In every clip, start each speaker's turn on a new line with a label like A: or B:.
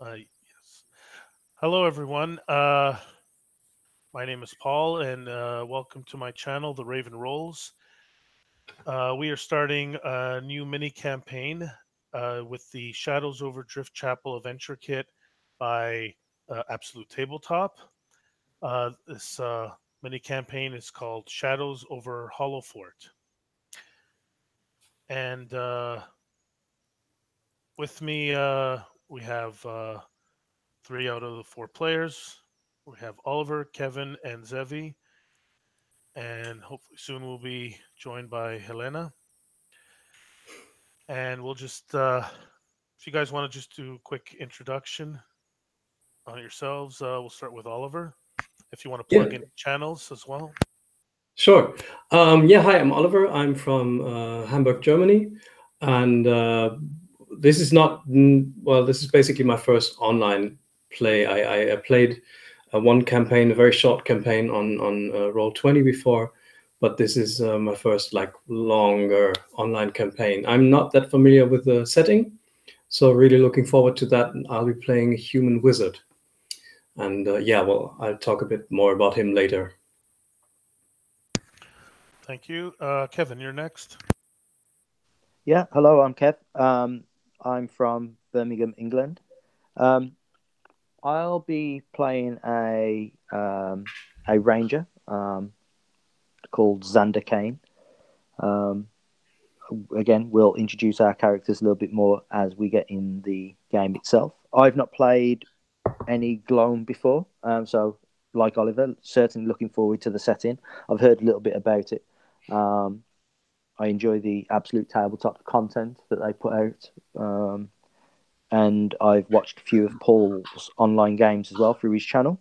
A: Yes. Hello, everyone. My name is Paul, and welcome to my channel, The Raven Rolls. We are starting a new mini campaign with the Shadows over Drift Chapel Adventure Kit by Absolute Tabletop. This mini campaign is called Shadows over Hollowfort. And with me, we have three out of the four players. We have Oliver, Kevin, and Zevi, and hopefully soon we'll be joined by Helena. And we'll just, if you guys want to just do a quick introduction on yourselves, we'll start with Oliver. If you want to
B: Yeah,
A: plug in channels as well.
B: sure. Yeah, hi, I'm Oliver. I'm from Hamburg, Germany, and this is not well. This is basically my first online play. I played one campaign, a very short campaign on Roll20 before, but this is my first like longer online campaign. I'm not that familiar with the setting, so really looking forward to that. I'll be playing a human wizard, and yeah, well, I'll talk a bit more about him later.
A: Thank you. Kevin, you're next.
C: Yeah, hello, I'm Kev. I'm from Birmingham, England. Um, I'll be playing a ranger called Xander Kane. Um, Again, we'll introduce our characters a little bit more as we get in the game itself. I've not played any Gloam before, so like Oliver, certainly looking forward to the setting. I've heard a little bit about it. Um, I enjoy the absolute tabletop content that they put out. And I've watched a few of Paul's online games as well through his channel.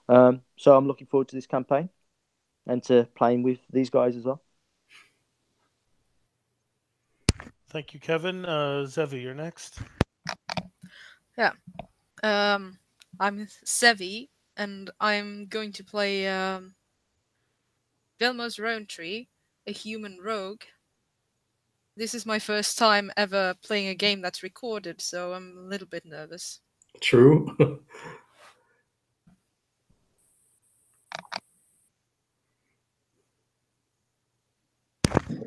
C: So I'm looking forward to this campaign and to playing with these guys as well.
A: Thank you, Kevin. Zevi, you're next.
D: Yeah. Um, I'm Sevi, and I'm going to play Vilmos Rowntree, a human rogue. This is my first time ever playing a game that's recorded, so I'm a little bit nervous.
B: True.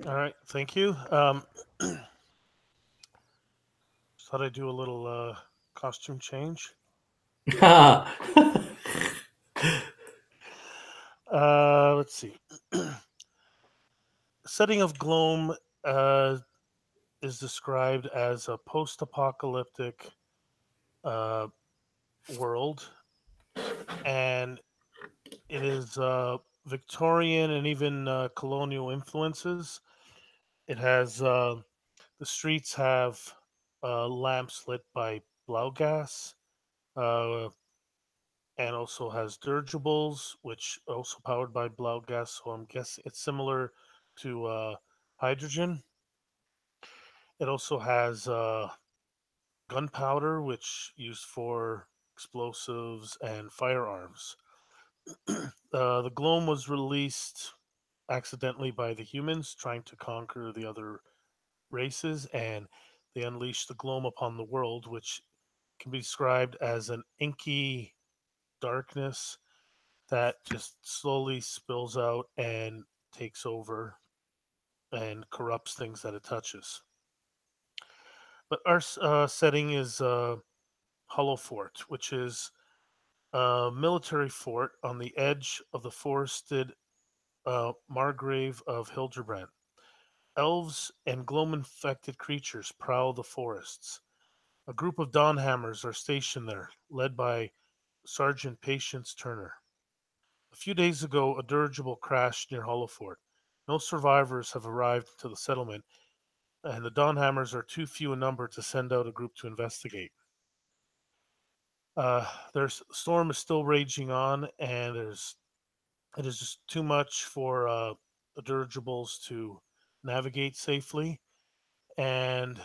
A: All right, thank you. Thought I'd do a little costume change. Let's see. Setting of Gloam is described as a post-apocalyptic uh, world, and it is Victorian and even colonial influences. It has the streets have lamps lit by blow gas, uh, and also has dirigibles, which also powered by blow gas. So I'm guessing it's similar to hydrogen. It also has gunpowder, which used for explosives and firearms. The Gloam was released accidentally by the humans trying to conquer the other races, and they unleashed the Gloam upon the world, which can be described as an inky darkness that just slowly spills out and takes over and corrupts things that it touches. But our setting is Hollowfort, which is a military fort on the edge of the forested Margrave of Hilderbrandt. Elves and gloam-infected creatures prowl the forests. A group of Dawnhammers are stationed there, led by Sergeant Patience Turner. A few days ago, a dirigible crashed near Hollowfort. No survivors have arrived to the settlement, and the Dawnhammers are too few in number to send out a group to investigate. Their storm is still raging on, and it is just too much for the dirigibles to navigate safely. And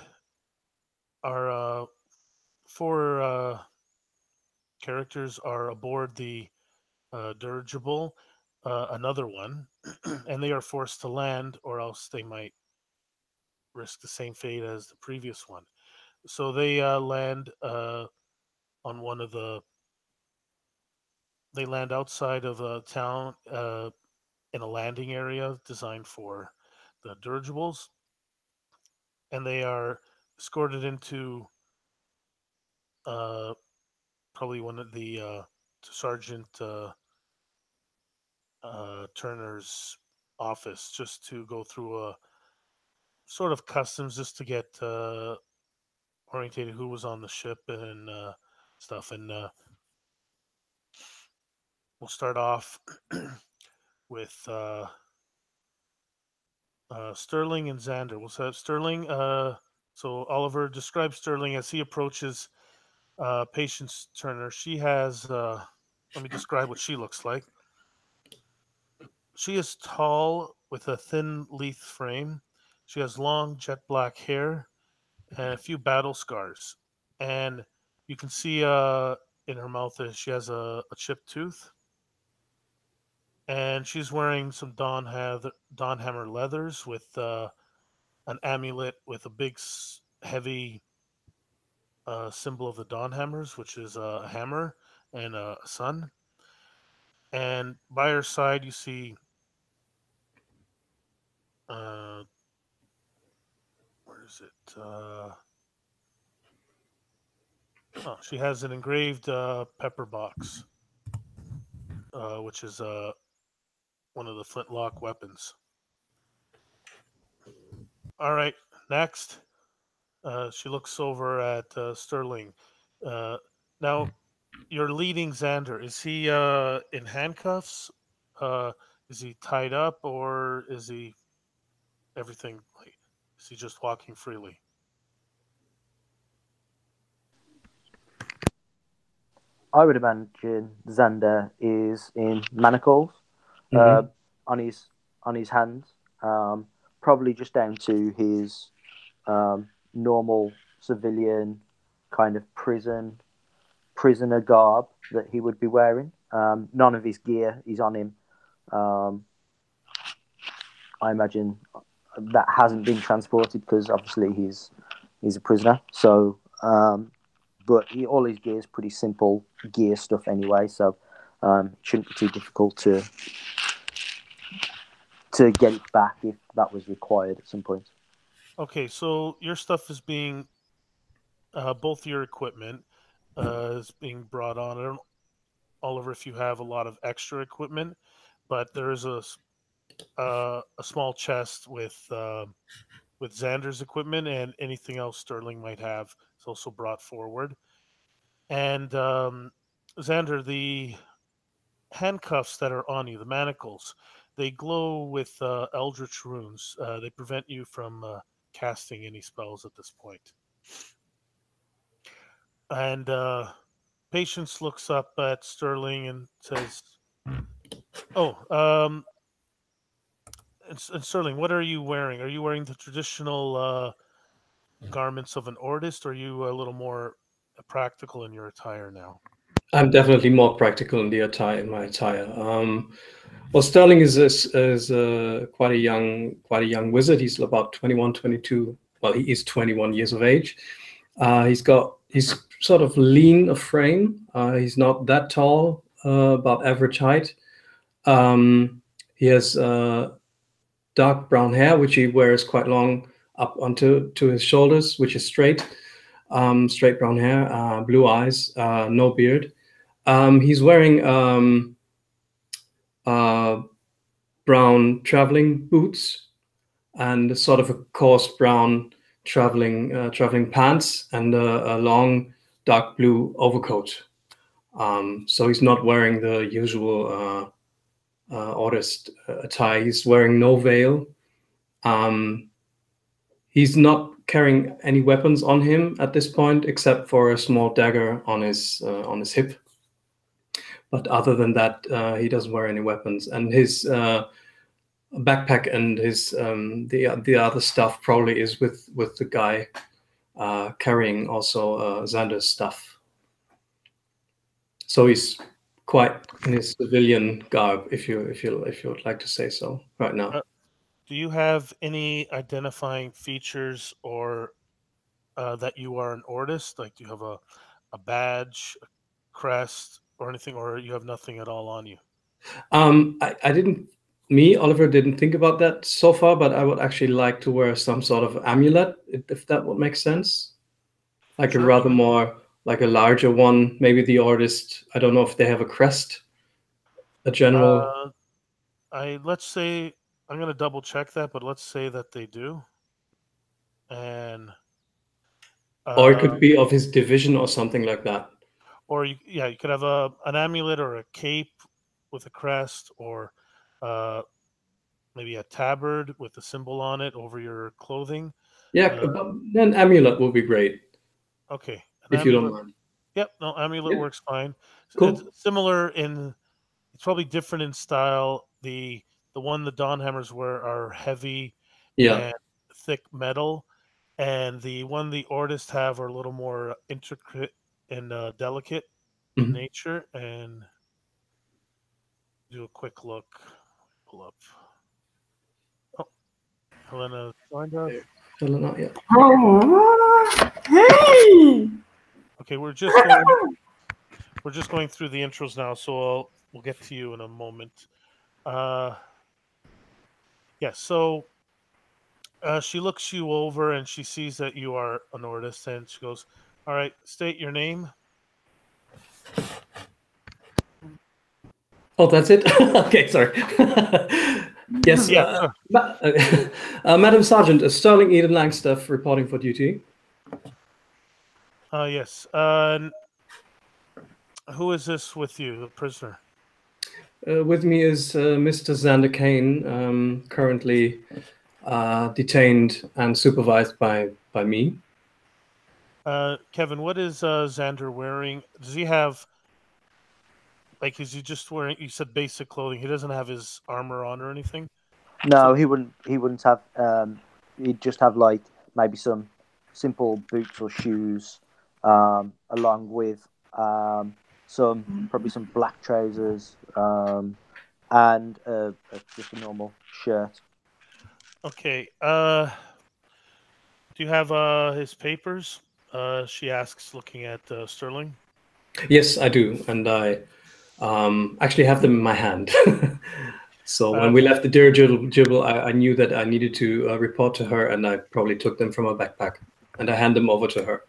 A: our four characters are aboard the dirigible, another one, and they are forced to land, or else they might risk the same fate as the previous one. So they land on one of the. They land outside of a town in a landing area designed for the dirigibles, and they are escorted into uh, probably one of the Sergeant Turner's office just to go through a sort of customs just to get orientated who was on the ship and stuff. And we'll start off with Sterling and Xander. We'll set Sterling. So Oliver describes Sterling as he approaches Patience Turner. She has. Let me describe what she looks like. She is tall with a thin lithe frame. She has long jet black hair and a few battle scars. And you can see in her mouth that she has a chipped tooth. And she's wearing some Dawnhammer leathers with an amulet with a big, heavy symbol of the Dawnhammers, which is a hammer and a sun. And by her side, you see, where is it? Oh, she has an engraved pepper box, which is one of the flintlock weapons. All right, next, she looks over at Sterling. Uh, Now, you're leading Xander. Is he in handcuffs? Uh, is he tied up, or is he everything? Like, is he just walking freely?
C: I would imagine Xander is in manacles uh,
B: Hmm.
C: on his hands, probably just down to his normal civilian kind of prisoner garb that he would be wearing. None of his gear is on him. Um, I imagine that hasn't been transported because obviously he's a prisoner. So, but all his gear is pretty simple gear stuff anyway. So it shouldn't be too difficult to get it back if that was required at some point.
A: Okay, so your stuff is being both your equipment is being brought on. I don't, Oliver, if you have a lot of extra equipment, but there is a small chest with Xander's equipment and anything else Sterling might have is also brought forward. And Xander, the handcuffs that are on you, the manacles, they glow with eldritch runes. They prevent you from casting any spells at this point. And Patience looks up at Sterling and says, "Oh, and Sterling, what are you wearing? Are you wearing the traditional garments of an artist, or are you a little more practical in your attire now?"
B: I'm definitely more practical in the attire, in my attire. Well, Sterling is quite a young wizard. He's about 21, 22. Well, he is 21 years of age. He's sort of lean of frame. He's not that tall, about average height. He has dark brown hair, which he wears quite long up onto his shoulders, which is straight. Straight brown hair, blue eyes, no beard. He's wearing uh, brown traveling boots and sort of a coarse brown traveling pants and a long dark blue overcoat. So he's not wearing the usual artist attire. He's wearing no veil. Um, he's not carrying any weapons on him at this point, except for a small dagger on his hip. But other than that, he doesn't wear any weapons. And his backpack and his the other stuff probably is with the guy carrying also Xander's stuff. So he's quite in his civilian garb, if you would like to say so, right now.
A: Do you have any identifying features or that you are an artist? Like, do you have a badge, a crest, or anything, or you have nothing at all on you?
B: I didn't. Me, Oliver, didn't think about that so far, but I would actually like to wear some sort of amulet, if that would make sense. Like a
A: Sure.
B: rather more, like a larger one. Maybe the artist. I don't know if they have a crest, a general,
A: Let's say I'm gonna double check that, but let's say that they do, and
B: or it
A: uh,
B: could be of his division or something like that.
A: or you could have an amulet or a cape with a crest, or uh, maybe a tabard with a symbol on it over your clothing.
B: Yeah,
A: Uh,
B: but an amulet would be great
A: okay, an
B: if you don't
A: amulet.
B: mind.
A: Yep, no, amulet
B: Yeah,
A: works fine. It's
B: cool.
A: similar in. It's probably different in style. The one the Dawnhammers wear are heavy
B: Yeah.
A: and thick metal, and the one the Ordists have are a little more intricate and delicate in
B: Mhm.
A: nature. And do a quick look. Pull up. Oh, Helena joined us.
B: Helena, yeah.
A: Okay, we're just going through the intros now, so we'll get to you in a moment. Uh, yeah, so she looks you over and she sees that you are an Ordis, and she goes, "All right, state your name."
B: Oh, that's it? Okay, sorry. Yes,
A: Yeah, sure.
B: Madam Sergeant, Sterling Eden Langstaff reporting for duty.
A: Yes. Who is this with you, the prisoner?
B: With me is Mr. Xander Kane, currently detained and supervised by me.
A: Kevin, what is Xander wearing? Does he have, like, is he just wearing? You said basic clothing. He doesn't have his armor on or anything.
C: No, he wouldn't. He wouldn't have. He'd just have like maybe some simple boots or shoes, along with probably some black trousers, and just a normal shirt.
B: Okay.
A: Okay. Do you have his papers? She asks, looking at Sterling.
B: Yes, I do, and I actually have them in my hand. So when
A: Uh,
B: we left the dirigible, I knew that I needed to report to her, and I probably took them from her backpack, and I hand them over to her.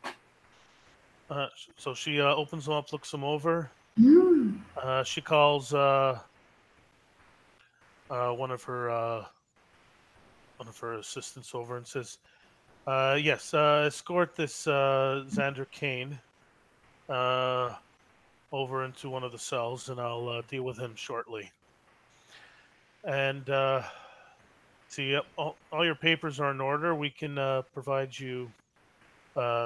A: so she opens them up, looks them over. She calls one of her assistants over and says, "Yes, escort this Xander Kane over into one of the cells, and I'll deal with him shortly." And see, yep, all your papers are in order. We can provide you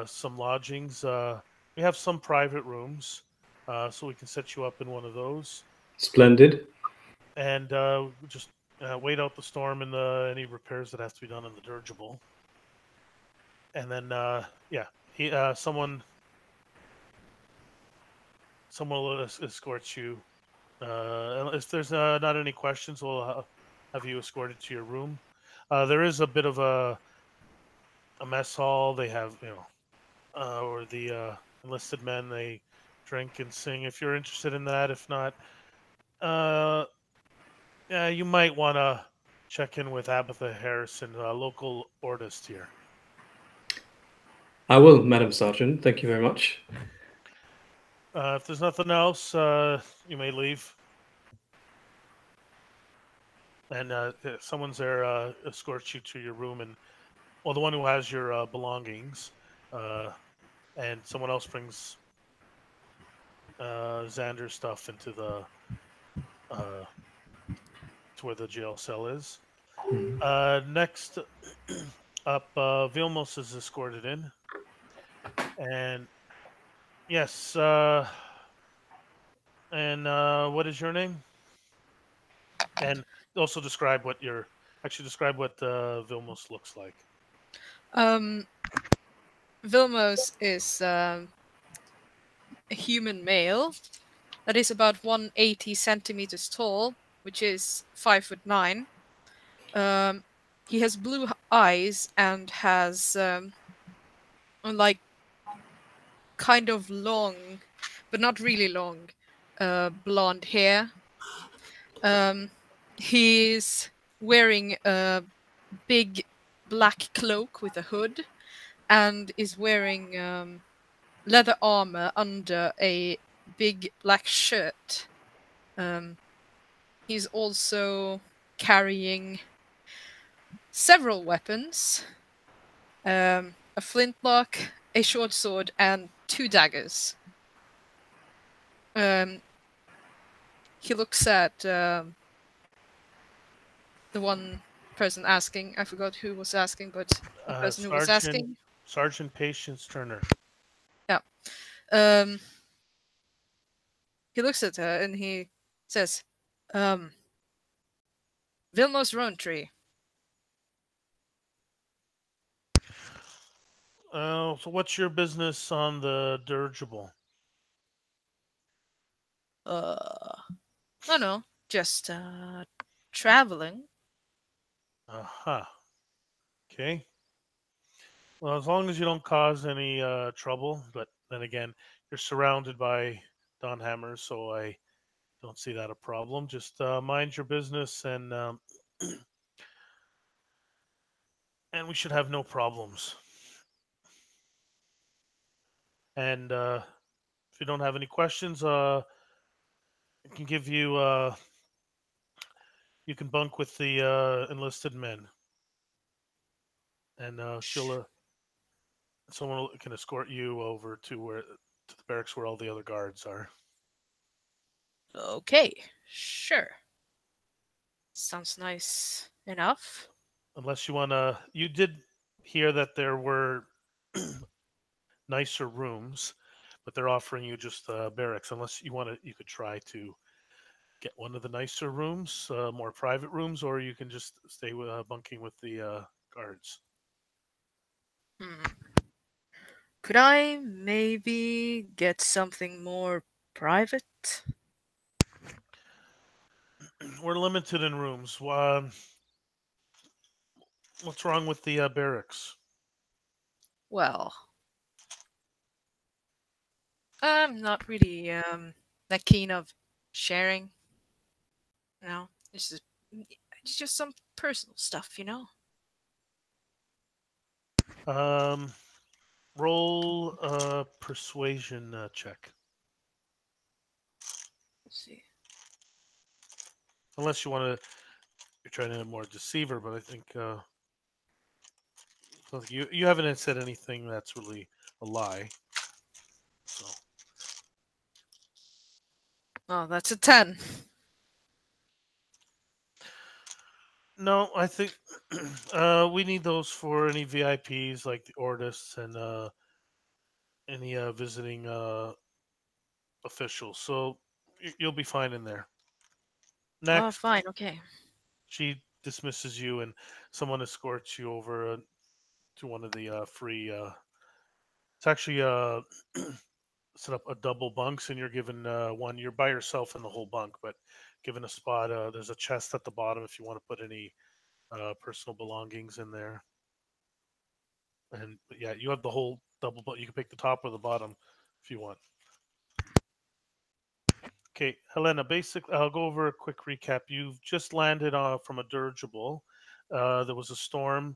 A: some lodgings. We have some private rooms, so we can set you up in one of those.
B: Splendid.
A: And just wait out the storm and any repairs that have to be done on the dirigible. And then, yeah, someone will escort you. If there's not any questions, we'll have you escorted to your room. There is a bit of a mess hall. They have, or the enlisted men, they drink and sing. If you're interested in that, if not, yeah, you might want to check in with Abatha Harrison, a local Ordist here.
B: I will, Madam Sergeant. Thank you very much.
A: If there's nothing else, you may leave. And someone's there escorts you to your room, and the one who has your belongings, and someone else brings Xander's stuff into the to where the jail cell is. Next up, Vilmos is escorted in, and yes, and what is your name? And also describe what Vilmos looks like.
D: Vilmos is a human male that is about 180 centimeters tall, which is 5'9". He has blue eyes and has like kind of long, but not really long, blonde hair. He's wearing a big black cloak with a hood and is wearing leather armor under a big black shirt. He's also carrying several weapons, a flintlock, a short sword, and 2 daggers. He looks at the one person asking. I forgot who was asking, but the person who was
A: Sergeant
D: asking.
A: Sergeant Patience Turner.
D: Yeah. Um, he looks at her and he says, Vilmos Rowntree.
A: So what's your business on the dirigible?
D: No, no, just traveling.
A: Uh-huh. Okay. Well, as long as you don't cause any trouble, but then again, you're surrounded by Dawnhammers, so I don't see that a problem. Just mind your business, and we should have no problems. And if you don't have any questions, I can give you you can bunk with the enlisted men, and can escort you over to the barracks where all the other guards are.
D: Okay, sure. Sounds nice enough.
A: Unless you wanna, you did hear that there were nicer rooms, but they're offering you just barracks. Unless you want to, you could try to get one of the nicer rooms, more private rooms, or you can just stay with bunking with the guards.
D: Hmm. Could I maybe get something more private?
A: We're limited in rooms. What's wrong with the barracks?
D: Well, I'm not really that keen of sharing. No, it's just some personal stuff, you know.
A: Um, roll a persuasion check.
D: Let's see.
A: Unless you want to, you're trying to be more deceiver, but I think you haven't said anything that's really a lie. So
D: Oh, that's a 10.
A: no, I think we need those for any VIPs like the Ordists and any visiting officials. So you'll be fine in there.
D: Oh,
A: Next,
D: fine, okay.
A: she dismisses you, and someone escorts you over to one of the free. It's actually set up a double bunks, and you're given one. You're by yourself in the whole bunk, but given a spot. There's a chest at the bottom if you want to put any personal belongings in there. And yeah, you have the whole double, but you can pick the top or the bottom if you want. Okay, Helena. Basically, I'll go over a quick recap. You've just landed from a dirigible. There was a storm,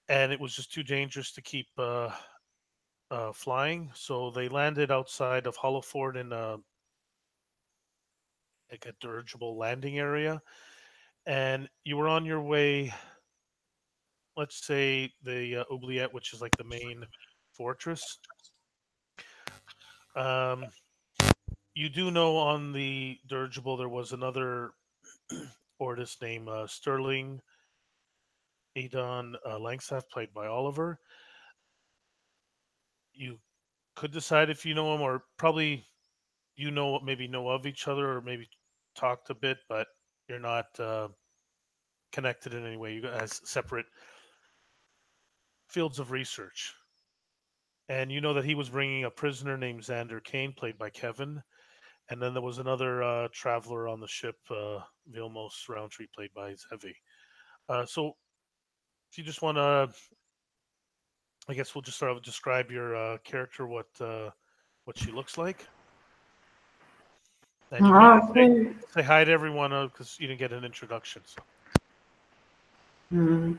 A: and it was just too dangerous to keep flying. So they landed outside of Hollowfort in like a dirigible landing area, and you were on your way. Let's say the Oubliette, which is like the main fortress. Um, you do know on the dirigible there was another Ortis named Sterling Adon Langstaff, played by Oliver. You could decide if you know him, or probably maybe know of each other, or maybe talked a bit, but you're not connected in any way. You guys separate fields of research, and you know that he was bringing a prisoner named Xander Kane, played by Kevin, and then there was another traveler on the ship, Vilmos Roundtree, played by Zevi. So if you just want to I guess we'll just sort of describe your character, what she looks like, and you can
E: Okay.
A: say hi to everyone because you didn't get an introduction. So.
E: Hmm.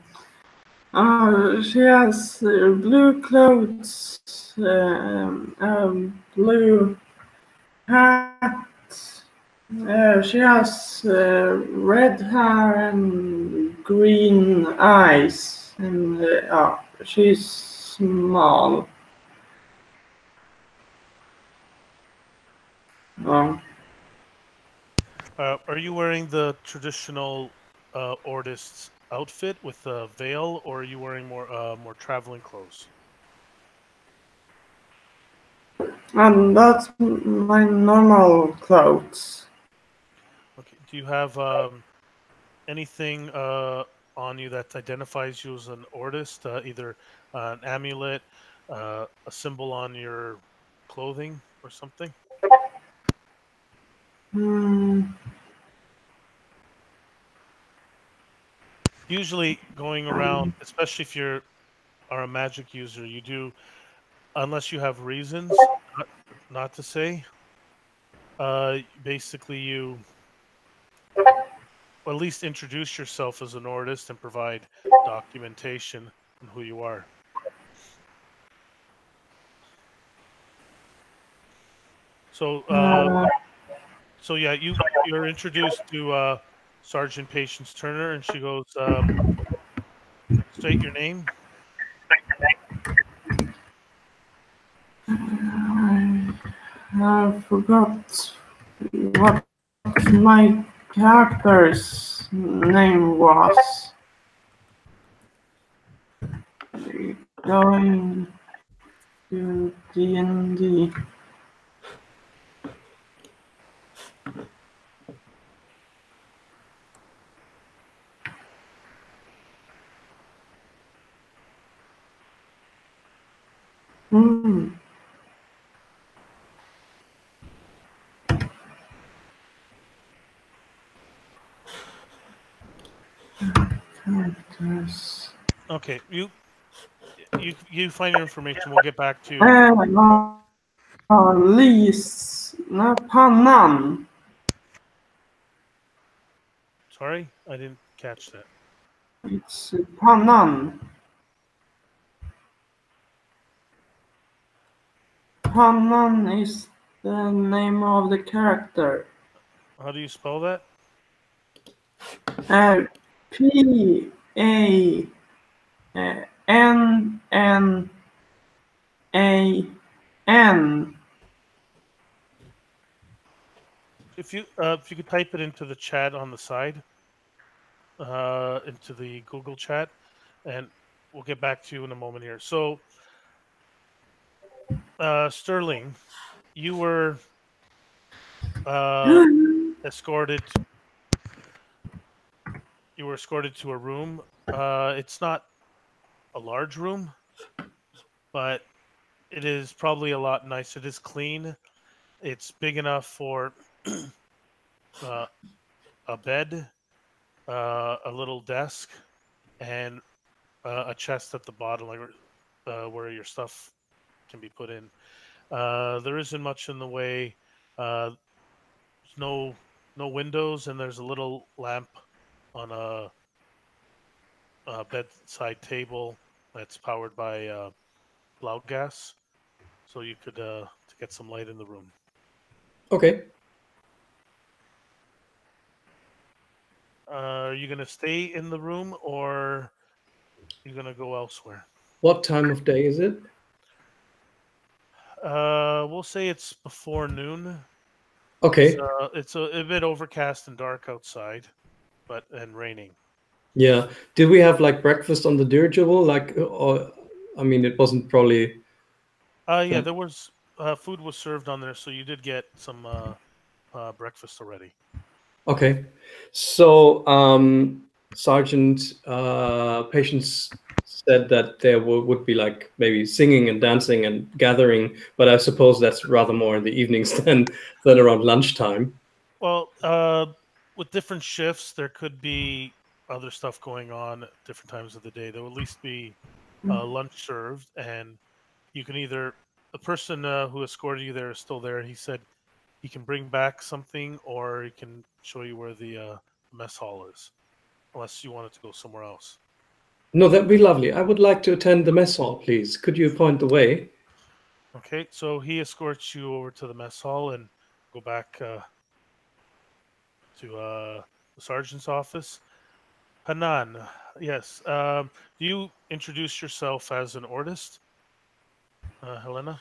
E: She has blue clothes, blue hat. She has red hair and green eyes, and she's small. Oh.
A: Are you wearing the traditional Ordist's outfit with a veil, or are you wearing more traveling clothes?
E: And that's my normal clothes.
A: Okay. Do you have anything on you that identifies you as an Ordist? Either an amulet, a symbol on your clothing, or something?
E: Hmm.
A: Usually, going around, especially if you are a magic user, you do, unless you have reasons not to say. Basically, you or at least introduce yourself as an artist and provide documentation on who you are. So,
E: Uh,
A: so yeah, you're introduced to Sergeant Patience Turner, and she goes, "State your name."
E: I forgot what my character's name was. Going to D&D. Hmm. Characters.
A: Okay, you find your information. We'll get back to.
E: Lis. No, Pannan.
A: Sorry, I didn't catch that.
E: It's Pannan. Pannan is the name of the character.
A: How do you spell that?
E: Pannan.
A: If you could type it into the chat on the side, into the Google chat, and we'll get back to you in a moment here. So, Sterling, you were uh, escorted. You were escorted to a room. It's not a large room, but it is probably a lot nicer. It is clean. It's big enough for uh, a bed, a little desk, and a chest at the bottom, like where your stuff can be put in. There isn't much in the way. There's no windows, and there's a little lamp on a bedside table that's powered by loud gas, so you could to get some light in the room.
B: Okay.
A: Are you gonna stay in the room, or are you gonna go elsewhere?
B: What time of day is it?
A: We'll say it's before noon.
B: Okay.
A: It's a bit overcast and dark outside, and raining.
B: Yeah. Did we have like breakfast on the dirigible? Like, or I mean, it wasn't probably.
A: Yeah, there was food was served on there, so you did get some breakfast already.
B: Okay. So, Sergeant Patience said that there would be like maybe singing and dancing and gathering, but I suppose that's rather more in the evenings than around lunchtime.
A: Well, with different shifts, there could be other stuff going on at different times of the day. There will at least be lunch served, and you can either the person who escorted you there is still there. He said he can bring back something, or he can show you where the mess hall is, unless you wanted to go somewhere else.
B: No, that'd be lovely. I would like to attend the mess hall, please. Could you point the way?
A: Okay, so he escorts you over to the mess hall and go back to the sergeant's office. Hanan, yes. Do you introduce yourself as an artist, Helena?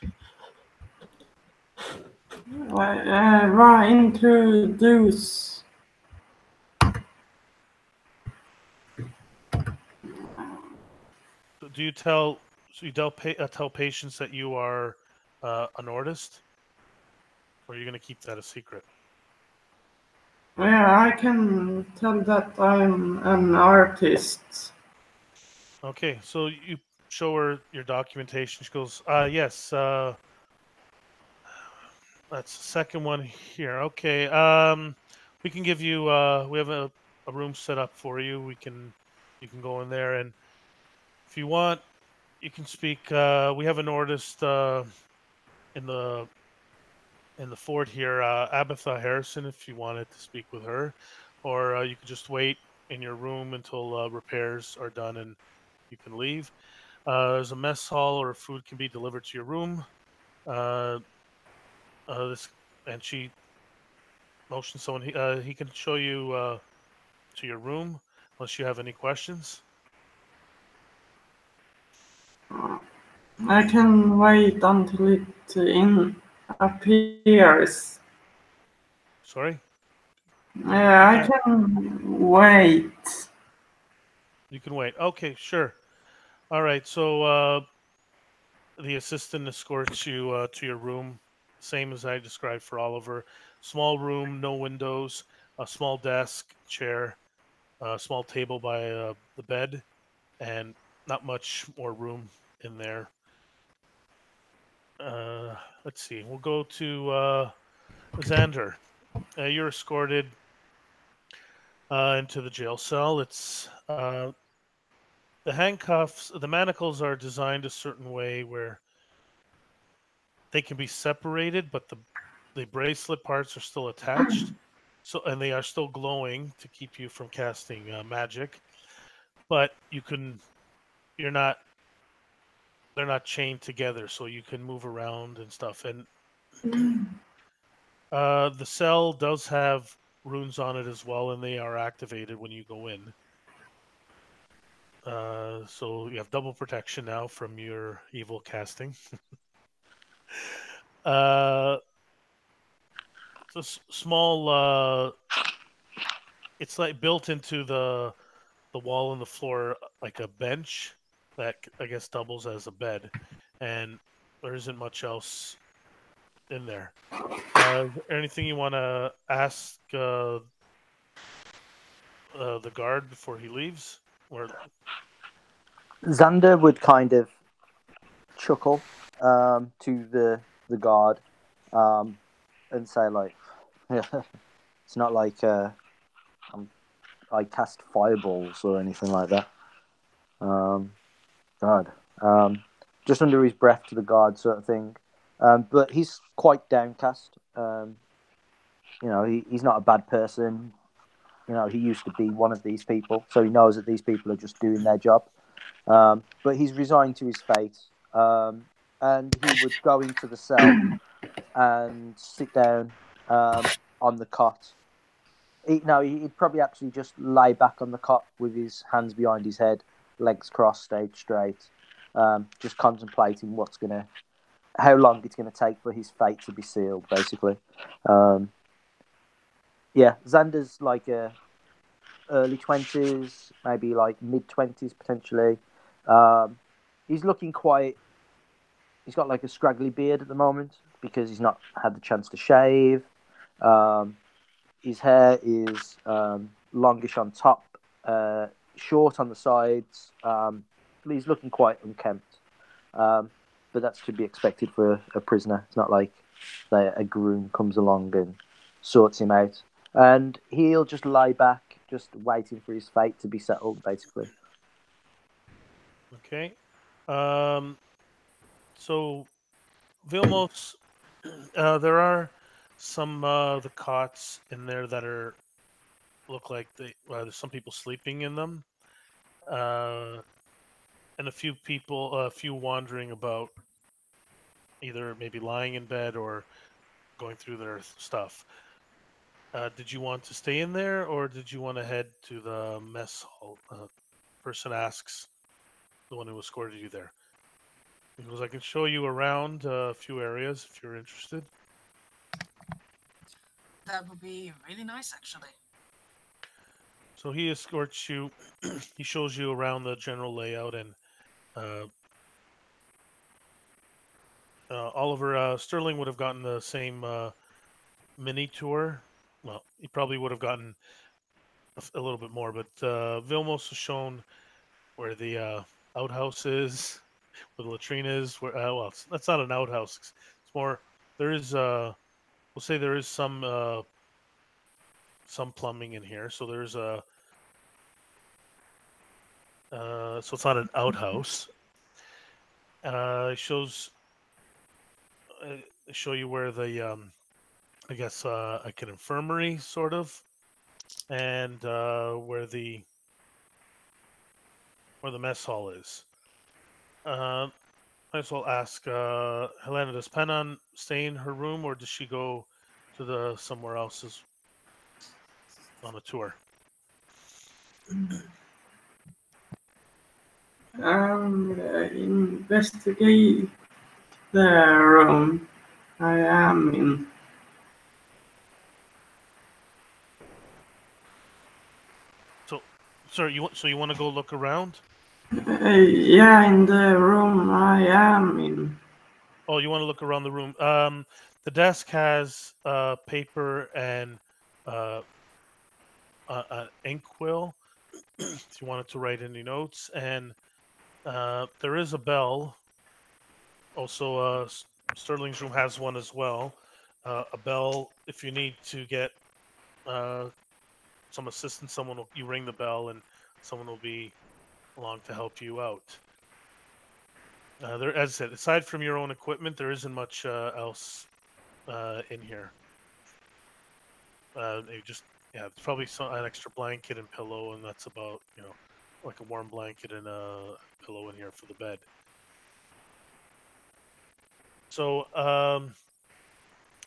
E: Why introduce?
A: Do you tell patients that you are an artist, or are you going to keep that a secret?
E: Yeah, I can tell that I'm an artist.
A: Okay, so you show her your documentation. She goes, yes, that's the second one here. Okay, we can give you, we have a room set up for you. You can go in there, and if you want, you can speak. We have an artist in the fort here, Abatha Harrison, if you wanted to speak with her, or you could just wait in your room until repairs are done and you can leave. There's a mess hall, or food can be delivered to your room. Uh, this and she motions someone. He can show you to your room, unless you have any questions.
E: I can wait until it appears.
A: Sorry.
E: Yeah, I
A: Repeat.
E: can wait.
A: You can wait. Okay, sure. All right. So the assistant escorts you to your room, same as I described for Oliver. Small room, no windows, a small desk, chair, a small table by the bed, and not much more room in there. Let's see. We'll go to Xander. You're escorted into the jail cell. It's the handcuffs, the manacles are designed a certain way where they can be separated, but the bracelet parts are still attached. So, and they are still glowing to keep you from casting magic. But you're not, they're not chained together, so you can move around and stuff. And the cell does have runes on it as well, and they are activated when you go in. So you have double protection now from your evil casting. It's a small. It's like built into the wall and the floor, like a bench that I guess doubles as a bed, and there isn't much else in there. Is there anything you want to ask the guard before he leaves? Or
C: Xander would kind of chuckle to the guard and say like, it's not like I cast fireballs or anything like that. God, just under his breath to the guard, sort of thing. But he's quite downcast. He's not a bad person. He used to be one of these people, so he knows that these people are just doing their job. But he's resigned to his fate, and he would go into the cell and sit down on the cot. He'd probably actually just lay back on the cot with his hands behind his head, legs crossed, stage straight, just contemplating how long it's gonna take for his fate to be sealed, basically. Xander's like early 20s, maybe like mid 20s potentially. He's looking quite. He's got like a scraggly beard at the moment because he's not had the chance to shave. His hair is longish on top, short on the sides. He's looking quite unkempt, but that's to be expected for a prisoner. It's not like a groom comes along and sorts him out. And he'll just lie back, just waiting for his fate to be settled, basically.
A: okay, So Vilmos, there are some the cots in there that look like there's some people sleeping in them, and a few wandering about, either maybe lying in bed or going through their stuff. Did you want to stay in there, or did you want to head to the mess hall? Person asks the one who escorted you there. He goes, I can show you around a few areas if you're interested.
F: That would be really nice, actually.
A: So he escorts you. He shows you around the general layout, and Oliver Sterling would have gotten the same mini tour. Well, he probably would have gotten a little bit more, but Vilmos is shown where the outhouse is, where the latrine is. Where that's not an outhouse. It's more, there is we'll say there is some plumbing in here. So there's so it's not an outhouse. It shows. Show you where the I guess like an infirmary sort of, and where the mess hall is. Might as well ask Helena, does Penon stay in her room, or does she go to the somewhere else on a tour?
E: Investigate the room I am in.
A: So, sorry, you want to go look around?
E: Yeah, in the room I am in.
A: Oh, you want to look around the room? The desk has paper and an inkwell if you wanted to write any notes, and there is a bell. Also, Sterling's room has one as well. A bell if you need to get some assistance. You ring the bell, and someone will be along to help you out. There, as I said, aside from your own equipment, there isn't much else in here. It's probably an extra blanket and pillow, and that's about, like a warm blanket and a pillow in here for the bed. So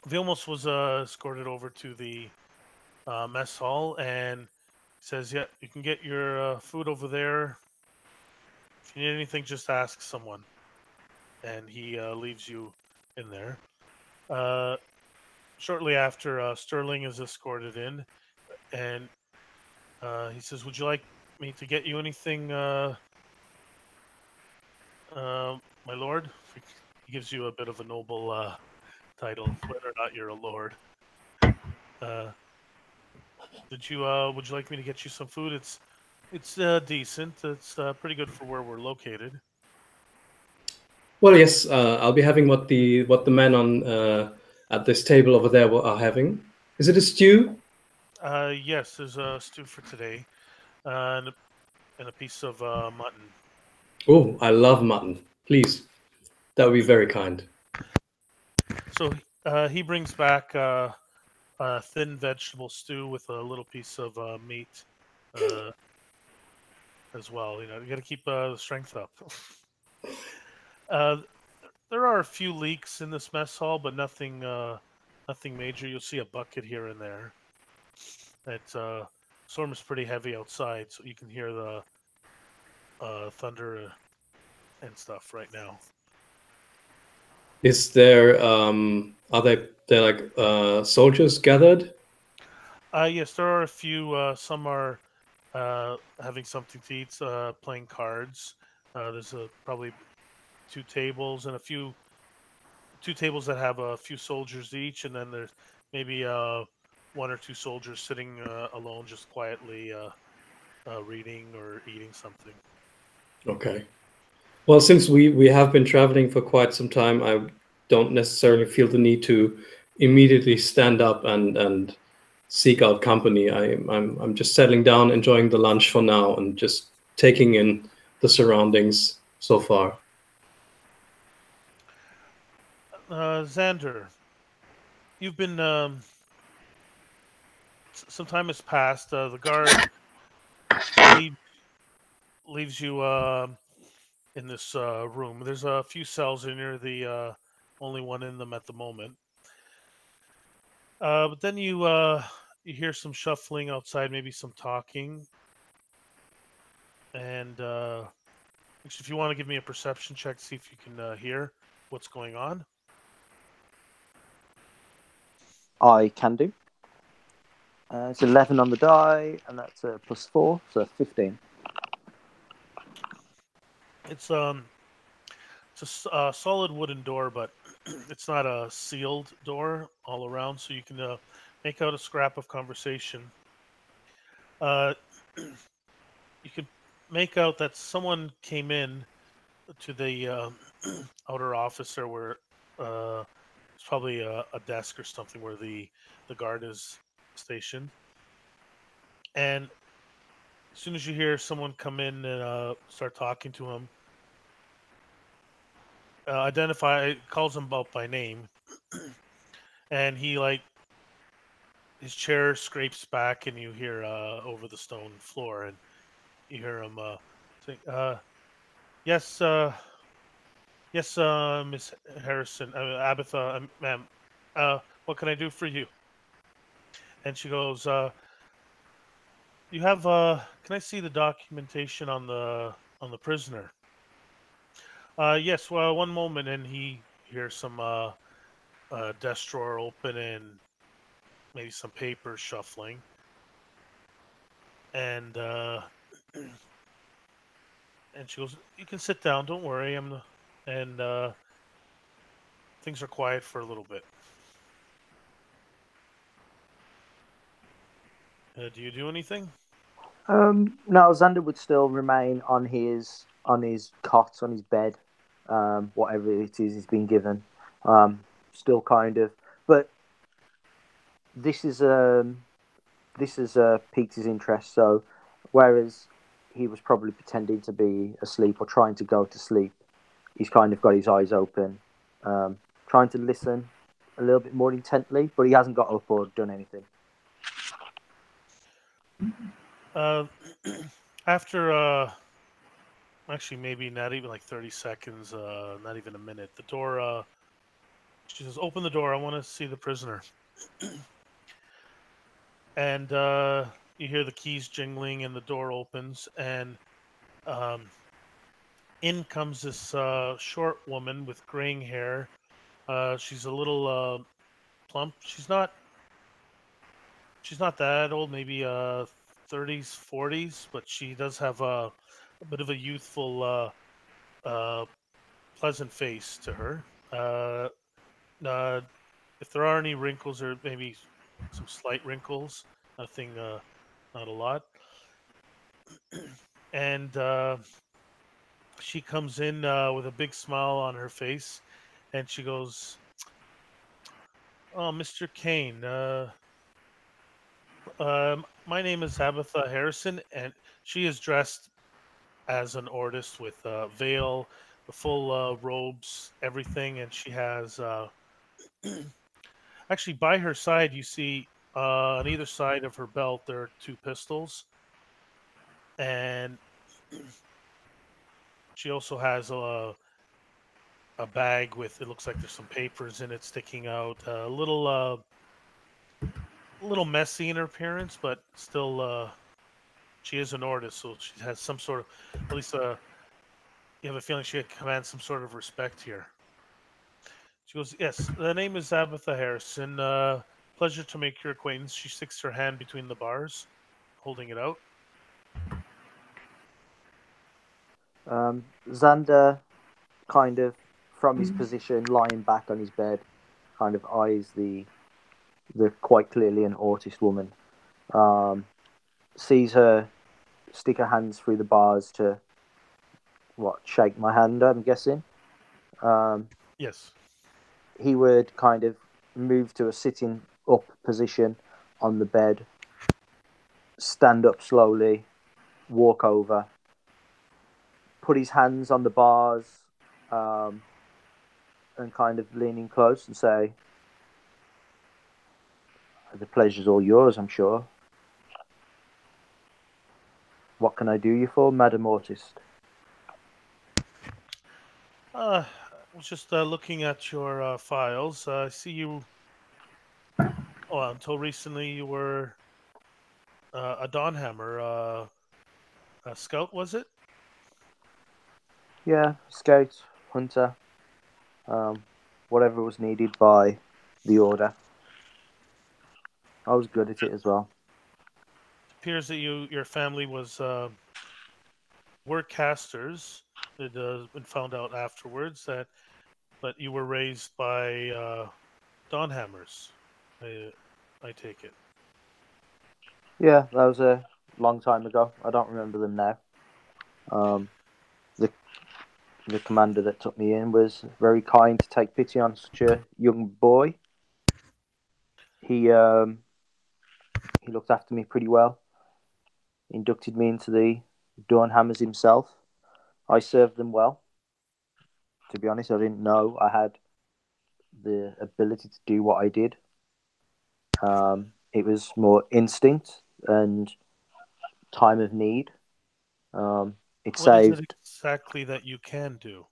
A: Vilmos was escorted over to the mess hall, and says, "Yeah, you can get your food over there. If you need anything, just ask someone." And he leaves you in there. Shortly after, Sterling is escorted in, and he says, "Would you like me to get you anything, my lord?" He gives you a bit of a noble title, whether or not you're a lord. Would you like me to get you some food? It's decent. It's pretty good for where we're located.
B: Well, yes, I'll be having what the men on at this table over there are having. Is it a stew?
A: Yes, there's a stew for today, and a piece of mutton.
B: Oh, I love mutton. Please, that would be very kind.
A: So he brings back a thin vegetable stew with a little piece of meat as well. You got to keep the strength up. There are a few leaks in this mess hall, but nothing major. You'll see a bucket here and there. Storm is pretty heavy outside, so you can hear the thunder and stuff right now.
B: Is there are there like soldiers gathered?
A: Yes, there are a few. Some are having something to eat, playing cards. There's probably two tables and two tables that have a few soldiers each, and then there's maybe one or two soldiers sitting alone, just quietly reading or eating something.
B: Okay. Well, since we have been traveling for quite some time, I don't necessarily feel the need to immediately stand up and seek out company. I'm just settling down, enjoying the lunch for now, and just taking in the surroundings so far.
A: Xander, you've been some time has passed. The guard leave, leaves you in this room. There's a few cells and you're the only one in them at the moment. But then you hear some shuffling outside, maybe some talking, and actually, if you want to give me a perception check, see if you can hear what's going on.
C: I can do. It's 11 on the die, and that's a +4, so 15.
A: It's a solid wooden door, but it's not a sealed door all around, so you can make out a scrap of conversation. Uh, you can make out that someone came in to the outer office there, where it's probably a desk or something where the guard is stationed. And as soon as you hear someone come in and start talking to him, calls him out by name, and he his chair scrapes back, and you hear over the stone floor, and you hear him say, "Yes, yes, Miss Harrison, Abatha, ma'am. What can I do for you?" And she goes, "You have Can I see the documentation on the prisoner?" Yes. Well, one moment, and he hears some desk drawer open and maybe some papers shuffling, and and she goes, "You can sit down. Don't worry. And things are quiet for a little bit. Do you do anything?"
C: No, Xander would still remain on his cot, on his bed, whatever it is he's been given. Still kind of, but this is piqued his interest. So, whereas he was probably pretending to be asleep or trying to go to sleep, he's kind of got his eyes open, trying to listen a little bit more intently, but he hasn't got up or done anything.
A: After actually maybe not even like 30 seconds, not even a minute, the door. She says, "Open the door. I want to see the prisoner." And you hear the keys jingling, and the door opens, and um, in comes this short woman with graying hair. She's a little plump. She's not that old, maybe 30s, 40s, but she does have a bit of a youthful, pleasant face to her. Uh, if there are any wrinkles, or maybe some slight wrinkles, nothing, not a lot. And she comes in with a big smile on her face, and she goes, "Oh, Mr. Kane, my name is Tabitha Harrison," and she is dressed as an artist with a veil, the full robes, everything, and she has actually by her side you see on either side of her belt there are two pistols, and she also has a bag with, it looks like there's some papers in it sticking out, a little messy in her appearance, but still she is an artist, so she has some sort of, at least you have a feeling she commands some sort of respect here. She goes, "Yes, the name is Tabitha Harrison. Pleasure to make your acquaintance." She sticks her hand between the bars, holding it out.
C: Xander, kind of from his position, lying back on his bed, kind of eyes the quite clearly an artist woman. Sees her stick her hands through the bars to shake my hand, I'm guessing.
A: Yes.
C: He would kind of move to a sitting up position on the bed, stand up slowly, walk over, put his hands on the bars, and kind of leaning close and say, "The pleasure's all yours, I'm sure. What can I do you for, Madam Autist?"
A: I was just looking at your files. I see you. Oh, until recently you were a Dawnhammer, a scout, was it?
C: Yeah, scout, hunter, whatever was needed by the order. I was good at it as well.
A: It appears that your family was were casters. It has been found out afterwards that, but you were raised by Dawnhammers. I, I take it.
C: Yeah, that was a long time ago. I don't remember them now. Um, the the commander that took me in was very kind to take pity on such a young boy. He looked after me pretty well. Inducted me into the Dawnhammers himself. I served them well. To be honest, I didn't know I had the ability to do what I did. It was more instinct and time of need. It
A: What is it
C: saved.
A: exactly that you can do?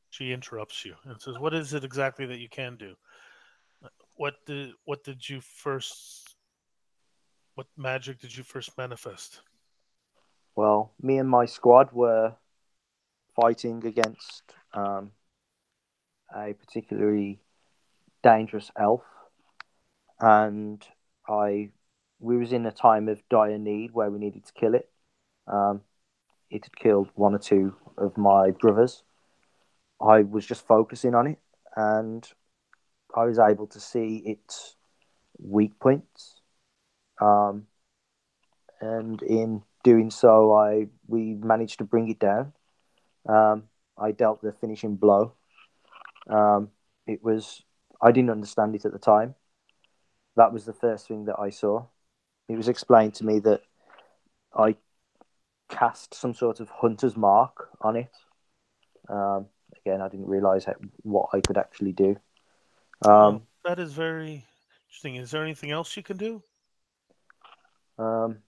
A: She interrupts you and says, "What is it exactly that you can do? What did you first? What magic did you first manifest?"
C: Well, me and my squad were fighting against a particularly dangerous elf, and I we was in a time of dire need where we needed to kill it. Um, it had killed one or two of my brothers. I was just focusing on it, and I was able to see its weak points. Um, and in doing so, we managed to bring it down. I dealt the finishing blow. Um, it was I didn't understand it at the time. That was the first thing that I saw. It was explained to me that I cast some sort of hunter's mark on it. Um, Again, I didn't realize what I could actually do.
A: Oh,
C: Um,
A: that is very interesting. Is there anything else you can do?
C: um,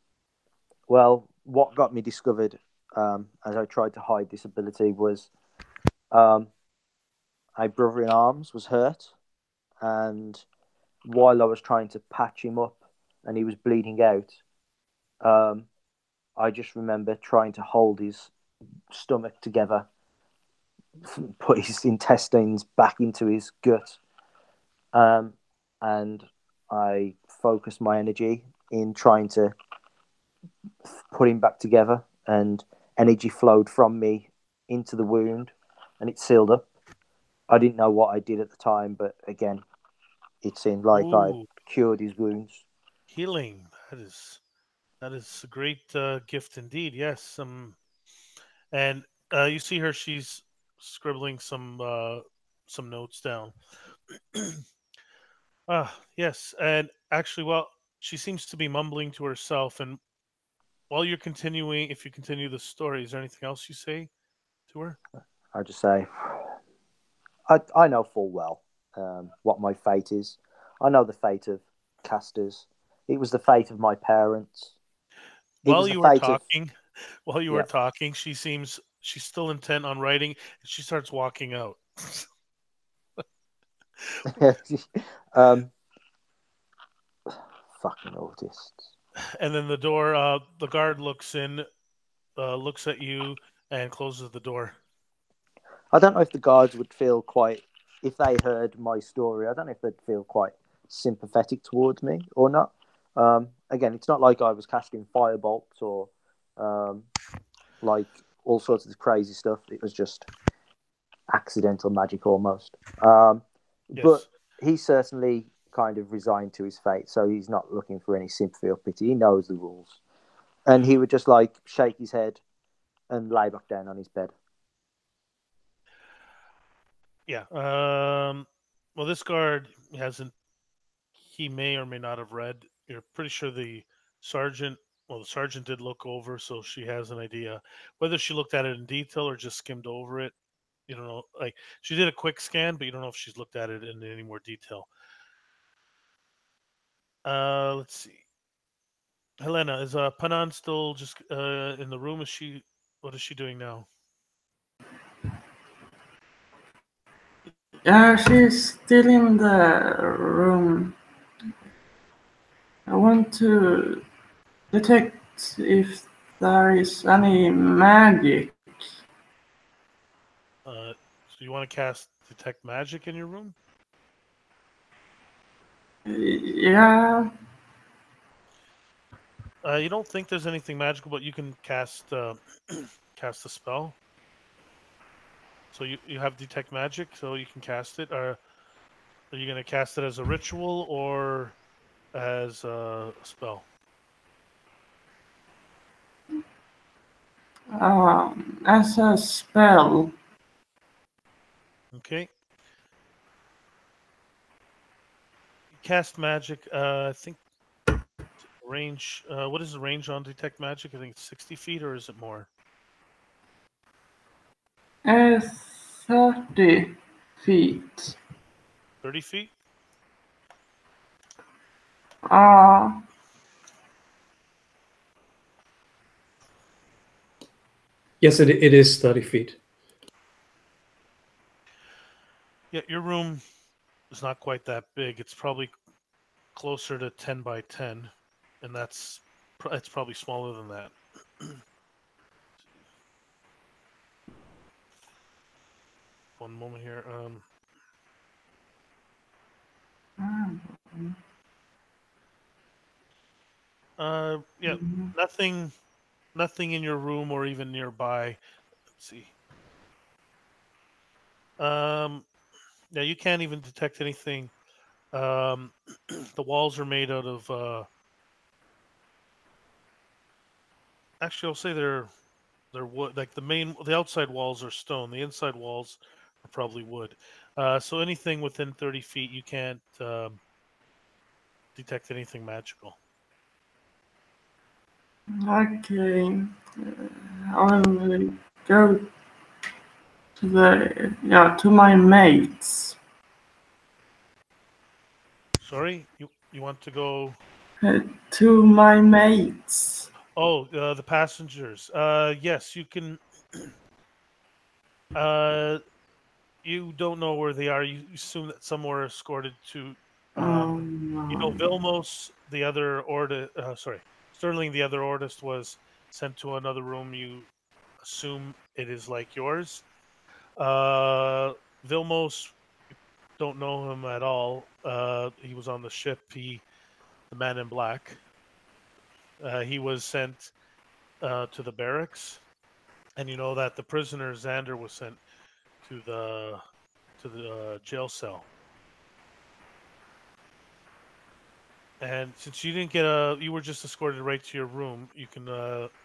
C: well, what got me discovered as I tried to hide this ability was um, a brother in arms was hurt, and while I was trying to patch him up and he was bleeding out, um, I just remember trying to hold his stomach together, put his intestines back into his gut, um, and I focused my energy in trying to put him back together, and energy flowed from me into the wound, and it sealed up. I didn't know what I did at the time, but again, it seemed like I
A: Ooh,
C: cured his wounds.
A: healing. That is a great gift indeed. Yes. And you see her. She's scribbling some notes down. Ah, yes. And actually, well, she seems to be mumbling to herself. And while you're continuing, if you continue the story, is there anything else you say to her?
C: I just say, I know full well what my fate is. I know the fate of casters. It was the fate of my parents. It
A: While
C: was the
A: you were
C: fate of,
A: talking, while you were
C: yeah.
A: talking, she's still intent on writing, and she starts walking out.
C: um, Fucking autists.
A: And then the guard looks in, looks at you, and closes the door.
C: I don't know if the guards would feel quite, if they heard my story, I don't know if they'd feel quite sympathetic towards me or not. Again, it's not like I was casting firebolts or um, like all sorts of crazy stuff. It was just accidental magic almost. But
A: Yes.
C: he certainly kind of resigned to his fate, so he's not looking for any sympathy or pity. He knows the rules. And he would just like shake his head and lay back down on his bed.
A: Yeah. Well, this guard hasn't. He may or may not have read. You're pretty sure the sergeant. Well, the sergeant did look over, so she has an idea whether she looked at it in detail or just skimmed over it. You don't know, like she did a quick scan, but you don't know if she's looked at it in any more detail. Let's see. Helena, is Panan still just in the room? Is she? What is she doing now?
E: Yeah, she's still in the room. I want to detect if there is any magic.
A: So you want to cast detect magic in your room?
E: Yeah,
A: You don't think there's anything magical, but you can cast cast a spell. So you have detect magic, so you can cast it. Are you going to cast it as a ritual or as a spell?
E: as a spell.
A: Okay. Cast magic. I think range. What is the range on detect magic? I think it's 60 feet, or is it more?
E: 30 feet.
A: 30 feet.
E: Uh,
B: Yes, it is 30 feet.
A: Yeah, your room is not quite that big. It's probably closer to 10 by 10, and it's probably smaller than that. One moment here. Yeah, nothing in your room or even nearby. Let's see. Um, yeah, you can't even detect anything. Um, the walls are made out of. Actually, I'll say they're wood. Like the outside walls are stone. The inside walls are probably wood. So anything within 30 feet, you can't detect anything magical.
E: okay. I will go to to my mates.
A: Sorry, you want to go?
E: To my mates.
A: Oh, the passengers. Yes, you can. Uh, you don't know where they are. You assume that some were escorted to.
E: Um,
A: Vilmos, the other order. Sorry, Sterling, the other ordist, was sent to another room. You assume it is like yours. Uh, Vilmos, don't know him at all. He was on the ship. The man in black. He was sent to the barracks, and you know that the prisoner Xander was sent to the jail cell. And since you didn't you were just escorted right to your room. You can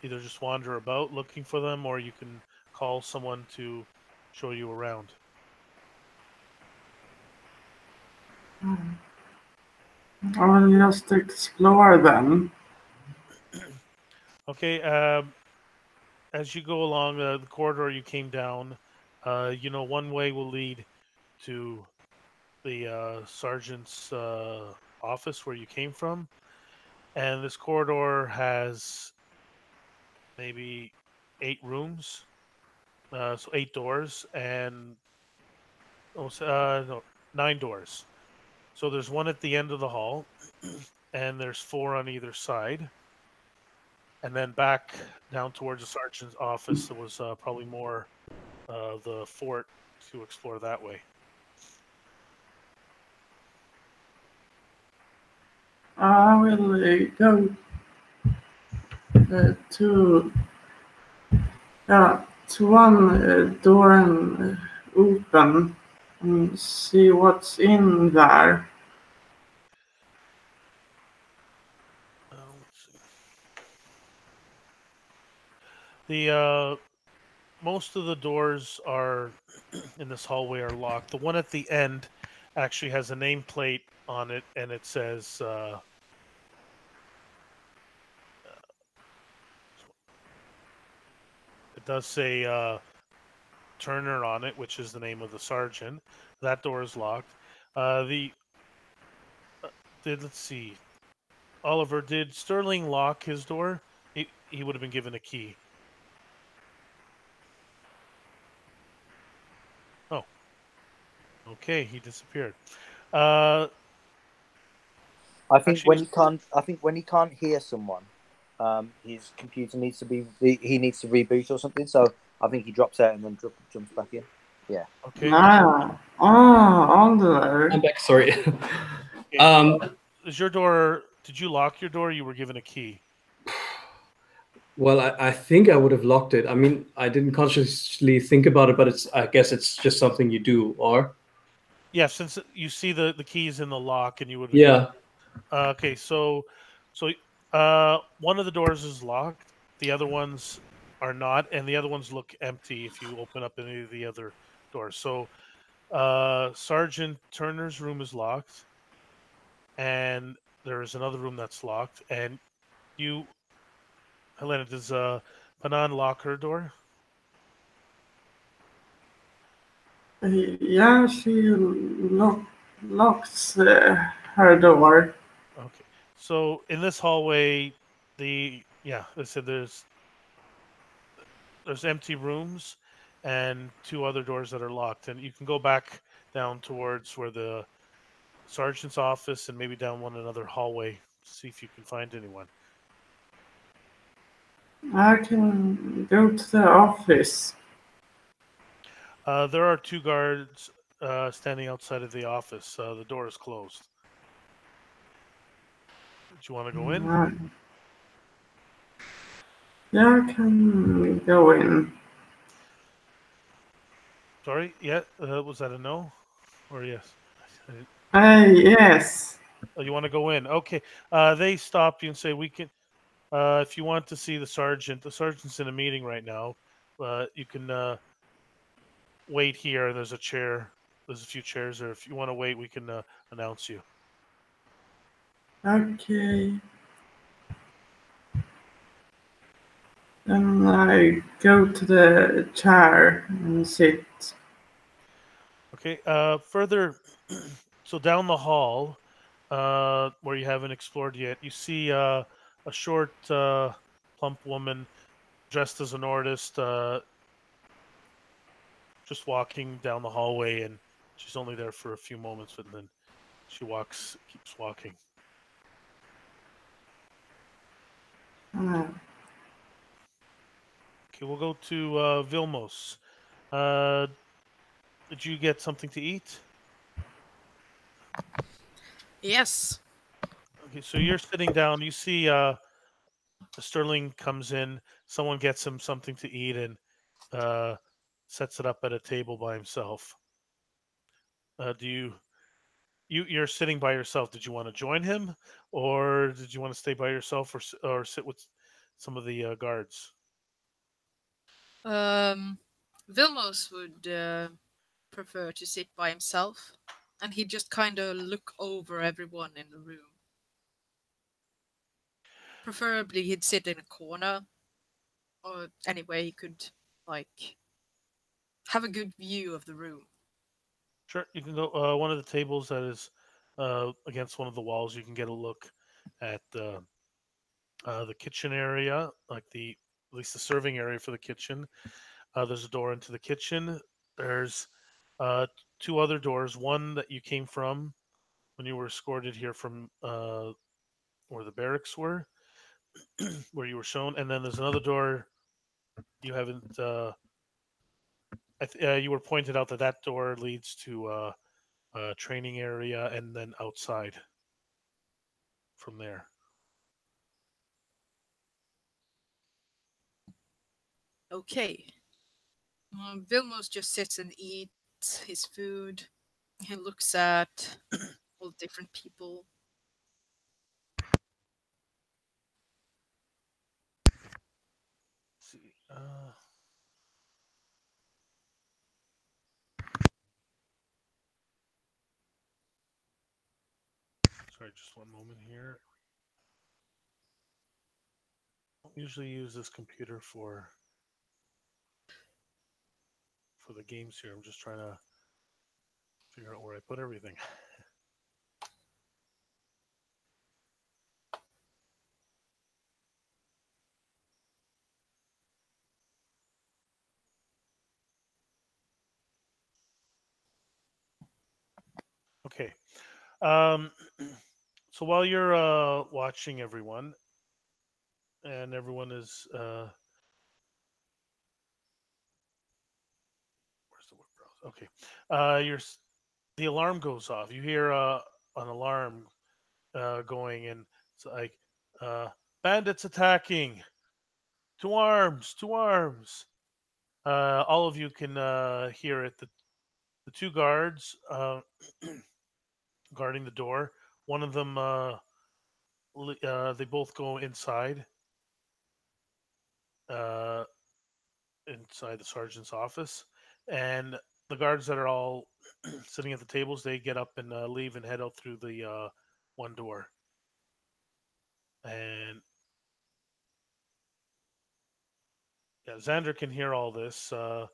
A: either just wander about looking for them, or you can call someone to show you around.
E: I will just explore them.
A: Okay. As you go along the corridor you came down, one way will lead to the sergeant's office where you came from, and this corridor has maybe 8 rooms, so 8 doors, and no, 9 doors. So there's one at the end of the hall, and there's 4 on either side, and then back down towards the sergeant's office. There was probably more the fort to explore that way.
E: I will go to one door and open and see what's in there.
A: Let's see. The most of the doors are in this hallway are locked. The one at the end actually has a nameplate on it, and it says it does say Turner on it, which is the name of the sergeant. That door is locked. The did let's see, Oliver, did Sterling lock his door? He would have been given a key. Oh, okay, he disappeared. Uh,
C: I think
A: actually,
C: when he can't hear someone, his computer needs to he needs to reboot or something. So I think he drops out and then jumps back in. Yeah.
A: okay.
E: Ah, Oliver.
B: I'm back. Sorry.
A: Okay.
B: um,
A: Is your door? Did you lock your door? You were given a key.
B: well, I think I would have locked it. I mean, I didn't consciously think about it, but I guess it's just something you do, or
A: Yeah, since you see the keys in the lock, and you would have been given.
B: yeah.
A: Okay, so one of the doors is locked. The other ones are not, and the other ones look empty if you open up any of the other doors. So Sergeant Turner's room is locked, and there is another room that's locked. And you, Helena, does Panan lock her door?
E: Yeah, she locks her door.
A: Okay. So in this hallway, I said there's empty rooms and two other doors that are locked, and you can go back down towards where the sergeant's office and maybe down one another hallway, see if you can find anyone.
E: I can go to the office.
A: There are two guards standing outside of the office. The door is closed. Do you want to go in?
E: Uh, yeah, I can go in.
A: Sorry, yeah. Was that a no or yes?
E: Yes.
A: Oh, you want to go in? Okay. They stop you and say, "We can. If you want to see the sergeant's in a meeting right now. You can wait here. There's a chair. There's a few chairs there. If you want to wait, we can announce you."
E: Okay. Then I go to the chair and sit.
A: Okay. Further, so down the hall, where you haven't explored yet, you see a short, plump woman dressed as an artist, just walking down the hallway, and she's only there for a few moments, but then she keeps walking.
E: Uh,
A: Okay, we'll go to Vilmos. Uh, did you get something to eat?
D: Yes.
A: Okay, so you're sitting down. You see Sterling comes in. Someone gets him something to eat and uh, sets it up at a table by himself. Do you're sitting by yourself? Did you want to join him, or did you want to stay by yourself, or sit with some of the guards?
D: Um, Vilmos would prefer to sit by himself, and he'd just kind of look over everyone in the room. Preferably, he'd sit in a corner, or anyway, he could like have a good view of the room.
A: Sure, you can go one of the tables that is against one of the walls. You can get a look at the kitchen area, like the at least the serving area for the kitchen. There's a door into the kitchen. There's uh, two other doors. One that you came from when you were escorted here from where the barracks were, where you were shown, and then there's another door you haven't. You were pointed out that that door leads to a training area, and then outside from there.
D: Okay. Vilmos just sits and eats his food. He looks at all the different people.
A: Let's see. Sorry, just one moment here. I don't usually use this computer for the games here. I'm just trying to figure out where I put everything. Okay. Um, so while you're watching everyone, and everyone is where's the word browse? Okay. The alarm goes off. You hear an alarm going, and it's like uh, bandits attacking. To arms! To arms! All of you can hear it. The two guards guarding the door. One of them, they both go uh, inside the sergeant's office, and the guards that are all sitting at the tables, they get up and leave and head out through the one door. And yeah, Xander can hear all this, but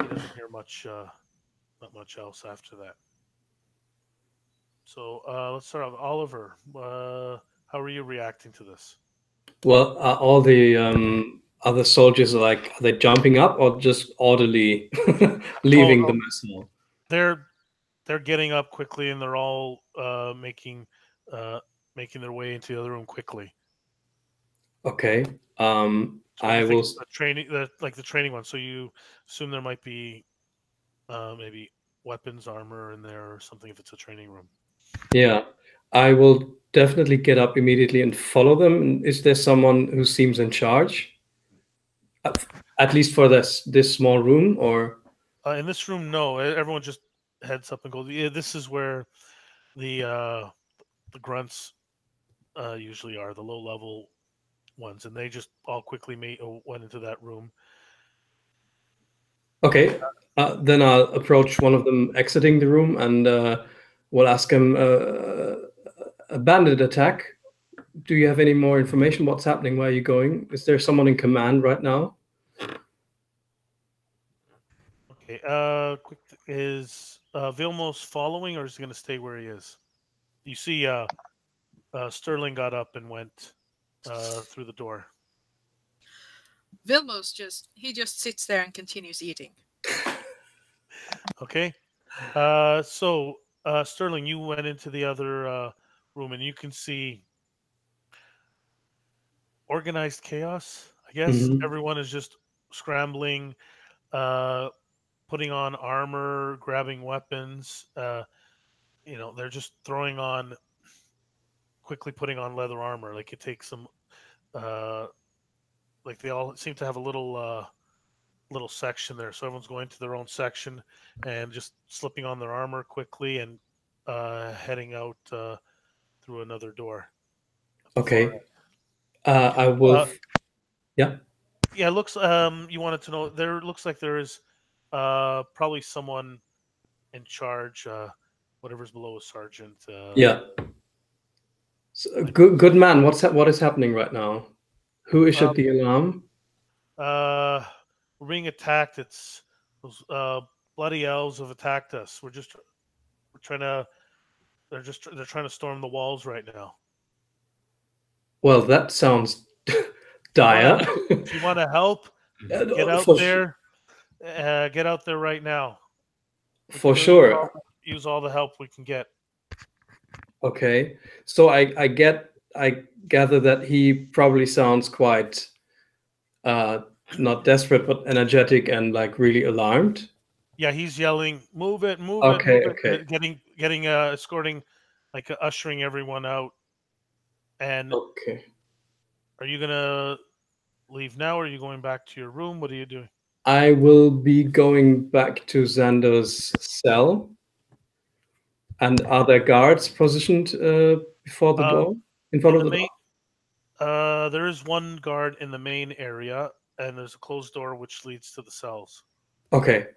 A: he doesn't hear much, not much else after that. So let's start off. Oliver, how are you reacting to this?
B: Well, all the other soldiers are they jumping up or just orderly leaving the
A: no.
B: mess hall?
A: They're getting up quickly, and they're all uh, making their way into the other room quickly.
B: Okay.
A: So
B: I
A: you think
B: will.
A: it's the training, like the training one. So you assume there might be maybe weapons, armor in there, or something if it's a training room.
B: Yeah, I will definitely get up immediately and follow them. Is there someone who seems in charge, at least for this small room, or?
A: In this room, no. Everyone just heads up and goes. Yeah, this is where the grunts usually are, the low level ones, and they just all quickly went into that room.
B: Okay, then I'll approach one of them exiting the room and we'll ask him, a bandit attack. Do you have any more information? What's happening? Where are you going? Is there someone in command right now?
A: Okay. Quick is Vilmos following, or is he going to stay where he is? You see, Sterling got up and went through the door.
D: Vilmos just sits there and continues eating.
A: Okay. So Sterling, you went into the other room, and you can see organized chaos. I guess everyone is just scrambling, putting on armor, grabbing weapons. They're just quickly putting on leather armor. Like it takes some, like they all seem to have a little section there, so everyone's going to their own section and just slipping on their armor quickly and heading out through another door.
B: Okay. I will. Yeah.
A: Yeah, it looks. You wanted to know. There looks like there is probably someone in charge. Whatever's below a sergeant.
B: Yeah. So, good man. What is happening right now? Who issued the alarm?
A: We're being attacked. It's those bloody elves have attacked us. We're trying to. They're trying to storm the walls right now.
B: Well, that sounds dire.
A: If you want to help, get out there. Get out there right now.
B: For sure.
A: Use all the help we can get.
B: Okay, so I gather that he probably sounds quite not desperate, but energetic and really alarmed.
A: Yeah, he's yelling, "Move it, move
B: okay,
A: it, move
B: okay.
A: it!" Getting escorting, ushering everyone out. And
B: okay,
A: are you gonna leave now, or are you going back to your room? What are you doing?
B: I will be going back to Xander's cell. And are there guards positioned before the door, in front of the door?
A: There is one guard in the main area, and there's a closed door which leads to the cells.
B: Okay.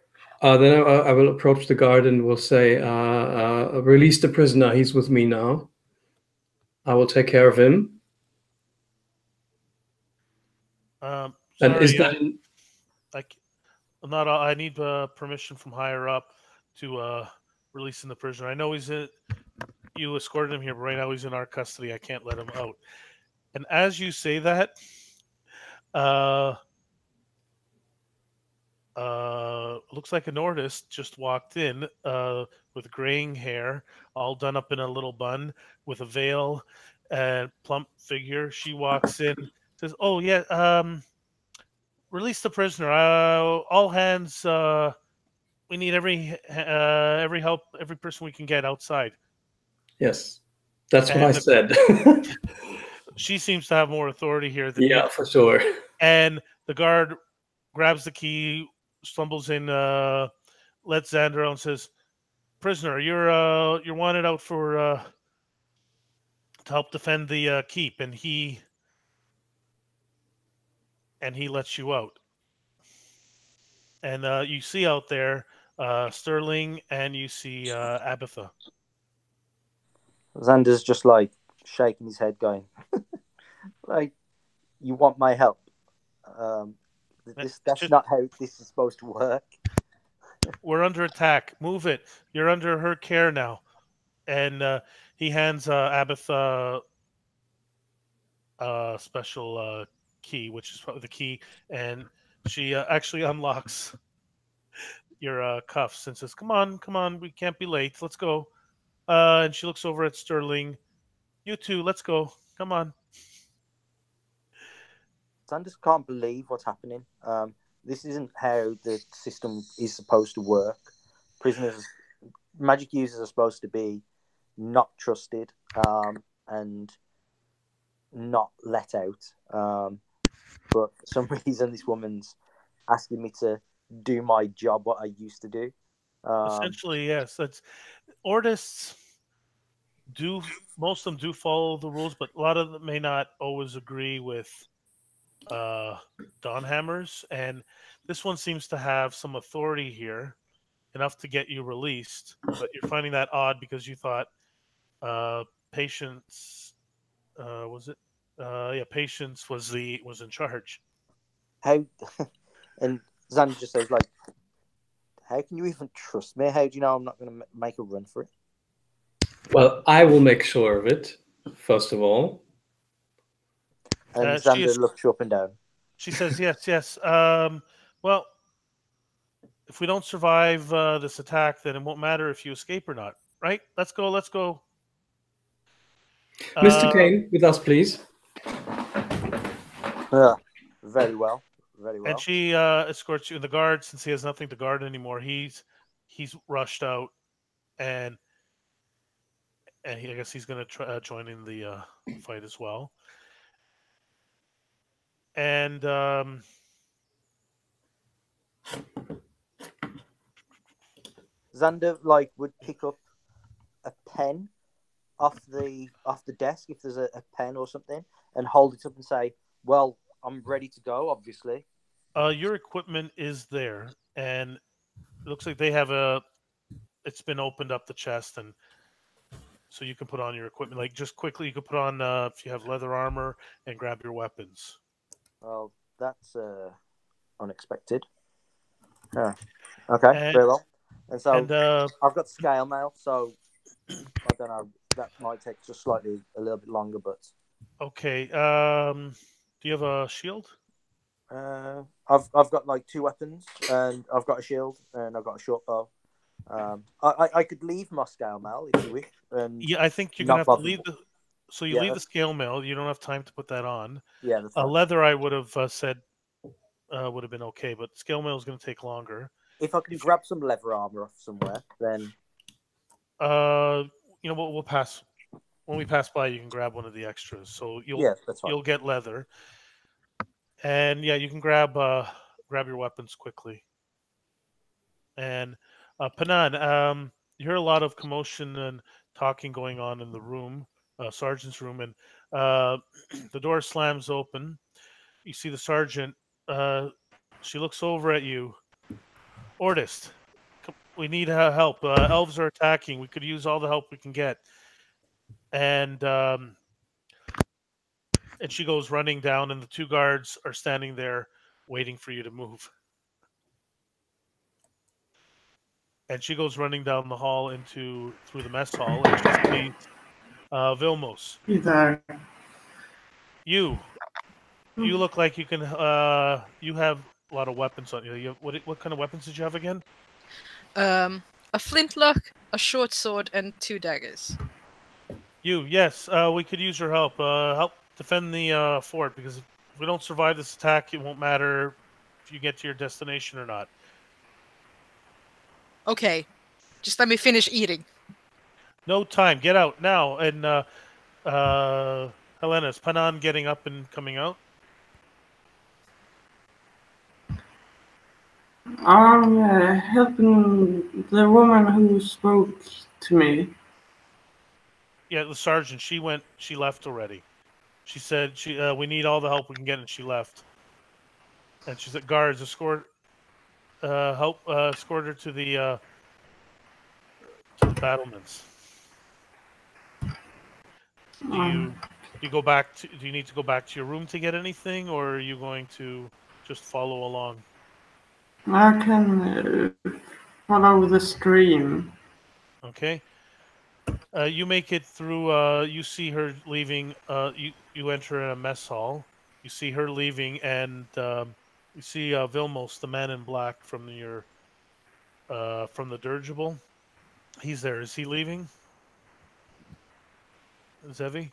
B: Then I will approach the guard and will say, release the prisoner. He's with me now. I will take care of him.
A: Sorry,
B: and is that
A: not. I need permission from higher up to releasing the prisoner. I know he's in. You escorted him here, but right now he's in our custody. I can't let him out. And as you say that, uh, looks like an artist just walked in with graying hair, all done up in a little bun, with a veil and plump figure. She walks in, says, "Oh yeah, release the prisoner. All hands. We need every help, every person we can get outside."
B: Yes, that's what I
A: And
B: said.
A: she seems to have more authority here than you.
B: Yeah, for sure.
A: And the guard grabs the key, stumbles in, lets Xander out and says, "Prisoner, you're wanted out for to help defend the keep," and he lets you out. And you see out there Sterling, and you see Abatha.
C: Xander's just like shaking his head, going, "Like, you want my help? That's not how this is supposed to work."
A: We're under attack. Move it. You're under her care now. And he hands Abatha a special key, which is probably the key, and she actually unlocks your cuffs and says, come on, we can't be late. Let's go." And she looks over at Sterling. "You two, let's go. Come on."
C: Xander can't believe what's happening. This isn't how the system is supposed to work. Magic users are supposed to be not trusted and not let out. But for some reason, this woman's asking me to do my job, what I used to do.
A: Essentially, yes. That's Ordists do, most of them do follow the rules, but a lot of them may not always agree with Dawnhammers, and this one seems to have some authority here, enough to get you released. But you're finding that odd because you thought Patience was it? Yeah, Patience was in charge.
C: How and Xander just says, like, "How can you even trust me? How do you know I'm not going to make a run for it?"
B: Well, I will make sure of it, first of all.
C: And Xander looks you up and down.
A: She says, yes. Well, if we don't survive this attack, then it won't matter if you escape or not, right? Let's go.
B: Mr. Kane, with us, please.
C: Very well.
A: And she escorts you. And the guard, since he has nothing to guard anymore, he's rushed out, and I guess he's going to try join in the fight as well. And
C: Xander would pick up a pen off the desk if there's a pen or something, and hold it up and say, "Well, I'm ready to go." Obviously,
A: your equipment is there, and it looks like they have it's been opened up, the chest, and so you can put on your equipment. Like, just quickly, you can put on if you have leather armor, and grab your weapons.
C: Well, that's unexpected. Yeah. Okay, very well. And so I've got scale mail, so I don't know. That might take just a little bit longer, but
A: okay. Do you have a shield?
C: I've got like 2 weapons, and I've got a shield, and I've got a short bow. I could leave my scale mail if you wish. And
A: yeah, I think you're gonna have to leave the. So you leave the scale mail. You don't have time to put that on.
C: Yeah, that's fine.
A: Leather, I would have said would have been okay, but scale mail is going to take longer.
C: If I can grab some leather armor off somewhere, then
A: you know what, we'll pass when we pass by. You can grab one of the extras, so you'll get leather, and yeah, you can grab your weapons quickly. And Panan, you hear a lot of commotion and talking going on in the room, sergeant's room, and the door slams open. You see the sergeant. She looks over at you. "Ordist, we need help. Elves are attacking. We could use all the help we can get." And she goes running down, and the 2 guards are standing there waiting for you to move. and she goes running down the hall through the mess hall, and she sees Vilmos.
E: Hey there.
A: You look like you can. You have a lot of weapons on you. What kind of weapons did you have again?
D: A flintlock, a short sword, and 2 daggers.
A: Yes. We could use your help. Help defend the fort, because if we don't survive this attack, it won't matter if you get to your destination or not.
D: Okay, just let me finish eating.
A: No time. Get out now. And Helena, is Panan getting up and coming out?
E: I'm helping the woman who spoke to me.
A: Yeah, the sergeant. She left already. She said we need all the help we can get, and she left. And she said, guards, escort her to the battlements. Do you need to go back to your room to get anything, or are you going to just follow along?
E: I can follow the stream.
A: Okay. You make it through. You see her leaving. You enter in a mess hall. You see her leaving, and you see Vilmos, the man in black from the dirigible. He's there. Is he leaving? Zevi?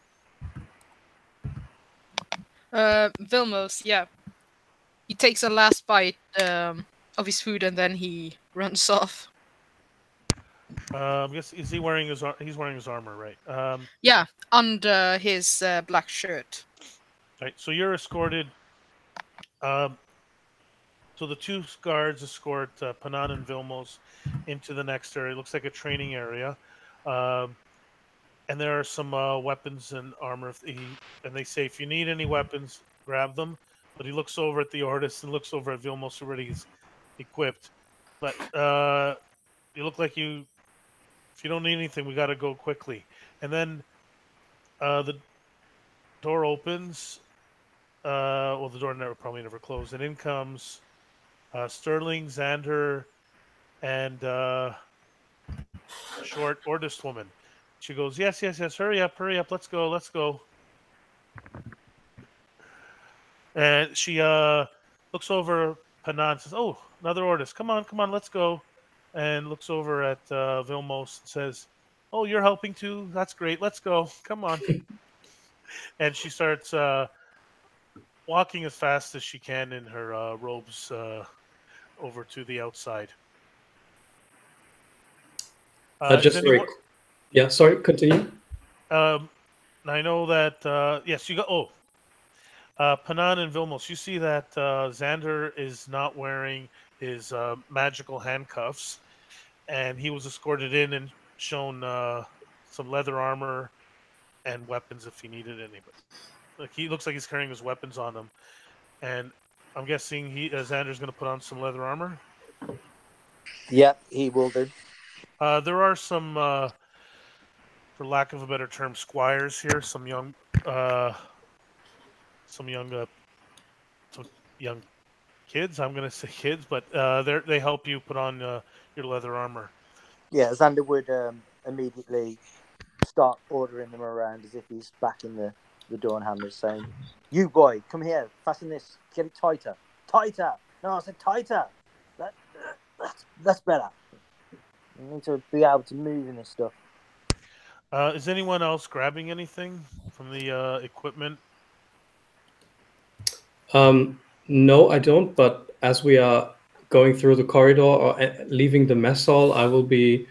D: Vilmos, yeah. He takes a last bite of his food and then he runs off.
A: I guess he's wearing his armor, right?
D: Yeah, under his black shirt.
A: Right. So you're escorted. So the 2 guards escort Panan and Vilmos into the next area. It looks like a training area. And there are some weapons and armor. And they say, if you need any weapons, grab them. But he looks over at the artist and looks over at Vilmos, already is equipped. But you look like if you don't need anything, we got to go quickly. And then the door opens. Well, the door probably never closed. And in comes Sterling, Xander, and short artist woman. She goes, yes, hurry up, let's go. And she looks over Panan and says, oh, another artist. Come on, let's go. And looks over at Vilmos and says, oh, you're helping too? That's great. Let's go. Come on. And she starts walking as fast as she can in her robes over to the outside.
B: Yeah, sorry, continue.
A: I know that, yes, you go. Panan and Vilmos, you see that Xander is not wearing his magical handcuffs, and he was escorted in and shown some leather armor and weapons if he needed any. But like, he looks like he's carrying his weapons on him, and I'm guessing Xander's going to put on some leather armor.
C: Yep, he will do.
A: There are some, for lack of a better term, squires here. Some young kids. I'm going to say kids, but they help you put on your leather armor.
C: Yeah, Xander would immediately start ordering them around as if he's back in the Dawnhammers, saying, "You boy, come here, fasten this, get it tighter. No, I said tighter. That's better. You need to be able to move in this stuff."
A: Is anyone else grabbing anything from the equipment?
B: No, I don't. But as we are going through the corridor or leaving the mess hall, I will be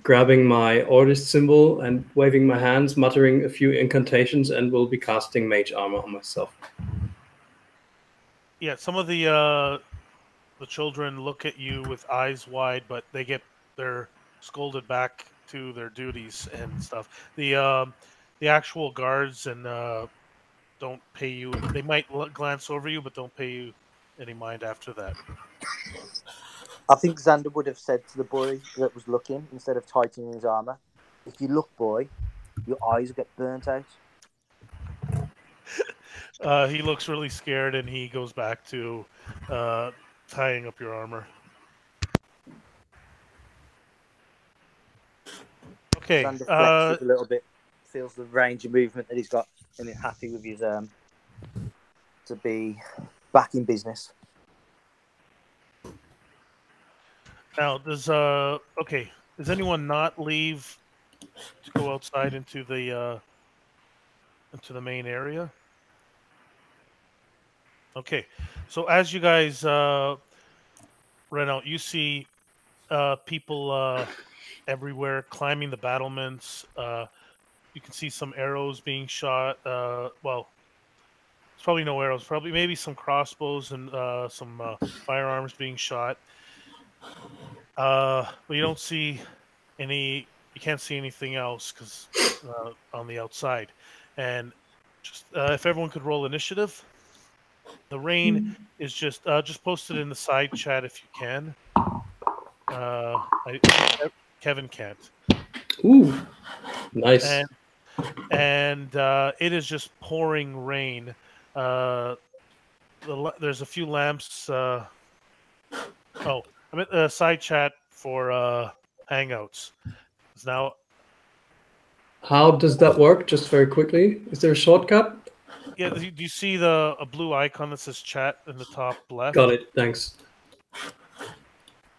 B: grabbing my artist symbol and waving my hands, muttering a few incantations, and will be casting mage armor on myself.
A: Yeah, some of the children look at you with eyes wide, but they're scolded back to their duties and stuff. The actual guards and don't pay you. They might glance over you, but don't pay you any mind after that.
C: I think Xander would have said to the boy that was looking, instead of tightening his armor, "If you look, boy, your eyes will get burnt out."
A: He looks really scared, and he goes back to tying up your armor. Okay.
C: Xander flexes a little bit, feels the range of movement that he's got, and is happy with his to be back in business.
A: Now, does anyone not leave to go outside into the main area? Okay, so as you guys run out, you see people everywhere climbing the battlements. You can see some arrows being shot. Well, it's probably no arrows. Probably maybe some crossbows and some firearms being shot. But you don't see any. You can't see anything else because on the outside. And just if everyone could roll initiative. The rain is just post it in the side chat if you can. I think Kevin can't.
B: Ooh, nice.
A: And it is just pouring rain. There's a few lamps. I'm at the side chat for Hangouts. Now,
B: How does that work? Just very quickly, is there a shortcut?
A: yeah, do you see a blue icon that says chat in the top left?
B: Got it. Thanks.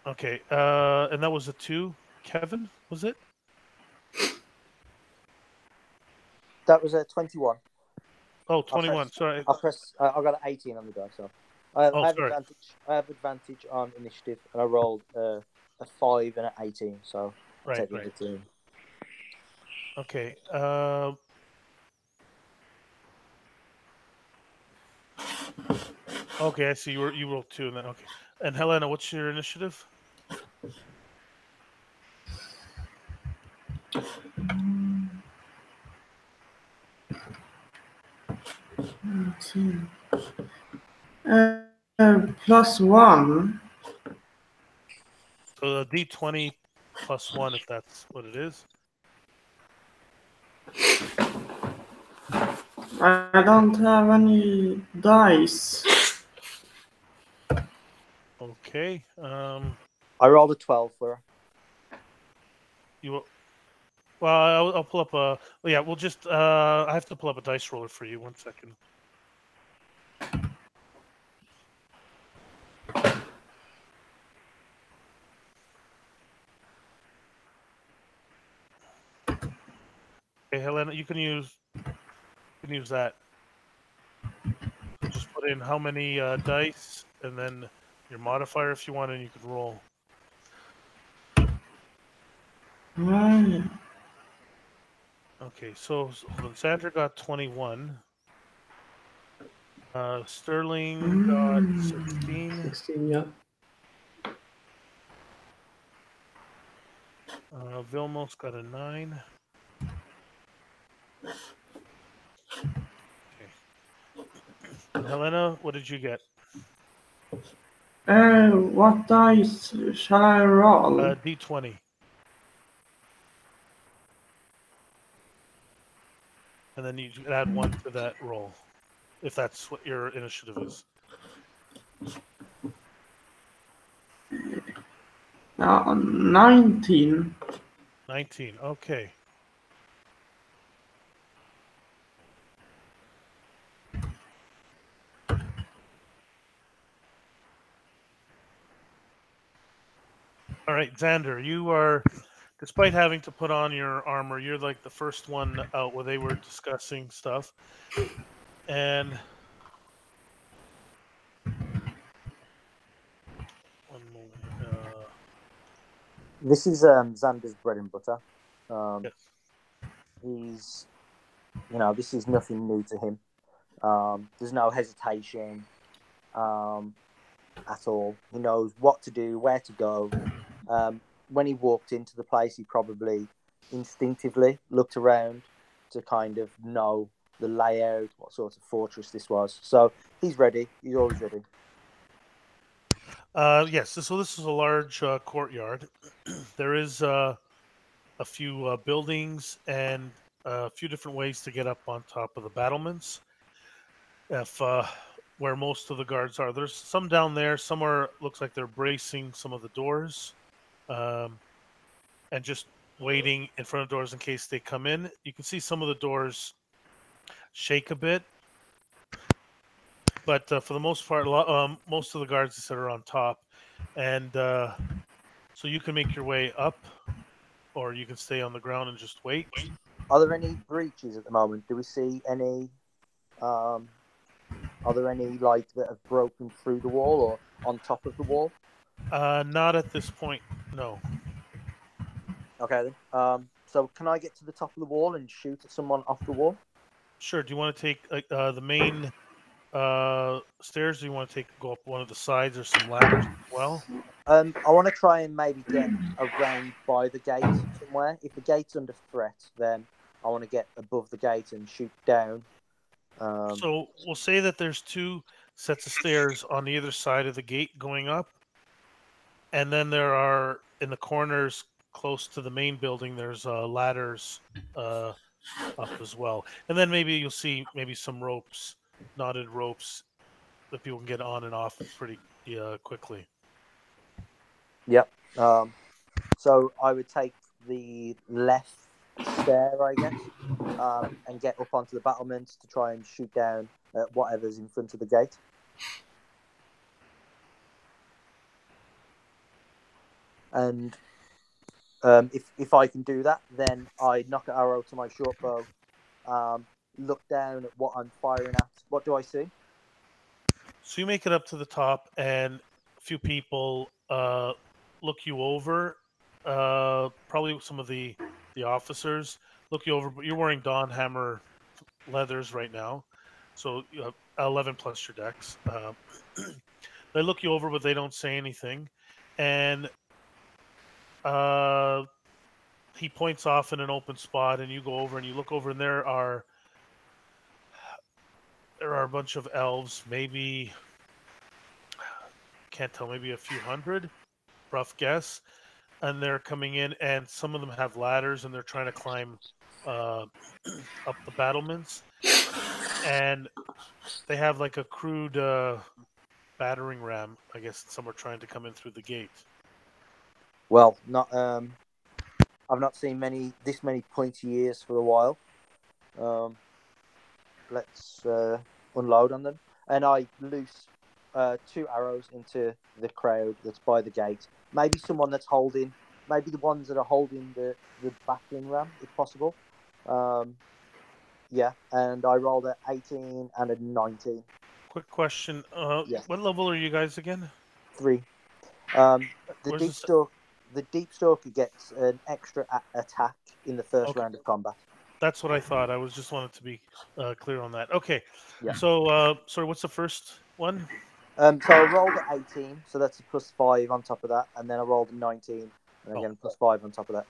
A: Okay, and that was a 2. Kevin, was it?
C: That was a 21.
A: Oh, 21. Sorry.
C: I got an 18 on the die, so I have
A: sorry.
C: advantage. I have advantage on initiative, and I rolled a 5 and an 18, so I'll take the 18.
A: Okay. Okay, I see. You rolled 2, and then okay. And Helena, what's your initiative?
E: +1.
A: So the D20 +1, if that's what it is.
E: I don't have any dice.
A: Okay.
C: I rolled a 12 for her.
A: Well, I'll pull up a. Well, yeah, we'll just. I have to pull up a dice roller for you. 1 second. Okay, Helena, you can use that. Just put in how many dice, and then your modifier if you want, and you can roll.
E: Right.
A: Okay, so Sandra got 21. Sterling got 16.
B: 16, yeah.
A: Vilmos got a 9. Okay. And Helena, what did you get?
E: What dice shall I roll?
A: D20. And then you add 1 to that roll, if that's what your initiative is.
E: 19.
A: 19. Okay. All right, Xander, you are, despite having to put on your armor, you're like the first one out where they were discussing stuff. And one moment.
C: This is Xander's bread and butter.
A: Yes.
C: He's, this is nothing new to him. There's no hesitation at all. He knows what to do, where to go. When he walked into the place, he probably instinctively looked around to kind of know the layout, what sort of fortress this was. So he's ready. He's always ready.
A: Yes, so this is a large courtyard. There is a few buildings and a few different ways to get up on top of the battlements. If where most of the guards are, there's some down there. Somewhere looks like they're bracing some of the doors, and just waiting in front of doors in case they come in. You can see some of the doors shake a bit, but for the most part, most of the guards that are on top, and so you can make your way up, or you can stay on the ground and just wait.
C: Are there any breaches at the moment? Do we see any? Are there any like that have broken through the wall or on top of the wall?
A: Not at this point, no.
C: Okay then. So can I get to the top of the wall and shoot at someone off the wall?
A: Sure. Do you want to take the main stairs? Do you want to go up one of the sides or some ladders as well?
C: I want to try and maybe get around by the gate somewhere. If the gate's under threat, then I want to get above the gate and shoot down.
A: So we'll say that there's 2 sets of stairs on either side of the gate going up, and then there are in the corners close to the main building. There's ladders up as well, and then maybe you'll see some ropes, knotted ropes that people can get on and off pretty quickly.
C: Yep. So I would take the left stair, I guess, and get up onto the battlements to try and shoot down whatever's in front of the gate. And if I can do that, then I knock an arrow to my short bow, look down at what I'm firing at. What do I see?
A: So you make it up to the top, and a few people look you over. Probably some of the officers look you over, but you're wearing Dawnhammer leathers right now, so you have 11 plus your dex. They look you over, but they don't say anything, and he points off in an open spot, and you go over and you look over, and there are a bunch of elves, maybe, can't tell, maybe a few hundred, rough guess, and they're coming in, and some of them have ladders, and they're trying to climb up the battlements, and they have like a crude battering ram. I guess some are trying to come in through the gate.
C: Well, not. I've not seen this many pointy ears for a while. Let's unload on them, and I loose 2 arrows into the crowd that's by the gate. Maybe someone that's holding, maybe the ones that are holding the battering ram, if possible. Yeah, and I rolled an 18 and a 19.
A: Quick question:
C: Yeah.
A: What level are you guys again?
C: 3. The deep stalker gets an extra attack in the first round of combat.
A: That's what I thought. I was just wanted to be clear on that. Okay.
C: Yeah.
A: So, sorry, what's the first one?
C: So I rolled an 18, so that's a +5 on top of that, and then I rolled a 19, and again +5 on top of that.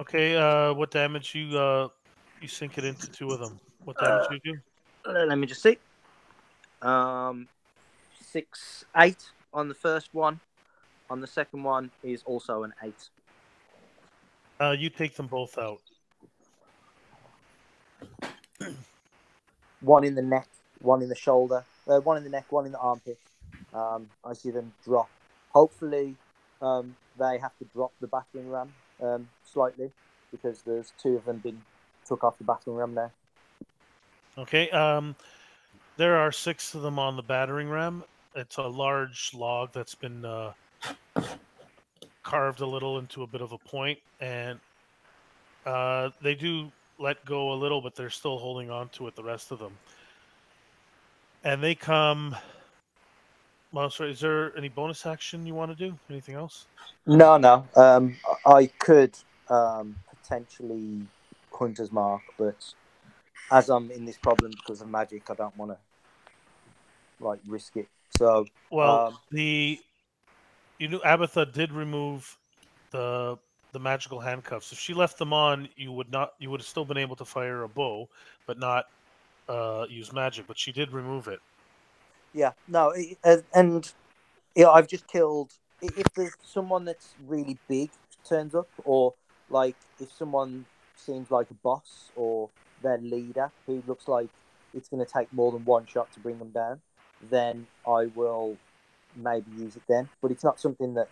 A: Okay. What damage you sink it into 2 of them? What damage you do?
C: Let me just see. 6, 8 on the first one. On the second one is also an 8.
A: You take them both out.
C: One in the neck, one in the shoulder, one in the neck, one in the armpit. I see them drop. Hopefully, they have to drop the battering ram slightly because there's 2 of them been took off the battering ram now.
A: Okay. There are 6 of them on the battering ram. It's a large log that's been carved a little into a bit of a point, and they do let go a little, but they're still holding on to it, the rest of them. And they come... Well, sorry, is there any bonus action you want to do? Anything else?
C: No. I could potentially Hunter's Mark, but as I'm in this problem because of magic, I don't want to risk it. So,
A: Abatha did remove the magical handcuffs. If she left them on, you would have still been able to fire a bow, but not use magic. But she did remove it.
C: Yeah, no, and I've just killed. If there's someone that's really big turns up, or if someone seems like a boss or their leader who looks like it's going to take more than one shot to bring them down, then I will maybe use it then. But it's not something that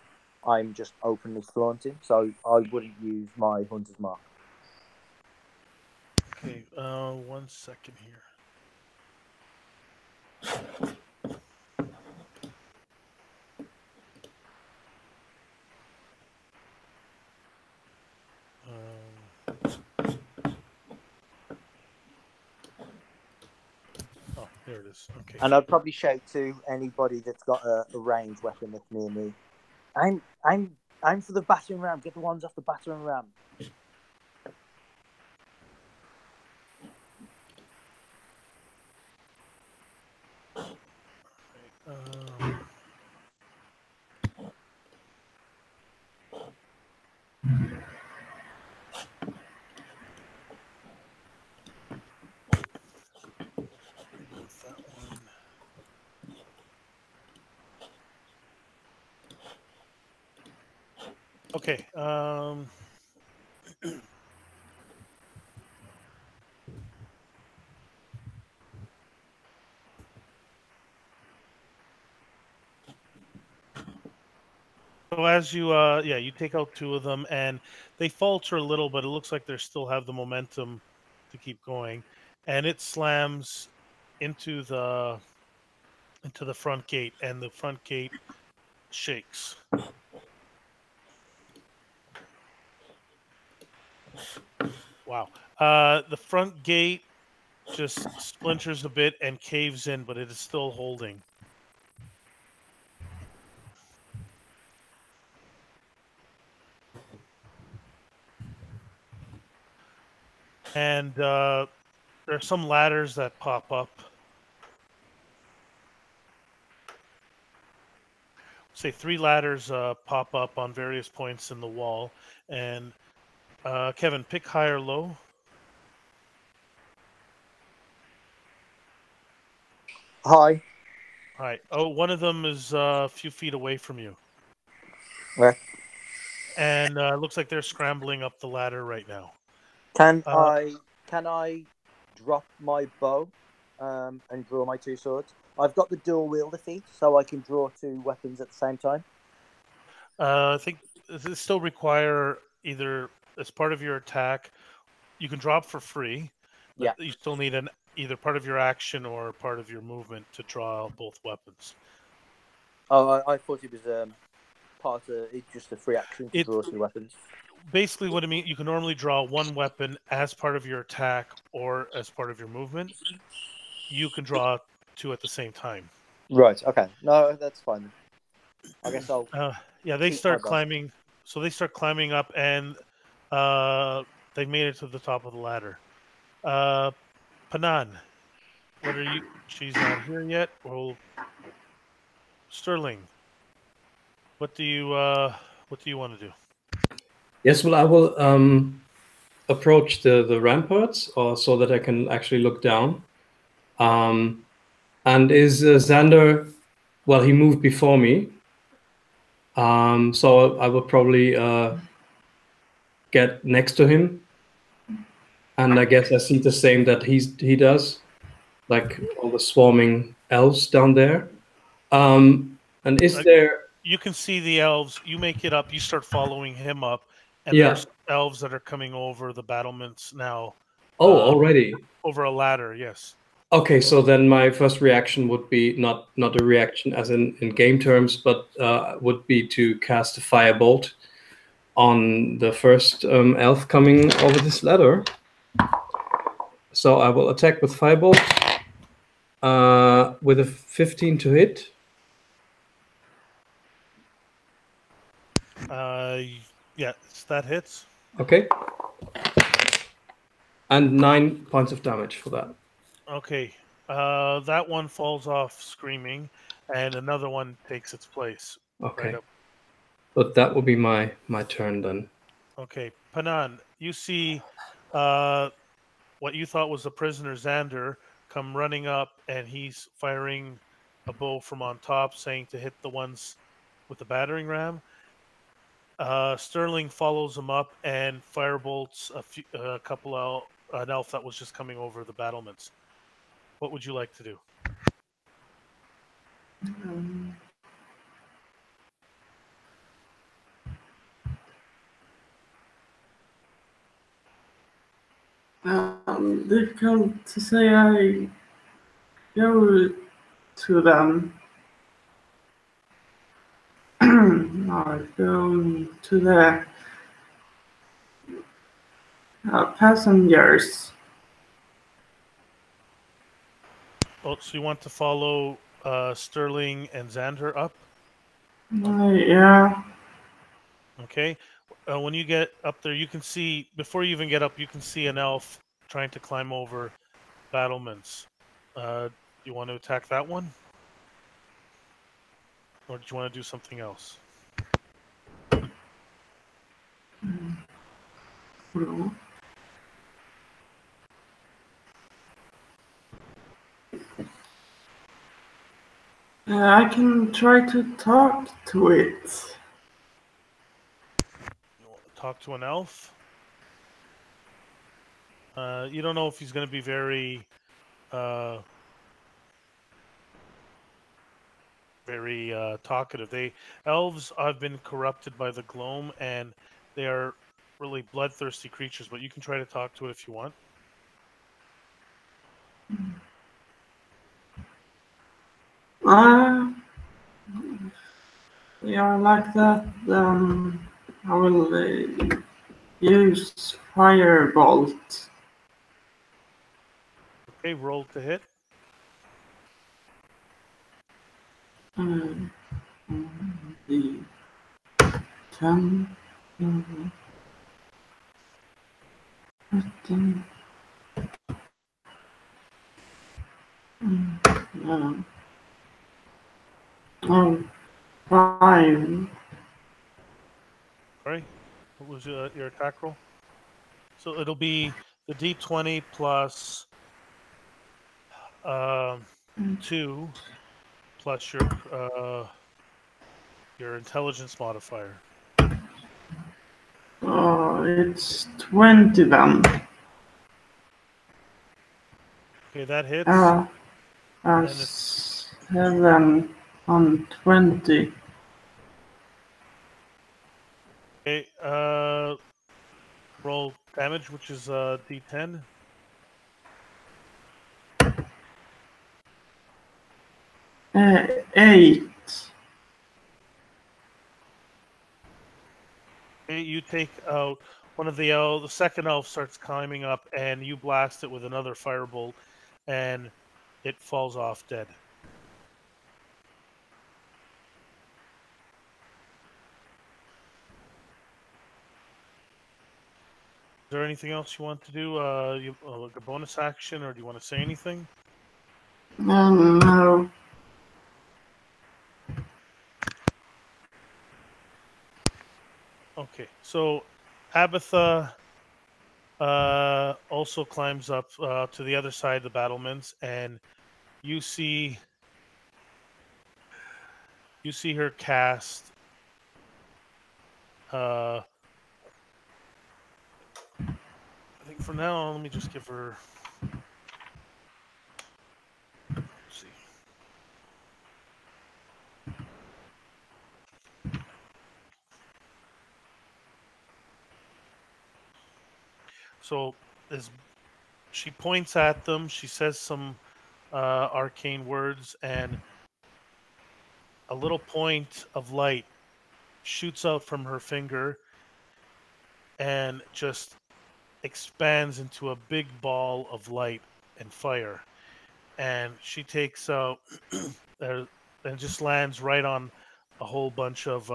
C: I'm just openly flaunting, so I wouldn't use my hunter's mark.
A: Okay, 1 second here. Oh, there it is. Okay.
C: And I'd probably shout to anybody that's got a ranged weapon that's near me. I'm for the battering ram. Get the ones off the battering ram.
A: Um, with that one. Okay. So as you you take out 2 of them, and they falter a little, but it looks like they still have the momentum to keep going, and it slams into the front gate, and the front gate shakes. Wow. The front gate just splinters a bit and caves in, but it is still holding. And there are some ladders that pop up. Say 3 ladders pop up on various points in the wall. And Kevin, pick high or low.
C: Hi.
A: All right. Oh, one of them is a few feet away from you.
C: Where?
A: And looks like they're scrambling up the ladder right now.
C: Can I drop my bow and draw my 2 swords? I've got the dual wielder feat, so I can draw 2 weapons at the same time.
A: I think this still require either as part of your attack. You can drop for free, but
C: Yeah.
A: you still need either part of your action or part of your movement to draw both weapons.
C: Oh, I thought it was it's just a free action to draw 2 weapons.
A: Basically, what I mean, you can normally draw 1 weapon as part of your attack or as part of your movement. You can draw 2 at the same time.
C: Right. Okay. No, that's fine then. I guess I'll.
A: They start climbing. So they start climbing up, and they made it to the top of the ladder. Panan, what are you? She's not here yet. Well, Sterling, what do you want to do?
B: Yes, well, I will approach the ramparts, or so that I can actually look down. And is Xander? Well, he moved before me, so I will probably get next to him, and I guess I see the same that he does, like all the swarming elves down there. And is there?
A: You can see the elves. You make it up. You start following him up, and
B: Yeah.
A: there's elves that are coming over the battlements now.
B: Oh, already
A: over a ladder. Yes.
B: Okay, so then my first reaction would be not a reaction as in game terms, but would be to cast a firebolt on the first elf coming over this ladder. So I will attack with firebolt with a 15 to hit.
A: Yeah, that hits.
B: Okay. And 9 points of damage for that.
A: Okay. That one falls off screaming, and another one takes its place.
B: Okay.
A: Right up.
B: But that will be my turn then.
A: Okay. Panan, you see what you thought was the prisoner Xander come running up, and he's firing a bow from on top, saying to hit the ones with the battering ram. Sterling follows him up and firebolts an elf that was just coming over the battlements. What would you like to do?
E: Difficult to say. I go to them. I go to the passengers.
A: Oh, so you want to follow Sterling and Xander up?
E: Yeah.
A: Okay. When you get up there, you can see, before you even get up, you can see an elf trying to climb over battlements. Do you want to attack that one? Or do you want to do something else?
E: No. I can try to talk to it.
A: Talk to an elf? You don't know if he's going to be very talkative. Elves have been corrupted by the Gloam, and they are really bloodthirsty creatures. But you can try to talk to it if you want.
E: They are like that. I will use firebolt.
A: Okay, roll to hit.
E: The 10, 15, oh, 5.
A: Sorry, what was your attack roll? So it'll be the D20 plus 2 plus your intelligence modifier.
E: It's 20 then.
A: Okay, that hits.
E: And 7 on 20.
A: Okay, roll damage, which is D10.
E: 8.
A: Okay, you take out one of the second elf starts climbing up, and you blast it with another firebolt, and it falls off dead. Is there anything else you want to do? Like a bonus action, or do you want to say anything?
E: No.
A: Okay, so Abatha also climbs up to the other side of the battlements, and you see her cast I think for now, let me just give her. Let's see. So as she points at them, she says some arcane words, and a little point of light shoots out from her finger and just expands into a big ball of light and fire. And she takes out and just lands right on a whole bunch of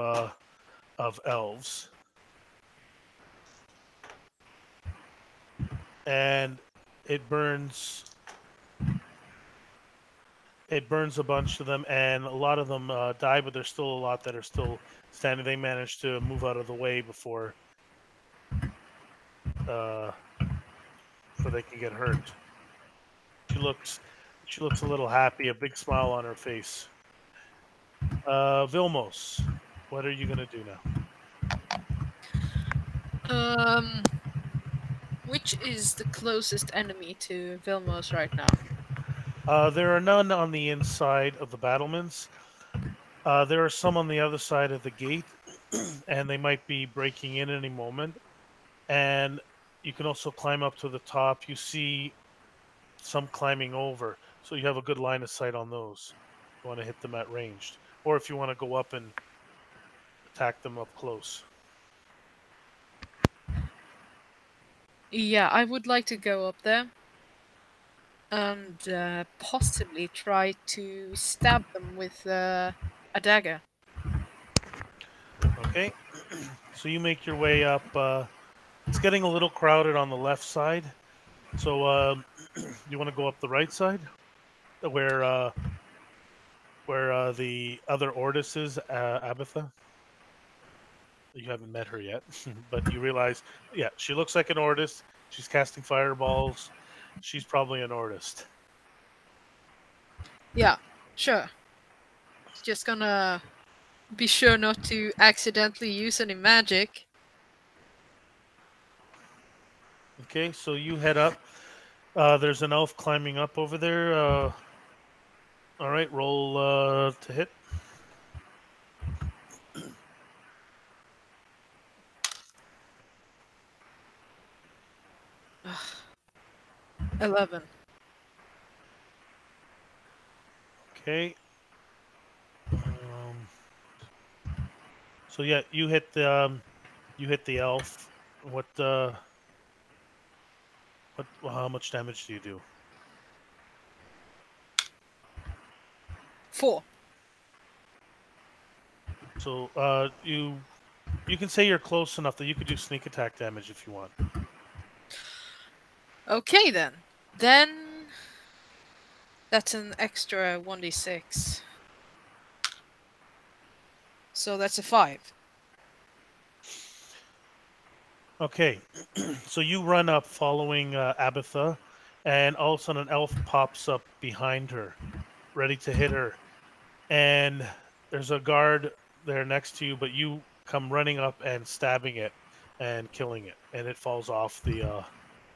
A: elves. And it burns a bunch of them, and a lot of them die, but there's still a lot that are still standing. They managed to move out of the way before they can get hurt. She looks a little happy, a big smile on her face. Vilmos, what are you gonna do now?
D: Which is the closest enemy to Vilmos right now?
A: There are none on the inside of the battlements. There are some on the other side of the gate, and they might be breaking in any moment. And You can also climb up to the top. You see some climbing over, so you have a good line of sight on those. You want to hit them at ranged, or if you want to go up and attack them up close.
D: Yeah, I would like to go up there and possibly try to stab them with a dagger.
A: Okay, so you make your way up. It's getting a little crowded on the left side, so you want to go up the right side, where the other Ordis is, Abatha. You haven't met her yet, but you realize, yeah, she looks like an Ordis. She's casting fireballs. She's probably an Ordist.
D: Yeah, sure. Just gonna be sure not to accidentally use any magic.
A: Okay, so you head up. There's an elf climbing up over there. All right, roll to hit.
D: Ugh. 11.
A: Okay. So yeah, you hit the elf. What how much damage do you do?
D: 4.
A: So you can say you're close enough that you could do sneak attack damage if you want.
D: Okay then. Then that's an extra 1d6. So that's a 5.
A: Okay, so you run up following Abatha, and all of a sudden an elf pops up behind her, ready to hit her. And there's a guard there next to you, but you come running up and stabbing it and killing it, and it falls off the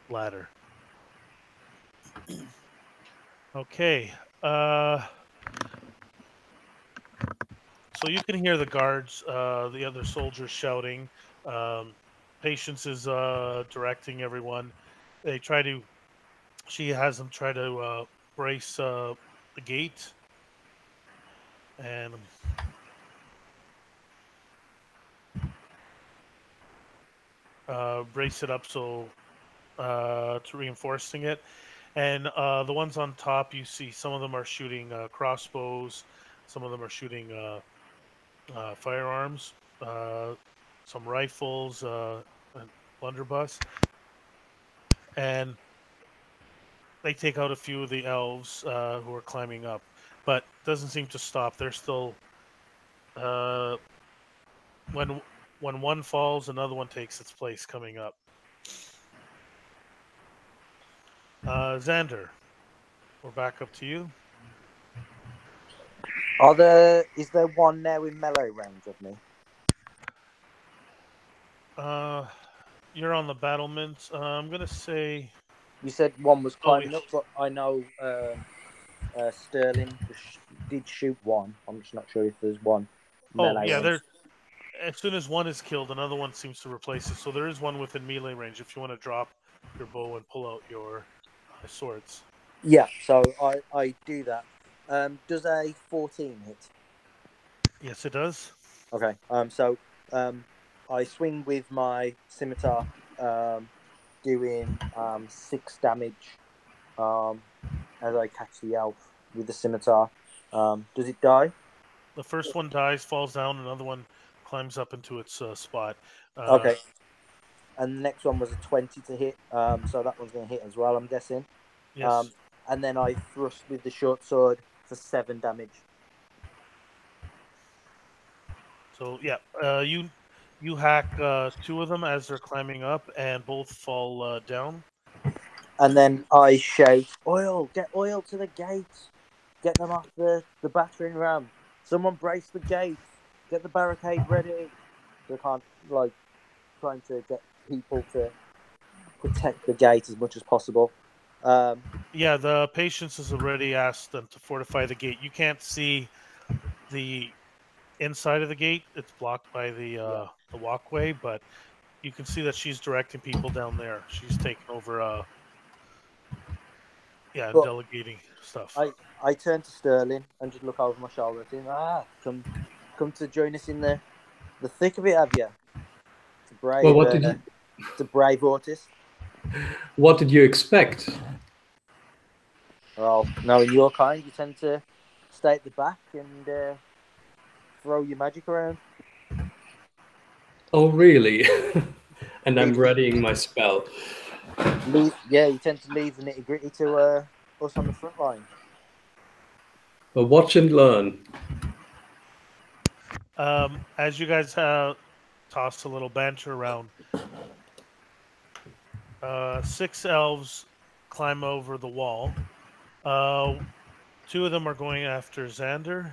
A: ladder. Okay. So you can hear the guards, the other soldiers shouting. Patience is directing everyone. They try to. She has them try to brace the gate, and brace it up so to reinforcing it. And the ones on top, you see some of them are shooting crossbows, some of them are shooting firearms, some rifles, and blunderbuss, and they take out a few of the elves who are climbing up, but doesn't seem to stop. They're still uh, when one falls, another one takes its place coming up. Xander, we're back up to you.
C: Is there one now in melee range of me?
A: You're on the battlements. I'm gonna say.
C: You said one was
A: Oh,
C: climbing up, but I know Sterling did shoot one. I'm just not sure if there's one
A: oh
C: melee
A: yeah.
C: range.
A: There. As soon as one is killed, another one seems to replace it. So there is one within melee range. If you want to drop your bow and pull out your swords.
C: Yeah, so I do that. Does a 14 hit?
A: Yes, it does.
C: Okay. So I swing with my scimitar, doing 6 damage. As I catch the elf with the scimitar. Does it die?
A: The first one dies, falls down. Another one climbs up into its spot.
C: Okay. And the next one was a 20 to hit. So that one's going to hit as well, I'm guessing.
A: Yes.
C: And then I thrust with the short sword for 7 damage.
A: So yeah, you hack 2 of them as they're climbing up, and both fall down.
C: And then I shout, "Oil! Get oil to the gate! Get them off the battering ram! Someone brace the gate! Get the barricade ready!" So I can't, like, trying to get people to protect the gate as much as possible.
A: Yeah, the patience has already asked them to fortify the gate. You can't see the inside of the gate; it's blocked by the walkway. But you can see that she's directing people down there. She's taking over, and
C: But
A: delegating stuff.
C: I turn to Sterling and just look over my shoulder at him. Come to join us in the thick of it, have you? To
B: Well,
C: brave, to brave Ortis.
B: what did you expect?
C: Well, knowing your kind, you tend to stay at the back and throw your magic around.
B: Oh, really? And I'm readying my spell.
C: You tend to leave the nitty gritty to us on the front line.
B: Well, watch and learn.
A: As you guys toss a little banter around, 6 elves climb over the wall. 2 of them are going after Xander.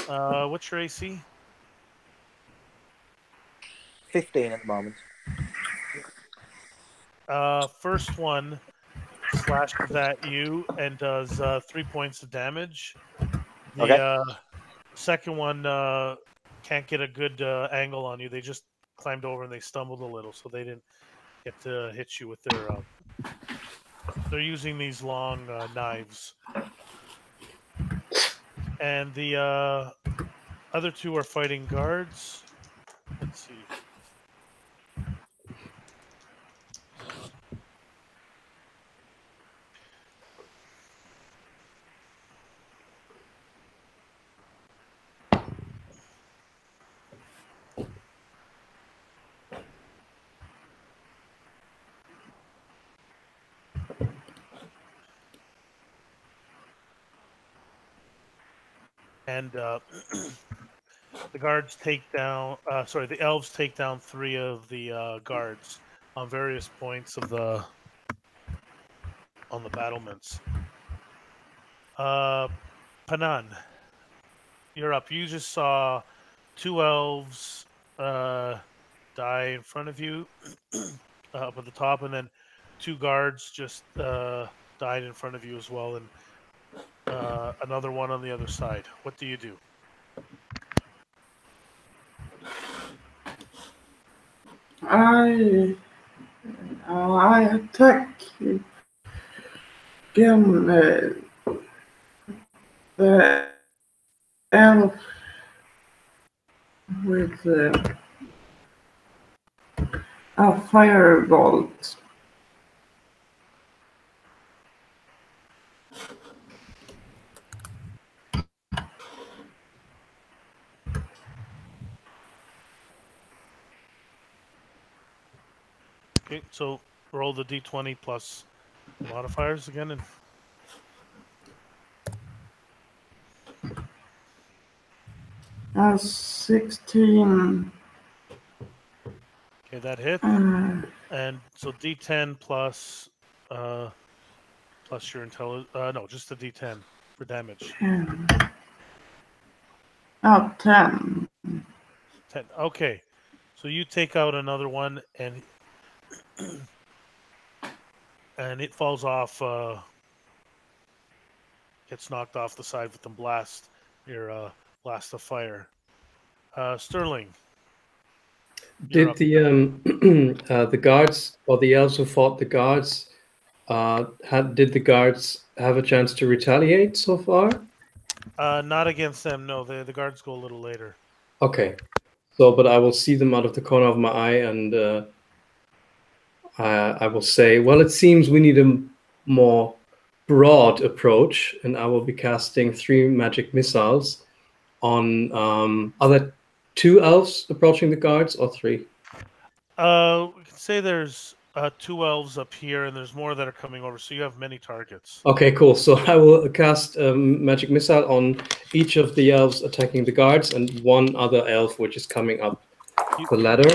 A: What's your AC?
C: 15 at the moment.
A: First one slashes at you and does 3 points of damage. The second one can't get a good angle on you. They just climbed over and they stumbled a little, so they didn't get to hit you with their. They're using these long knives, and the other 2 are fighting guards. Let's see. And the guards take down. The elves take down 3 of the guards on various points of the battlements. Panan, you're up. You just saw 2 elves die in front of you up at the top, and then 2 guards just died in front of you as well, and another one on the other side. What do you do?
E: I attack again the elf with a firebolt.
A: Okay, so roll the d20 plus modifiers again, and
E: 16.
A: okay, that hit. And so d10 plus your intelligence. No, just the d10 for damage.
E: 10. Oh, 10.
A: 10. Okay, so you take out another one, and it falls off. Gets knocked off the side with the blast. Your blast of fire. Sterling.
B: Did the the guards or the elves who fought the guards did the guards have a chance to retaliate so far?
A: Not against them. No, the guards go a little later.
B: Okay, so but I will see them out of the corner of my eye, and I will say, well, it seems we need a more broad approach, and I will be casting 3 magic missiles on. Are there 2 elves approaching the guards or 3?
A: We can say there's 2 elves up here, and there's more that are coming over. So you have many targets.
B: Okay, cool. So I will cast a magic missile on each of the elves attacking the guards, and 1 other elf which is coming up the ladder.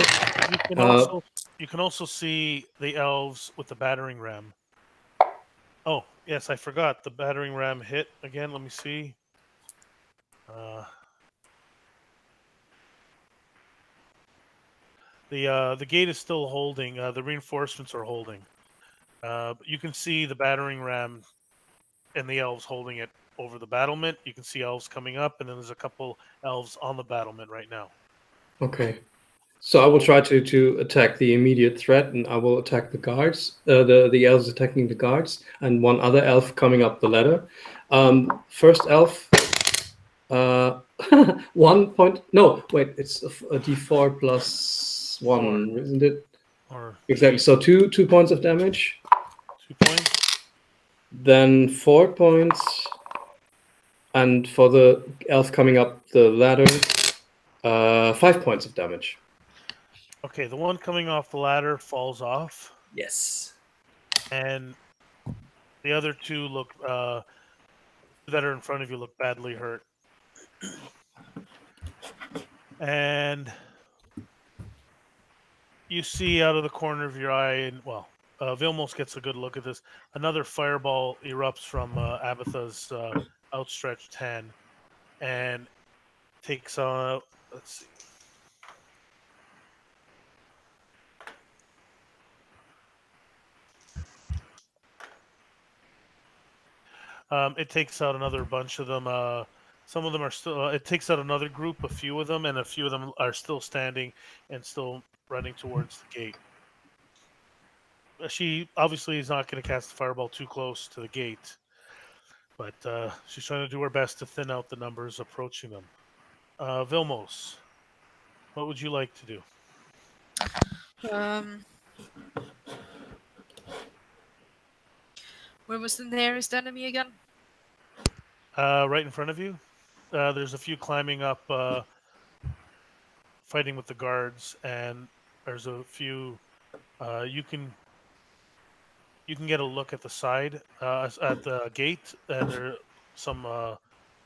A: You can also see the elves with the battering ram. Oh, yes, I forgot. The battering ram hit again. Let me see. The gate is still holding. The reinforcements are holding. You can see the battering ram and the elves holding it over the battlement. You can see elves coming up, and then there's a couple elves on the battlement right now.
B: Okay. So I will try to attack the immediate threat, and I will attack the guards. The elves attacking the guards, and one other elf coming up the ladder. First elf. 1 point. No, wait. It's a d4 plus 1, isn't it?
A: Or
B: Exactly. So 2 points of damage.
A: 2 points.
B: Then 4 points. And for the elf coming up the ladder, 5 points of damage.
A: Okay, the one coming off the ladder falls off,
B: Yes.
A: and the other two look that are in front of you look badly hurt. And you see out of the corner of your eye, and Vilmos gets a good look at this. Another fireball erupts from Abatha's outstretched hand and takes on. Let's see. It takes out another bunch of them. Some of them are still. It takes out another group, a few of them, and a few of them are still standing and still running towards the gate. She obviously is not going to cast the fireball too close to the gate, but she's trying to do her best to thin out the numbers approaching them. Vilmos, what would you like to do?
D: Where was the nearest enemy again?
A: Right in front of you. There's a few climbing up, fighting with the guards, and there's a few. You can get a look at the side, at the gate, and there are some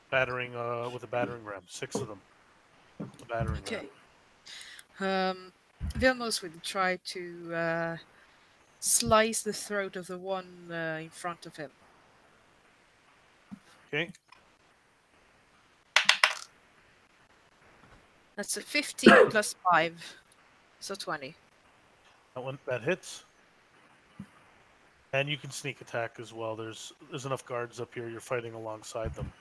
A: battering with a battering ram. 6 of them. A battering ram.
D: Vilmos will try to slice the throat of the one in front of him.
A: Okay.
D: That's a 15 plus 5, so 20.
A: That hits. And you can sneak attack as well. There's enough guards up here. You're fighting alongside them.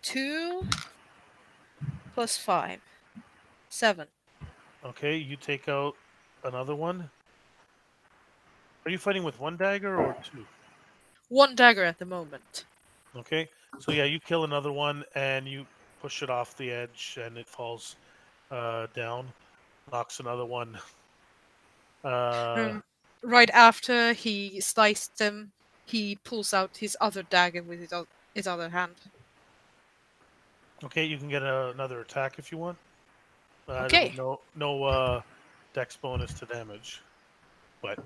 D: 2 plus 5, 7.
A: Okay, you take out another one. Are you fighting with 1 dagger or 2?
D: 1 dagger at the moment.
A: Okay, so yeah, you kill another one and you push it off the edge and it falls down, knocks another one.
D: Right after he sliced him, he pulls out his other dagger with his other hand.
A: Okay, you can get another attack if you want.
D: Okay.
A: No dex bonus to damage, but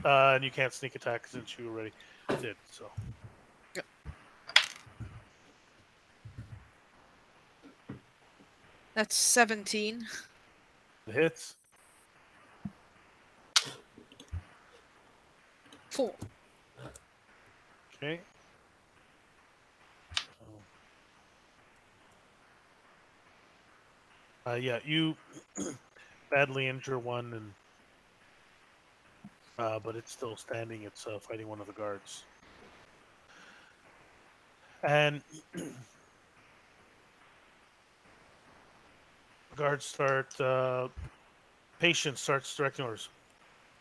A: and you can't sneak attack since you already did. So.
D: Yep. That's 17.
A: It hits.
D: 4.
A: Okay. Yeah, you badly injure one, and but it's still standing. It's fighting one of the guards, and the guards start. Patience starts directing orders.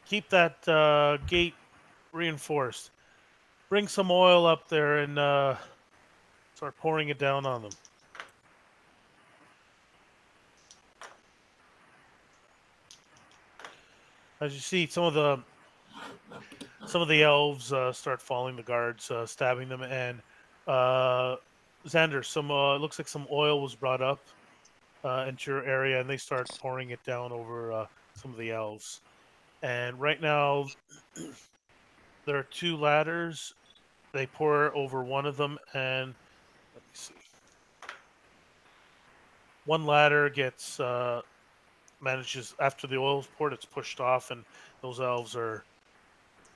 A: Keep that gate reinforced. Bring some oil up there and start pouring it down on them. As you see, some of the elves start following the guards, stabbing them, and Xander, it looks like some oil was brought up into your area, and they start pouring it down over some of the elves. And right now, there are 2 ladders. They pour over one of them, and let me see. One ladder gets manages after the oil's poured, it's pushed off, and those elves are.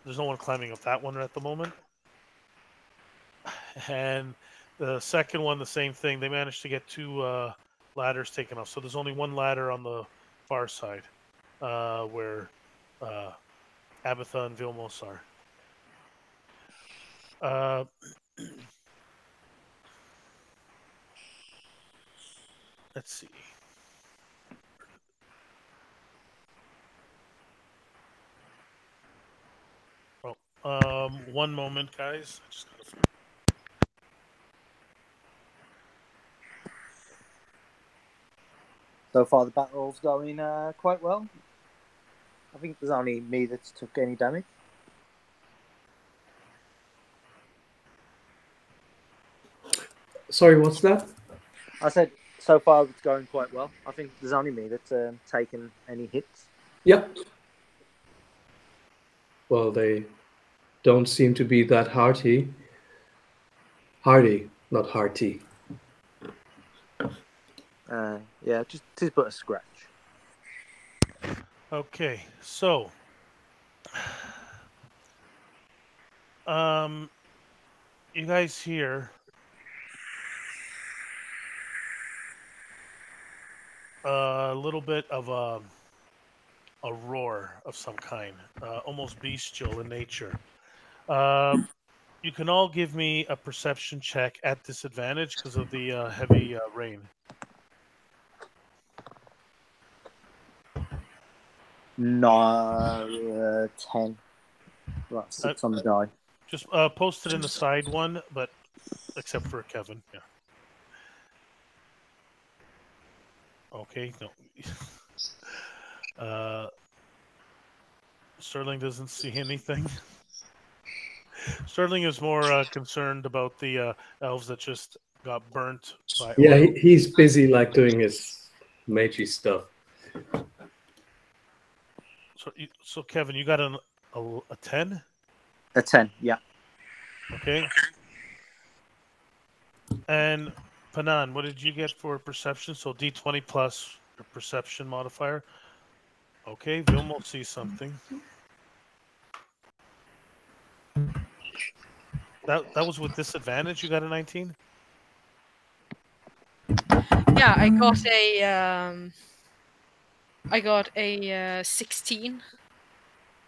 A: There's no one climbing up that one at the moment. And the second one, the same thing. They managed to get 2 ladders taken off. So there's only 1 ladder on the far side where Abatha and Vilmos are. Let's see. Oh, one moment, guys. I just gotta...
C: So far, the battle's going quite well. I think there's only me that's took any damage.
B: Sorry, what's that?
C: I said so far it's going quite well. I think there's only me that's taken any hits.
B: Yep. Well, they don't seem to be that hardy. Hardy, not hearty.
C: Yeah, just but a scratch.
A: Okay, so you guys hear a little bit of a roar of some kind, almost bestial in nature. You can all give me a perception check at disadvantage because of the heavy rain.
C: No, 10. Right, 6 on the die.
A: Just post it in the side one, but except for Kevin. Yeah. Okay, no. Sterling doesn't see anything. Sterling is more concerned about the elves that just got burnt by
B: Yeah,
A: oil.
B: he's busy like doing his magey stuff.
A: So Kevin, you got a 10?
C: A 10, yeah.
A: Okay. And Panan, what did you get for perception? So D20 plus your perception modifier. Okay, Vilmo sees something. That was with disadvantage. You got a 19?
D: Yeah, I got a 16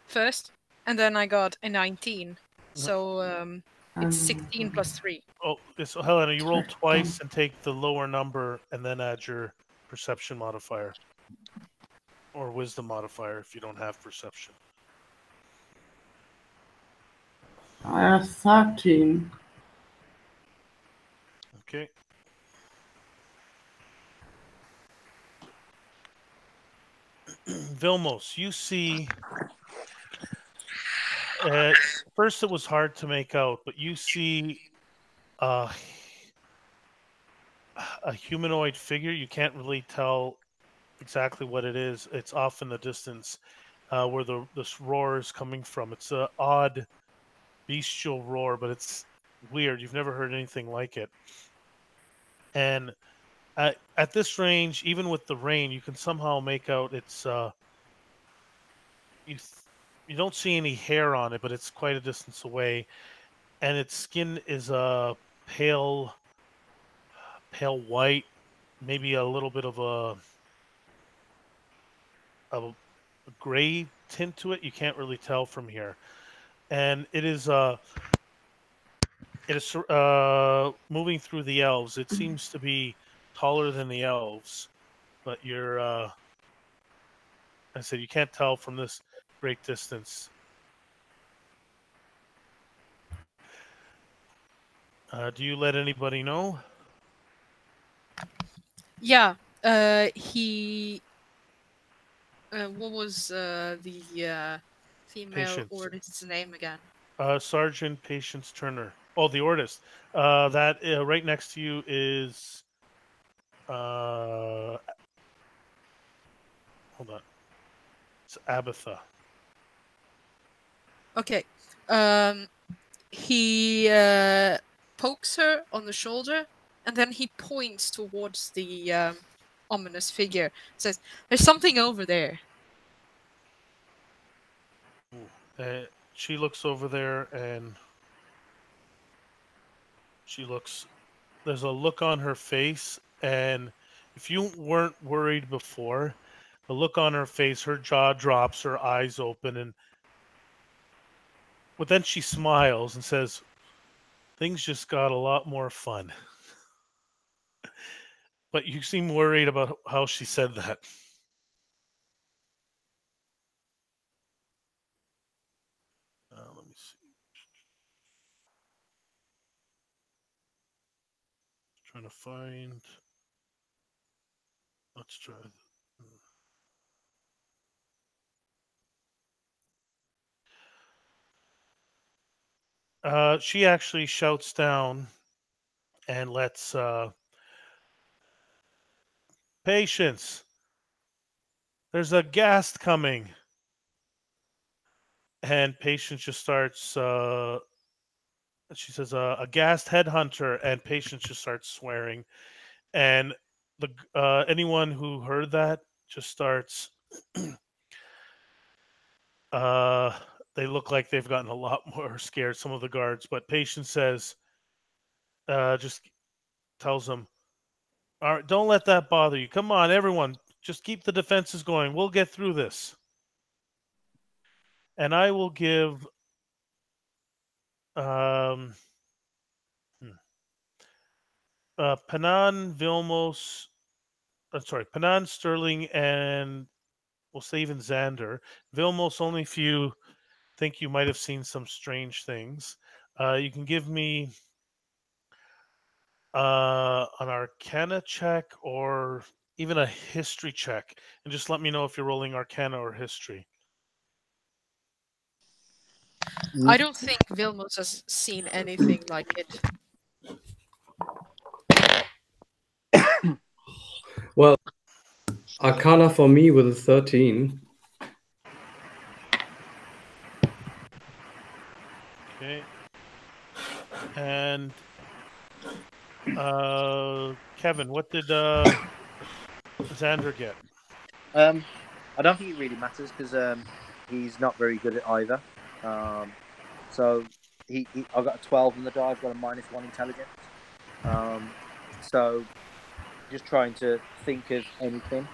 D: first, and then I got a 19. So it's 16 plus 3.
A: Oh, so Helena, you roll twice and take the lower number, and then add your perception modifier or wisdom modifier if you don't have perception.
E: I have 13.
A: Okay. Vilmos, you see. First, it was hard to make out, but you see a humanoid figure. You can't really tell exactly what it is. It's off in the distance where this roar is coming from. It's an odd bestial roar, but it's weird. You've never heard anything like it. And at this range, even with the rain, you can somehow make out it's you don't see any hair on it, but it's quite a distance away, and its skin is a pale white, maybe a little bit of a gray tint to it. You can't really tell from here, and it is moving through the elves. It seems to be taller than the elves, but I said you can't tell from this great distance. Do you let anybody know?
D: Yeah, he. What was the female
A: Patience.
D: Ordist's name again?
A: Sergeant Patience Turner. Oh, the Ordist. That right next to you is. Hold on. It's Abatha.
D: Okay. He pokes her on the shoulder, and then he points towards the ominous figure. Says, "There's something over there."
A: She looks over there, and there's a look on her face, and if you weren't worried before, the look on her face, her jaw drops, her eyes open, but then she smiles and says, "Things just got a lot more fun." But you seem worried about how she said that. Let me see. Trying to find. Let's try. She actually shouts down and lets patience. There's a ghast coming, and patience just starts. She says, "A ghast headhunter," and patience just starts swearing. And the anyone who heard that just starts. uh, they look like they've gotten a lot more scared. Some of the guards, but patience says, just tells them, "All right, don't let that bother you. Come on, everyone, just keep the defenses going. We'll get through this." And I will give um, hmm, Panan, Vilmos, sorry, Panan, Sterling, and we'll say even Xander. Vilmos, only if you think you might have seen some strange things. You can give me an Arcana check or even a history check, and just let me know if you're rolling Arcana or history.
D: I don't think Vilmos has seen anything like it.
B: Well, Arcana for me with a 13.
A: Okay. And Kevin, what did Xander get?
C: I don't think it really matters because he's not very good at either. So I got a 12 on the die. I've got a -1 intelligence. So just trying to think of anything.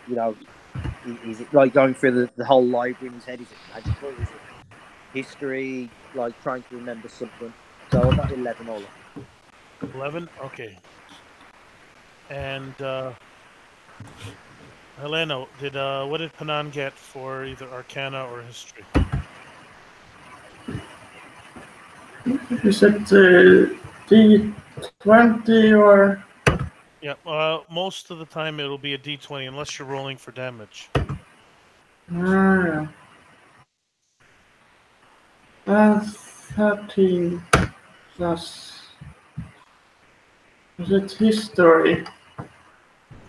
C: You know, is it like going through the whole library in his head? Is it magical? Is it history? Like trying to remember something. So I got 11 all up.
A: 11? Okay. And Helena, what did Panan get for either Arcana or history?
E: Is it D20 or?
A: Yeah, most of the time it'll be a D20 unless you're rolling for damage.
E: Ah, 13 plus. Is it history?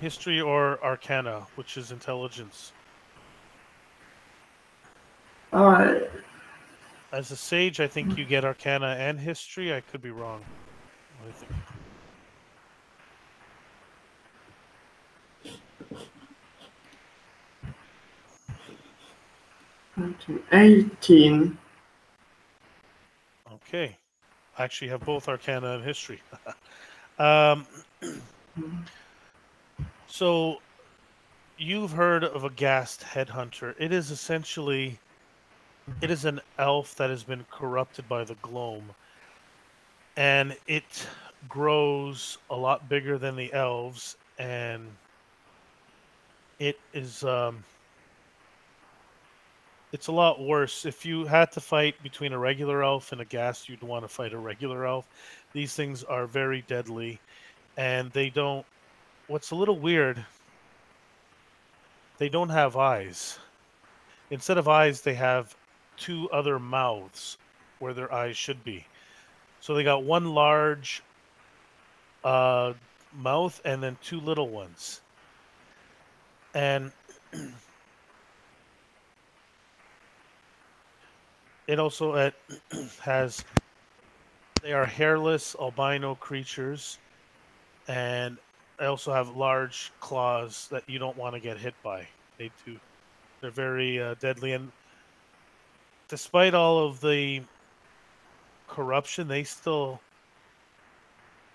A: History or Arcana, which is intelligence.
E: I
A: As a sage, I think you get Arcana and history. I could be wrong. What do you think?
E: 18.
A: Okay. I actually have both Arcana and history. um, so you've heard of a ghast headhunter. It is essentially an elf that has been corrupted by the Gloam, and it grows a lot bigger than the elves, and it is it's a lot worse. If you had to fight between a regular elf and a ghast, you'd want to fight a regular elf. These things are very deadly, and they don't. What's a little weird, they don't have eyes. Instead of eyes, they have two other mouths where their eyes should be. So they got one large uh, mouth and then two little ones. And it also has, they are hairless albino creatures, and they also have large claws that you don't want to get hit by. They do. They're very deadly, and despite all of the corruption, they still,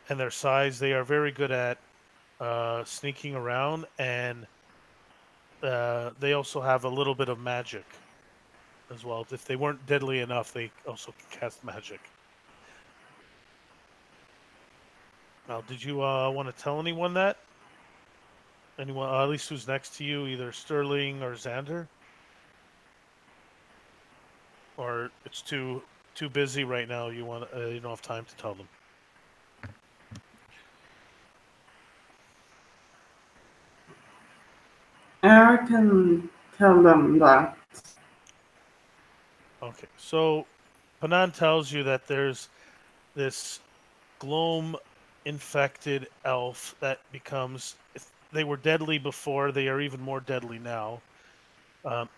A: and their size, they are very good at sneaking around, and they also have a little bit of magic as well. If they weren't deadly enough, they also can cast magic. Now, did you want to tell anyone that? Anyone, at least who's next to you, either Sterling or Xander, or it's too busy right now. You don't have time to tell them.
E: I can tell them that.
A: Okay, so Panan tells you that there's this Gloam infected elf that becomes. If they were deadly before, they are even more deadly now. Um,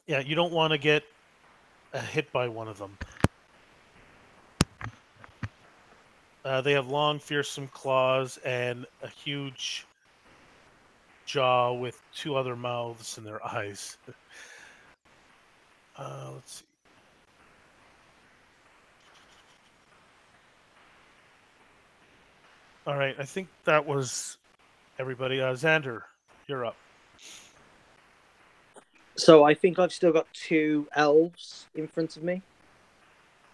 A: yeah, you don't want to get hit by one of them. They have long, fearsome claws and a huge jaw with two other mouths in their eyes. Let's see. All right, I think that was everybody. Xander, you're up.
C: So I think I've still got 2 elves in front of me.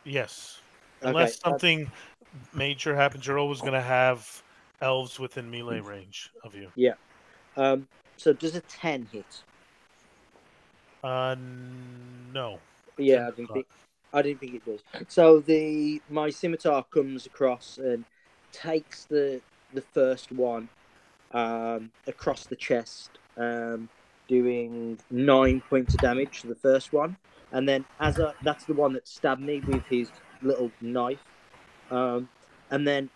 A: Yes.
C: Okay.
A: Unless something major happens, you're always going to have elves within melee range of you.
C: Yeah. So does a 10 hit?
A: No.
C: Yeah, I didn't think it does. So my scimitar comes across and takes the first one across the chest, doing 9 points of damage to the first one, and then that's the one that stabbed me with his little knife, and then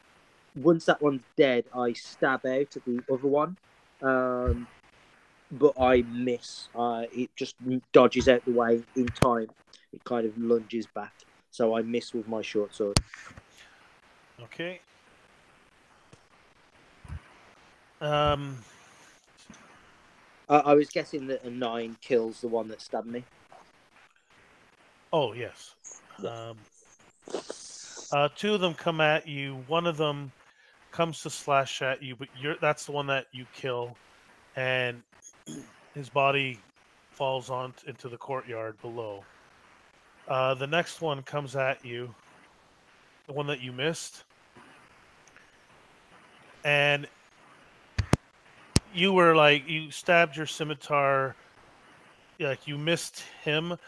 C: once that one's dead, I stab out at the other one, but I miss. It just dodges out the way in time. It kind of lunges back, so I miss with my short sword.
A: Okay.
C: I was guessing that a 9 kills the one that stabbed me.
A: Oh, yes.
C: Yeah.
A: 2 of them come at you. One of them comes to slash at you, but that's the one that you kill, and his body falls into the courtyard below. The next one comes at you, the one that you missed, and you stabbed your scimitar, like you missed him,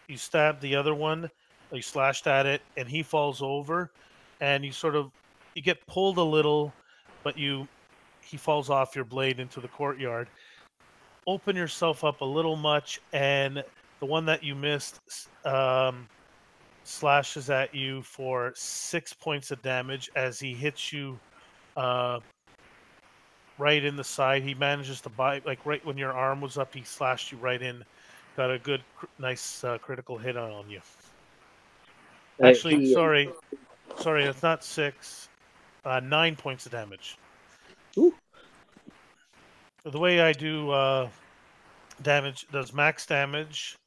A: you stabbed the other one, you slashed at it, and he falls over, and you get pulled a little, but he falls off your blade into the courtyard. Open yourself up a little much, and the one that you missed slashes at you for 6 points of damage as he hits you right in the side. He manages to bite, like right when your arm was up, he slashed you right in. Got a good, nice critical hit on you. Actually, sorry, it's not 6. 9 points of damage.
C: Ooh.
A: The way I do damage does max damage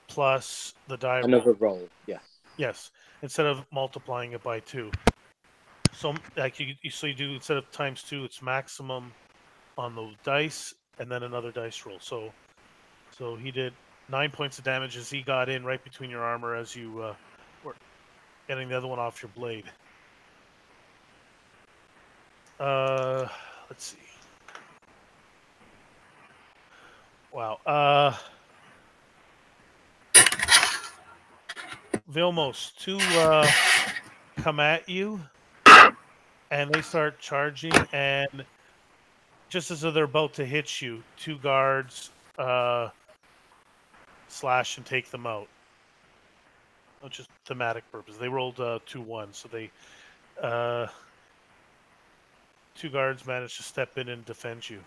A: plus the die
C: Another
A: roll.
C: roll, yeah.
A: Yes, instead of multiplying it by 2. So like you do, instead of times 2, it's maximum on the dice and then another dice roll. So he did 9 points of damage as he got in right between your armor as you were getting the other one off your blade. Let's see. Wow. Vilmos, 2 come at you, and they start charging, and just as they're about to hit you, 2 guards slash and take them out. Just thematic purpose. They rolled 2-1, so they 2 guards managed to step in and defend you.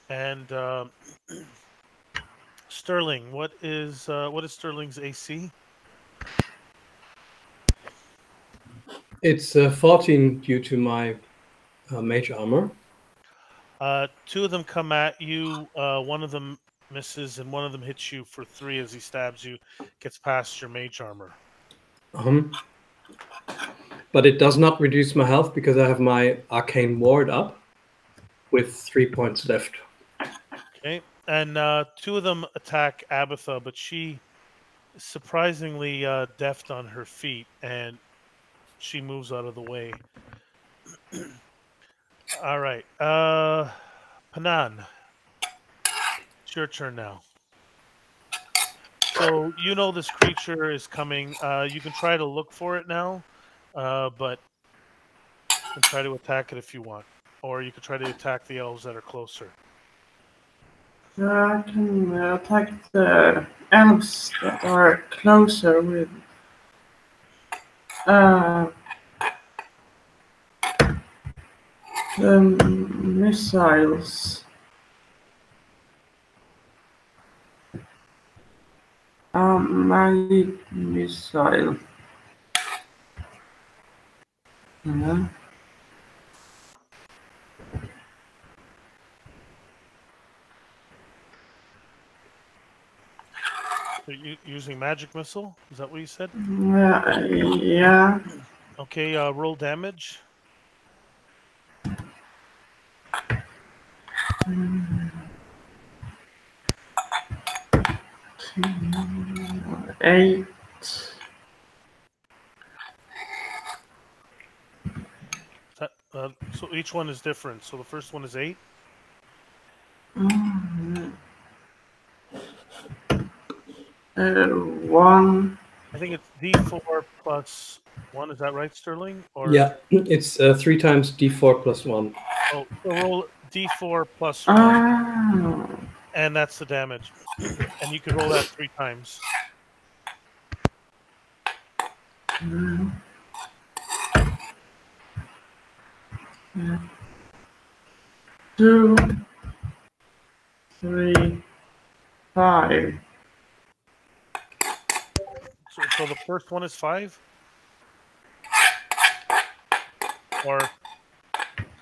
A: And Sterling, what is Sterling's AC?
B: It's 14 due to my mage armor.
A: 2 of them come at you. One of them misses, and one of them hits you for 3 as he stabs you. Gets past your mage armor.
B: But it does not reduce my health because I have my arcane ward up with 3 points left.
A: Okay, and 2 of them attack Abatha, but she is surprisingly deft on her feet, and she moves out of the way. All right. Panan, it's your turn now. So you know this creature is coming. You can try to look for it now, but and try to attack it if you want, or you could try to attack the elves that are closer.
E: I can attack the elves that are closer with the missiles. Magic missile. Yeah.
A: So using magic missile? Is that what you said?
E: Yeah.
A: Okay. Roll damage.
E: 8.
A: So each one is different. So the first one is 8.
E: One.
A: I think it's D4 plus 1. Is that right, Sterling? Or
B: Yeah, it's 3 times d4 plus 1.
A: oh, so roll D4 plus 1,
E: Oh.
A: and that's the damage. And you can roll that 3 times.
E: Yeah. 2, 3, 5.
A: So the first one is 5? Or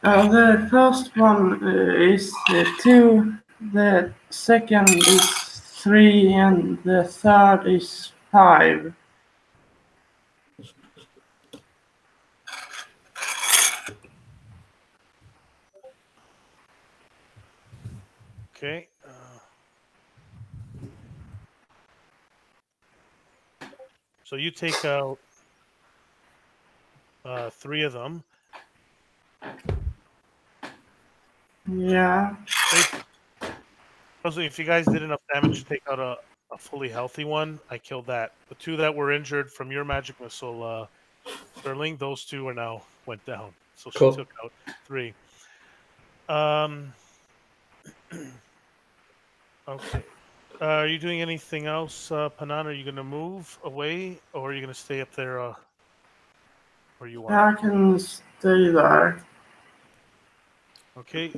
E: The first one is 2, the second is 3, and the third is 5.
A: okay. So you take out 3 of them.
E: Yeah.
A: If you guys did enough damage to take out a fully healthy one, I killed that. The 2 that were injured from your magic missile, Sterling, those 2 are now went down. So
B: Cool.
A: she took out 3. Okay. Are you doing anything else, Panan? Are you going to move away, or are you going to stay up there where you are?
E: I can stay there.
A: Okay.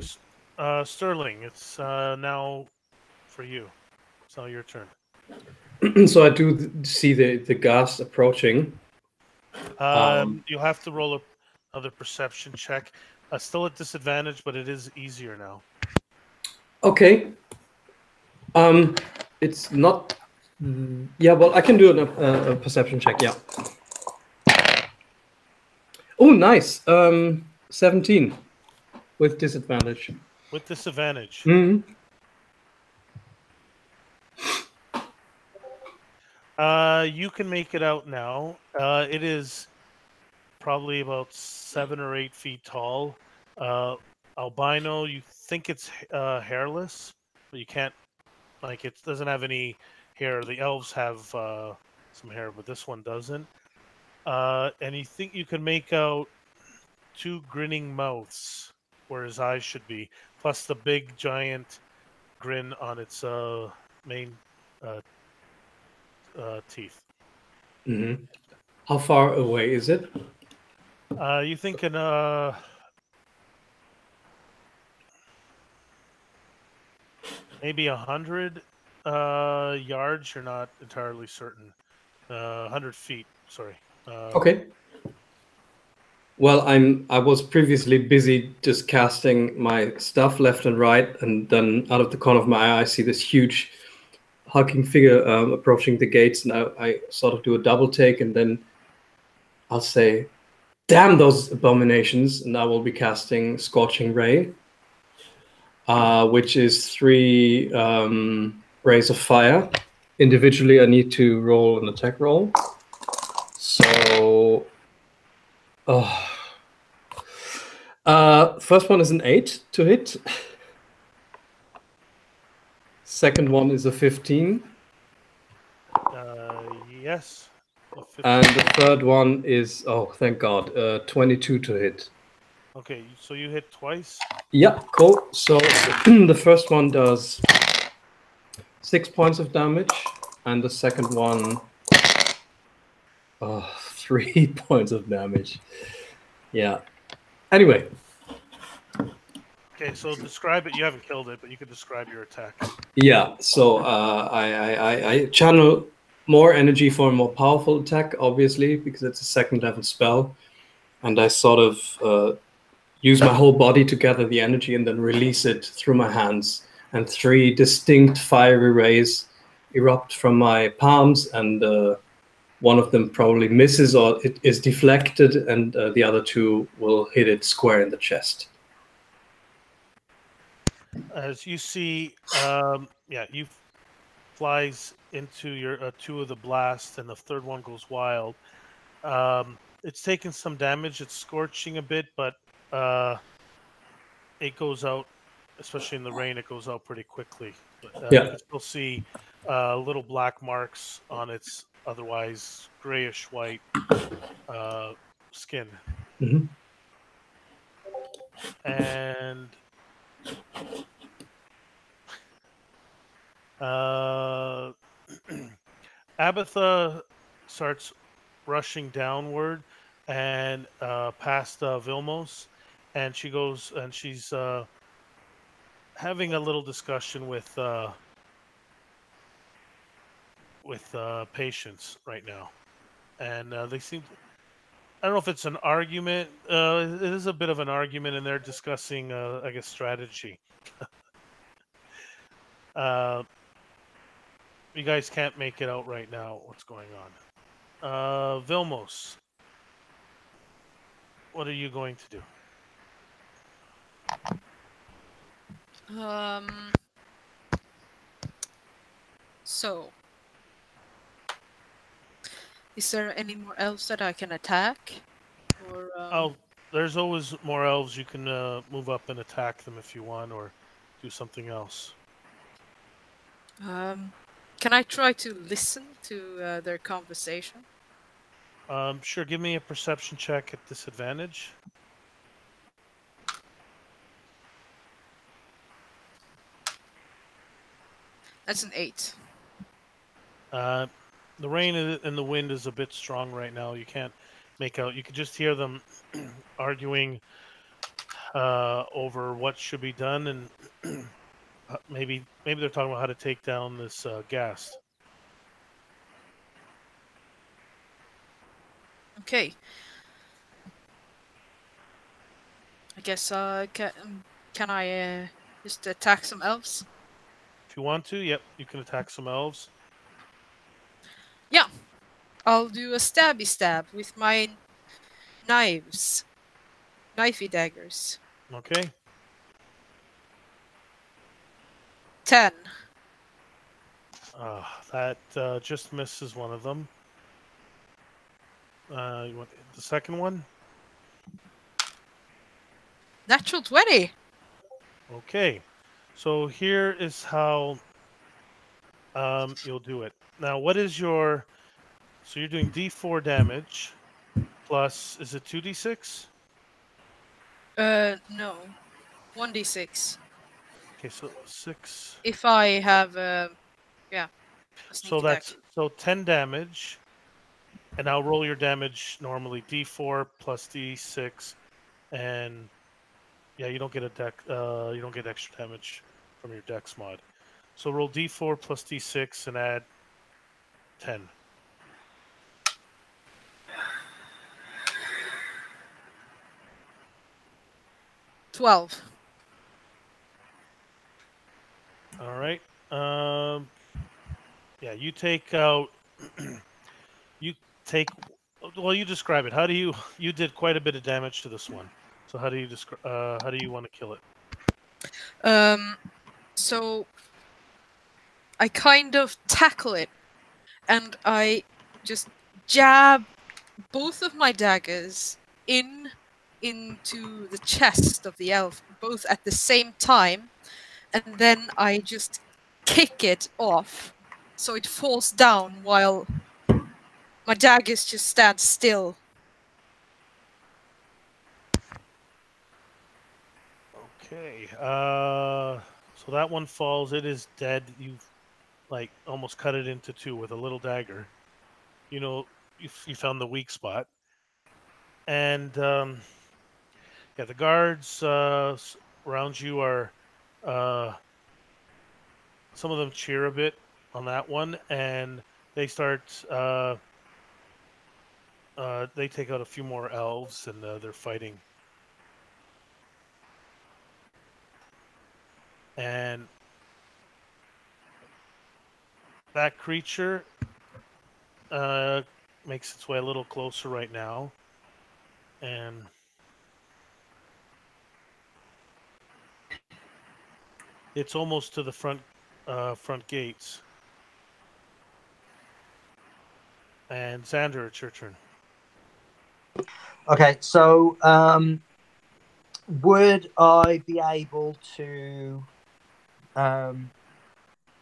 A: Sterling, it's now for you. It's now your turn.
B: So I do see the gas approaching.
A: You'll have to roll another perception check. Still at disadvantage, but it is easier now.
B: Okay. It's not. Yeah, well, I can do a perception check. Yeah. Oh, nice. 17 with disadvantage.
A: With disadvantage.
B: Mm-hmm.
A: You can make it out now. It is probably about 7 or 8 feet tall. Albino. You think it's hairless, but you can't. Like, it doesn't have any hair. The elves have some hair, but this one doesn't. And you think you can make out 2 grinning mouths where his eyes should be, plus the big giant grin on its main teeth.
B: Mm-hmm. How far away is it?
A: You thinking maybe 100 yards? You're not entirely certain. 100 feet. Sorry.
B: Okay. Well, I was previously busy just casting my stuff left and right, and then out of the corner of my eye, I see this huge hulking figure approaching the gates, and I sort of do a double take, and then I'll say, "Damn those abominations!" and I will be casting Scorching Ray, which is 3 rays of fire. Individually, I need to roll an attack roll. So Oh. First one is an 8 to hit. Second one is a 15.
A: Yes. A 15.
B: And the third one is, oh, thank God, 22 to hit.
A: Okay, so you hit twice.
B: Yeah, cool. So the first one does 6 points of damage, and the second one, 3 points of damage. Yeah. Anyway.
A: Okay, so describe it. You haven't killed it, but you could describe your attack.
B: Yeah. So I channel more energy for a more powerful attack, obviously, because it's a second level spell, and I sort of use my whole body to gather the energy and then release it through my hands. And 3 distinct fiery rays erupt from my palms, and one of them probably misses or it is deflected, and the other 2 will hit it square in the chest.
A: As you see, you flies into your 2 of the blast, and the third one goes wild. It's taken some damage. It's scorching a bit, but it goes out, especially in the rain. It goes out pretty quickly. But,
B: Yeah.
A: You can still see little black marks on its otherwise grayish white skin.
B: Mhm.
A: And Abatha starts rushing downward and past Vilmos, and she goes and she's having a little discussion with patients right now, and they seem. I don't know if it's an argument. It is a bit of an argument, and they're discussing, I guess, strategy. You guys can't make it out right now. What's going on? Vilmos, what are you going to do?
D: So, is there any more elves that I can attack? Or
A: There's always more elves. You can move up and attack them if you want, or do something else.
D: can I try to listen to their conversation?
A: Sure. Give me a perception check at disadvantage.
D: That's an 8.
A: The rain and the wind is a bit strong right now. You can't make out. You can just hear them arguing over what should be done, and maybe they're talking about how to take down this ghast.
D: Okay. I guess can I just attack some elves?
A: If you want to, yep, you can attack some elves.
D: Yeah. I'll do a stabby stab with my knives. Knifey daggers.
A: Okay.
D: 10.
A: That just misses one of them. You want the second one?
D: Natural 20.
A: Okay. So here is how you'll do it. Now, what is your... So you're doing D4 damage plus... Is it 2D6?
D: No. 1d6.
A: Okay, so 6.
D: If I have, yeah. A sneak
A: So
D: attack.
A: so 10 damage. And I'll roll your damage normally. D4 plus D6. And yeah, you don't get a deck. You don't get extra damage from your dex mod. So roll D4 plus D6 and add 10.
D: $12.
A: All right. Yeah, you take out. You take. Well, you describe it. How do you? You did quite a bit of damage to this one. So how do you describe? How do you want to kill it?
D: So I kind of tackle it, and I just jab both of my daggers into the chest of the elf, both at the same time, and then I just kick it off, so it falls down while my daggers just stand still.
A: Okay. So that one falls. It is dead. You've like almost cut it into two with a little dagger. You know, you found the weak spot. And yeah, the guards around you are. Uh, some of them cheer a bit on that one, and they start. They take out a few more elves, and they're fighting. And that creature makes its way a little closer right now, and it's almost to the front gates. And Xander, it's your turn.
C: Okay, so would I be able to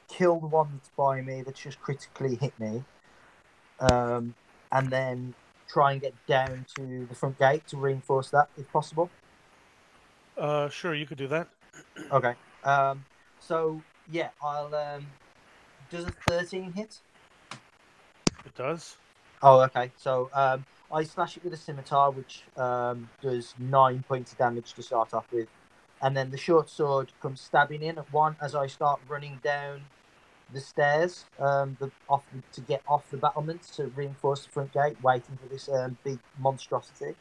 C: kill the one that's by me that's just critically hit me, and then try and get down to the front gate to reinforce that if possible?
A: Sure, you could do that.
C: Okay. So yeah, I'll. Does a 13 hit?
A: It does.
C: Oh, okay. So I slash it with a scimitar, which does 9 points of damage to start off with, and then the short sword comes stabbing in at one as I start running down the stairs, to get off the battlements to reinforce the front gate, waiting for this big monstrosity,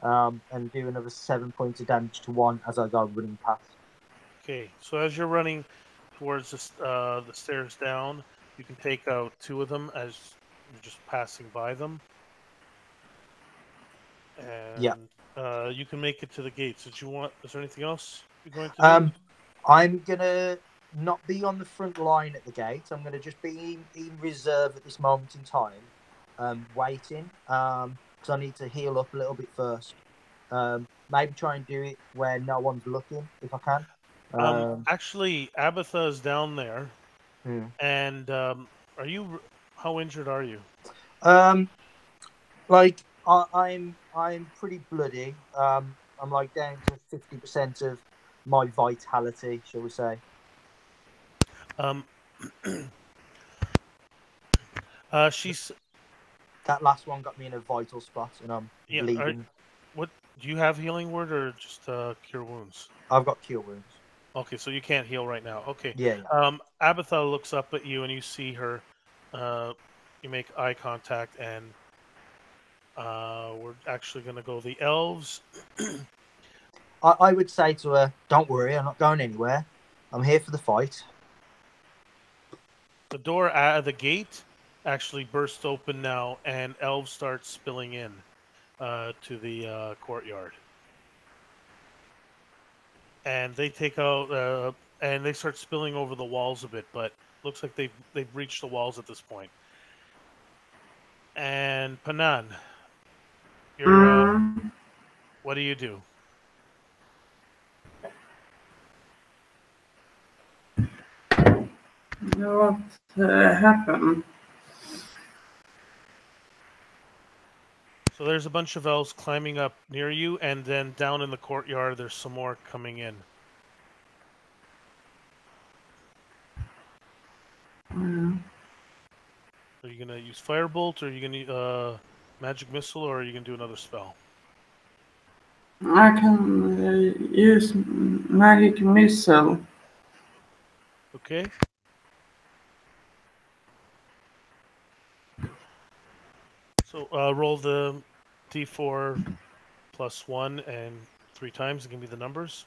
C: and do another 7 points of damage to one as I go running past.
A: Okay, so as you're running towards the stairs down, you can take out two of them as you're just passing by them,
C: Yeah.
A: and you can make it to the gates. Did you want? Is there anything else you're going to do?
C: I'm gonna not be on the front line at the gate. I'm gonna just be in reserve at this moment in time, waiting. Because I need to heal up a little bit first. Maybe try and do it where no one's looking if I can.
A: Actually, Abatha is down there,
C: Hmm.
A: and are you? How injured are you?
C: Like I'm pretty bloody. I'm like down to 50% of my vitality, shall we say?
A: Um, she's
C: That last one got me in a vital spot, and I'm
A: yeah.
C: bleeding.
A: What do you have healing word or just cure wounds?
C: I've got cure wounds.
A: Okay, so you can't heal right now. Okay.
C: Yeah, yeah.
A: Abatha looks up at you and you see her. You make eye contact, and we're actually going to go the elves.
C: I would say to her, "Don't worry, I'm not going anywhere. I'm here for the fight."
A: The door at the gate actually bursts open now, and elves start spilling in to the courtyard. And they take out and they start spilling over the walls a bit, but looks like they've reached the walls at this point. And Panan, you're what do you do?
E: What happened?
A: So there's a bunch of elves climbing up near you, and then down in the courtyard there's some more coming in. Are you gonna use firebolt, or are you gonna magic missile, or are you gonna do another spell?
E: I can use magic missile.
A: Okay. So roll the d4 plus 1 and 3 times and give me the numbers.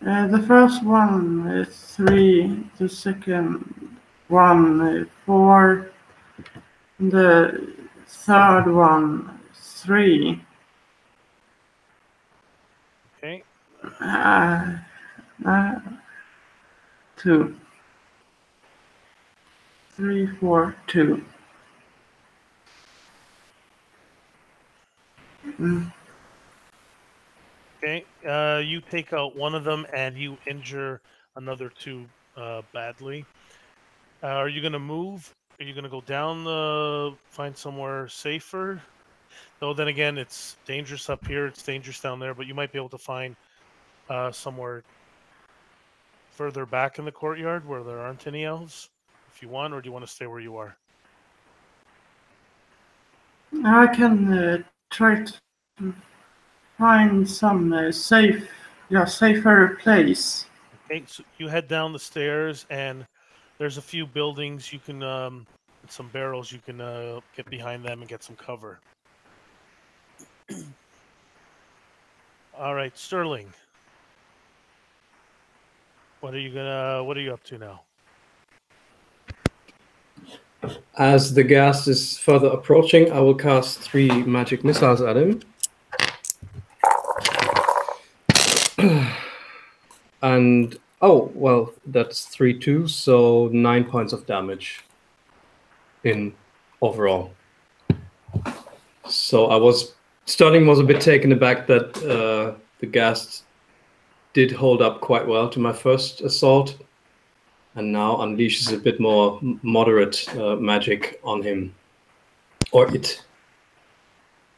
E: The first one is 3, the second one is 4, the third one 3.
A: Okay.
E: 2. 3, 4, 2.
A: Okay. You take out one of them and you injure another two badly. Are you going to move? Are you going to go down find somewhere safer? Though then again, it's dangerous up here. It's dangerous down there. But you might be able to find somewhere further back in the courtyard where there aren't any elves, if you want, or do you want to stay where you are?
E: I can try to find some safer place.
A: Okay, so you head down the stairs, and there's a few buildings you can, some barrels you can get behind them and get some cover. All right, Sterling. What are you up to now?
B: As the ghast is further approaching, I will cast 3 magic missiles at him. And, oh, well, that's 3 2, so 9 points of damage in overall. So Sterling was a bit taken aback that the ghast did hold up quite well to my first assault, and now unleashes a bit more moderate magic on him, or it.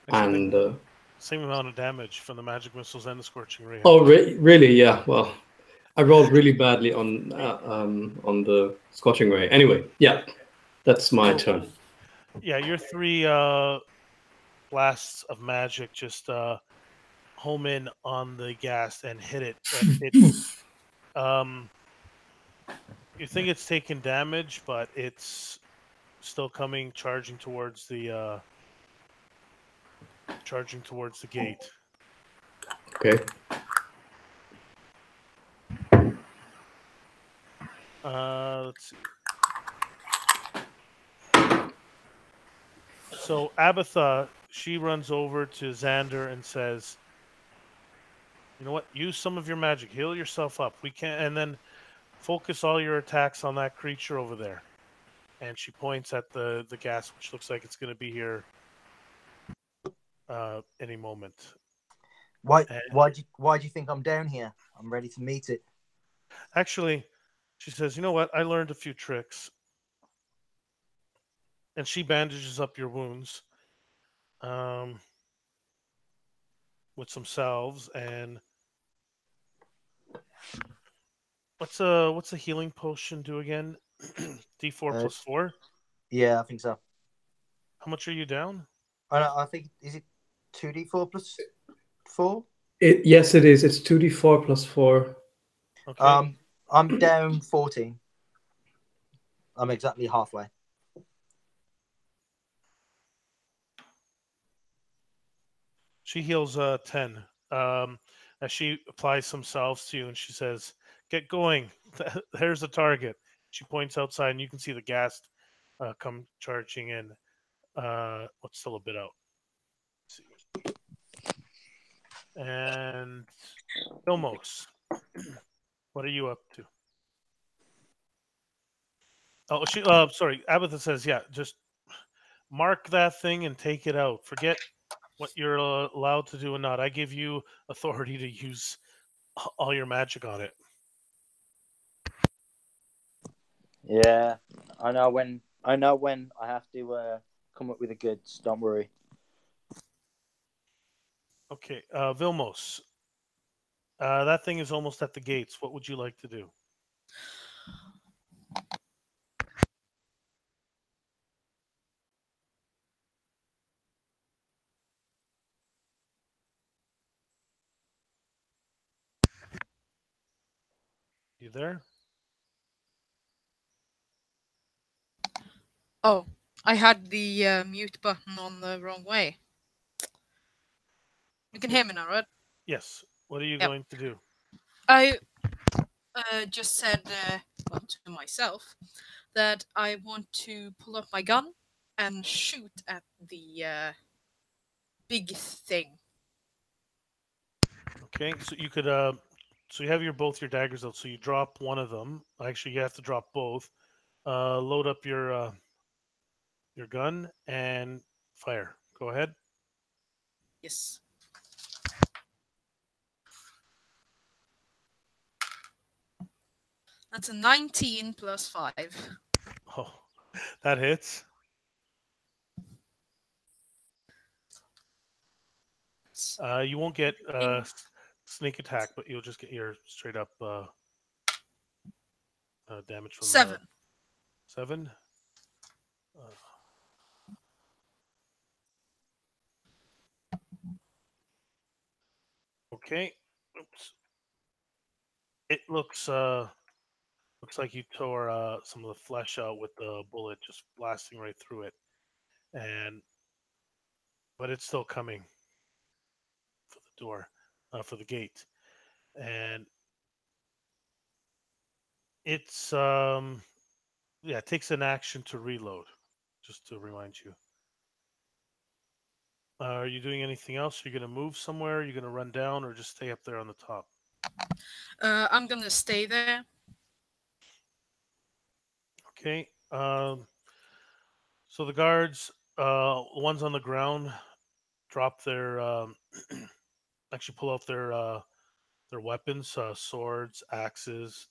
B: And
A: same amount of damage from the magic missiles and the scorching ray.
B: Oh, really? Yeah. Well, I rolled really badly on the scorching ray. Anyway, yeah, that's my turn.
A: Yeah, your 3 blasts of magic just home in on the ghast and hit it. You think it's taken damage, but it's still charging towards the gate.
B: Okay.
A: Let's see. So Abatha, she runs over to Xander and says, "You know what? Use some of your magic. Heal yourself up. We can, and then focus all your attacks on that creature over there." And she points at the gas, which looks like it's going to be here any moment.
G: Why do you think I'm down here? I'm ready to meet it.
A: Actually, she says, "You know what? I learned a few tricks." And she bandages up your wounds with some salves. And what's a healing potion do again? D4 plus 4?
G: Yeah, I think so.
A: How much are you down?
G: I think, is it 2d4 plus 4?
B: Yes, it is. It's 2d4 plus 4.
A: Okay.
G: I'm down 14. I'm exactly halfway.
A: She heals 10. As she applies some salves to you, and she says, "Get going. There's the target." She points outside, and you can see the ghast come charging in. What's still a bit out? Let's see. And Ilmos, what are you up to? Oh, sorry. Abatha says, "Yeah, just mark that thing and take it out. Forget what you're allowed to do and not. I give you authority to use all your magic on it."
C: Yeah, I know when I have to come up with the goods. Don't worry.
A: Okay, Vilmos, that thing is almost at the gates. What would you like to do? You there?
D: Oh, I had the mute button on the wrong way. You can hear me now, right?
A: Yes. What are you
D: Yep.
A: going to do?
D: I just said, well, to myself, that I want to pull up my gun and shoot at the big thing.
A: Okay, so you could, so you have both your daggers out. So you drop one of them. Actually, you have to drop both. Load up your gun and fire. Go ahead.
F: Yes. That's a 19 plus 5.
A: Oh, that hits. You won't get sneak attack, but you'll just get your straight up damage from
F: 7.
A: 7. Okay. Oops. It looks like you tore some of the flesh out with the bullet just blasting right through it, but it's still coming for the door, for the gate, and it's yeah, it takes an action to reload. Just to remind you. Are you doing anything else? Are you going to move somewhere? Are you going to run down, or just stay up there on the top?
D: I'm gonna stay there.
A: Okay. So the guards, the ones on the ground, drop their actually pull out their weapons, swords, axes,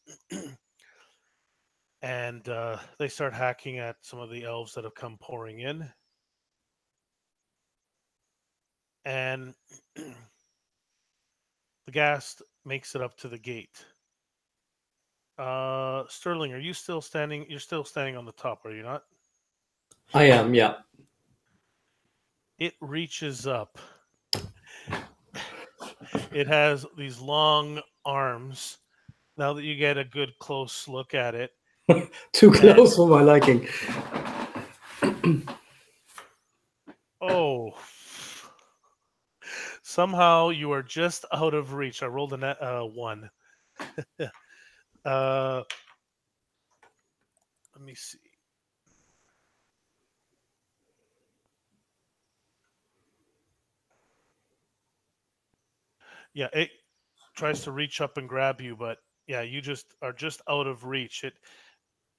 A: and they start hacking at some of the elves that have come pouring in. And the ghast makes it up to the gate. Sterling, are you still standing? You're still standing on the top, are you not?
B: I am, yeah.
A: It reaches up. It has these long arms. Now that you get a good close look at it,
B: Too close for my liking.
A: oh, somehow you are just out of reach. I rolled a net 1. Let me see. Yeah, it tries to reach up and grab you, but yeah, you just are just out of reach.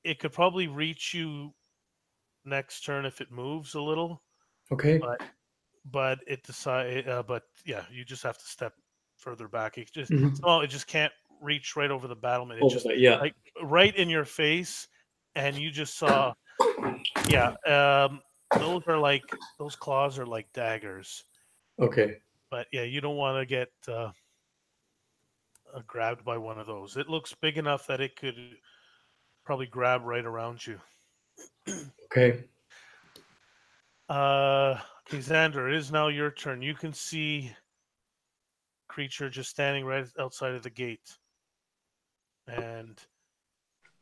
A: It could probably reach you next turn if it moves a little,
B: Okay.
A: but it decide. But yeah, you just have to step further back. It just
B: Mhm.
A: somehow it just can't reach right over the battlement. It
B: Over
A: just
B: there, yeah.
A: like right in your face, and you just saw. Yeah, those claws are like daggers.
B: Okay.
A: But yeah, you don't want to get grabbed by one of those. It looks big enough that it could probably grab right around you.
B: Okay.
A: Okay, Xander, it is now your turn. You can see creature just standing right outside of the gate. And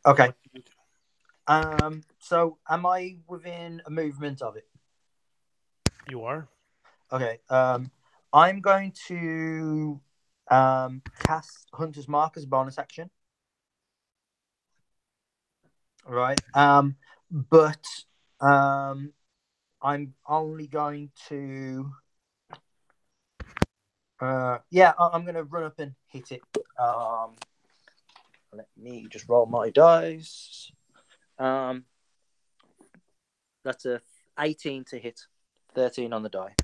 G: Okay.
A: what do you do?
G: So am I within a movement of it?
A: You are?
G: Okay. I'm going to cast Hunter's Mark as a bonus action. Right. But I'm only going to I'm going to run up and hit it. Let me just roll my dice. That's a 18 to hit, 13 on the die.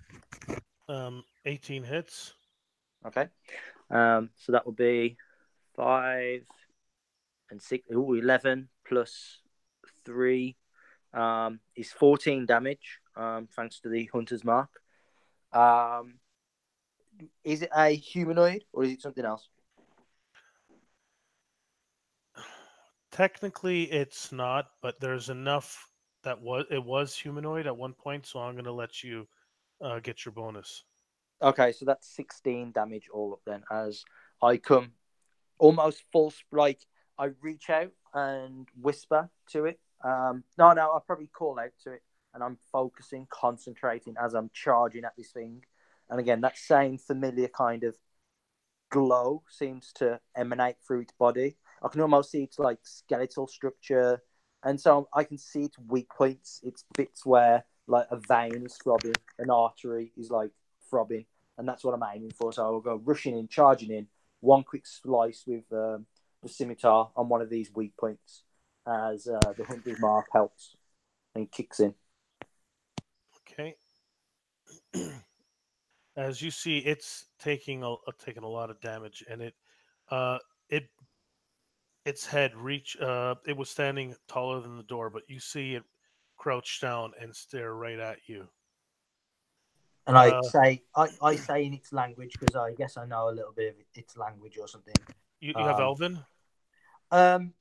A: 18 hits.
G: Okay. So that will be 5 and 6. 11 plus 3 is 14 damage. Thanks to the Hunter's Mark. Is it a humanoid or is it something else?
A: Technically, it's not, but there's enough that it was humanoid at one point, so I'm going to let you get your bonus.
G: Okay, so that's 16 damage all up then, as I come almost full, like, I reach out and whisper to it. No, I'll probably call out to it, and I'm focusing, concentrating as I'm charging at this thing. And again, that same familiar kind of glow seems to emanate through its body. I can almost see its like skeletal structure, and so I can see its weak points, its bits where like a vein is throbbing, an artery is like throbbing, and that's what I'm aiming for. So I will go rushing in, charging in, one quick slice with the scimitar on one of these weak points, as the hunter's mark helps and kicks in.
A: Okay. As you see, it's taking a lot of damage, and it its head it was standing taller than the door, but you see it crouch down and stare right at you.
G: And I say in its language, because I guess I know a little bit of its language or something.
A: You have Elven?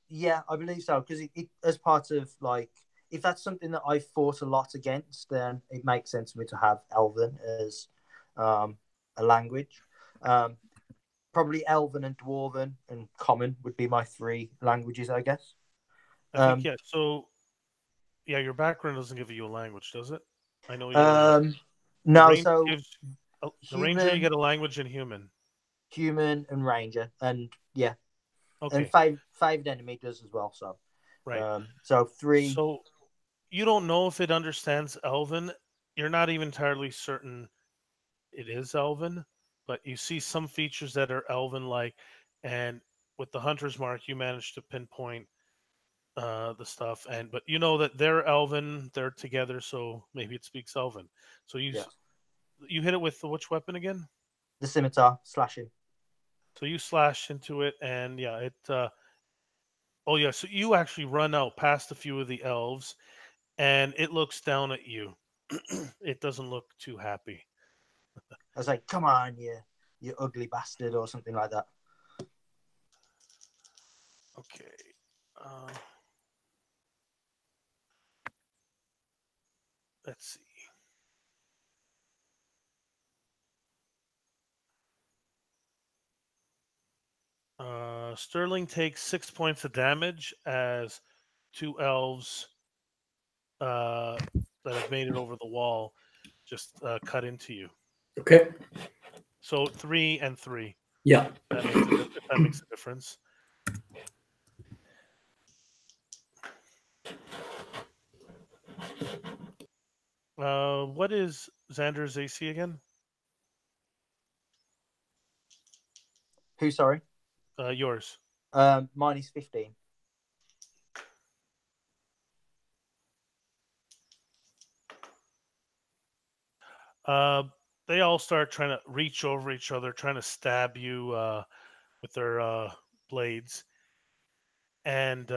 G: Yeah, I believe so. Because it as part of like, if that's something that I fought a lot against, then it makes sense for me to have Elven as a language. Probably Elven and Dwarven and Common would be my 3 languages, I guess.
A: I think yeah. So yeah, your background doesn't give you a language, does it? I know you.
G: No, so
A: the ranger you get a language in human.
G: Human and ranger, and yeah,
A: okay.
G: And five enemy does as well. So
A: right.
G: So 3.
A: So you don't know if it understands Elven. You're not even entirely certain it is Elven, but you see some features that are Elven-like, and with the hunter's mark, you manage to pinpoint the stuff, but you know that they're Elven, they're together, so maybe it speaks Elven. So you hit it with which weapon again?
G: The scimitar, slashing.
A: So you slash into it, and yeah, it. Oh yeah, so you actually run out past a few of the elves, and it looks down at you. It doesn't look too happy.
G: I was like, "Come on, you ugly bastard," or something like that.
A: Okay. Let's see. Sterling takes 6 points of damage as 2 elves that have made it over the wall just cut into you.
B: Okay.
A: So 3 and 3.
B: Yeah.
A: If that makes a difference. What is Xander's AC again?
G: Who, sorry?
A: Yours.
G: Mine is 15.
A: They all start trying to reach over each other, trying to stab you with their blades. And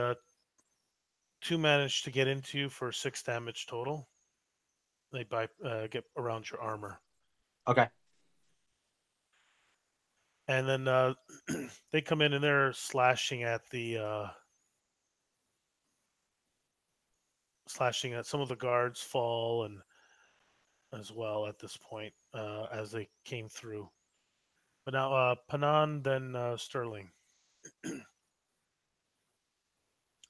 A: 2 manage to get into you for 6 damage total. They get around your armor.
G: Okay.
A: And then they come in and they're slashing at some of the guards fall and as well at this point as they came through. But now Panan, then Sterling.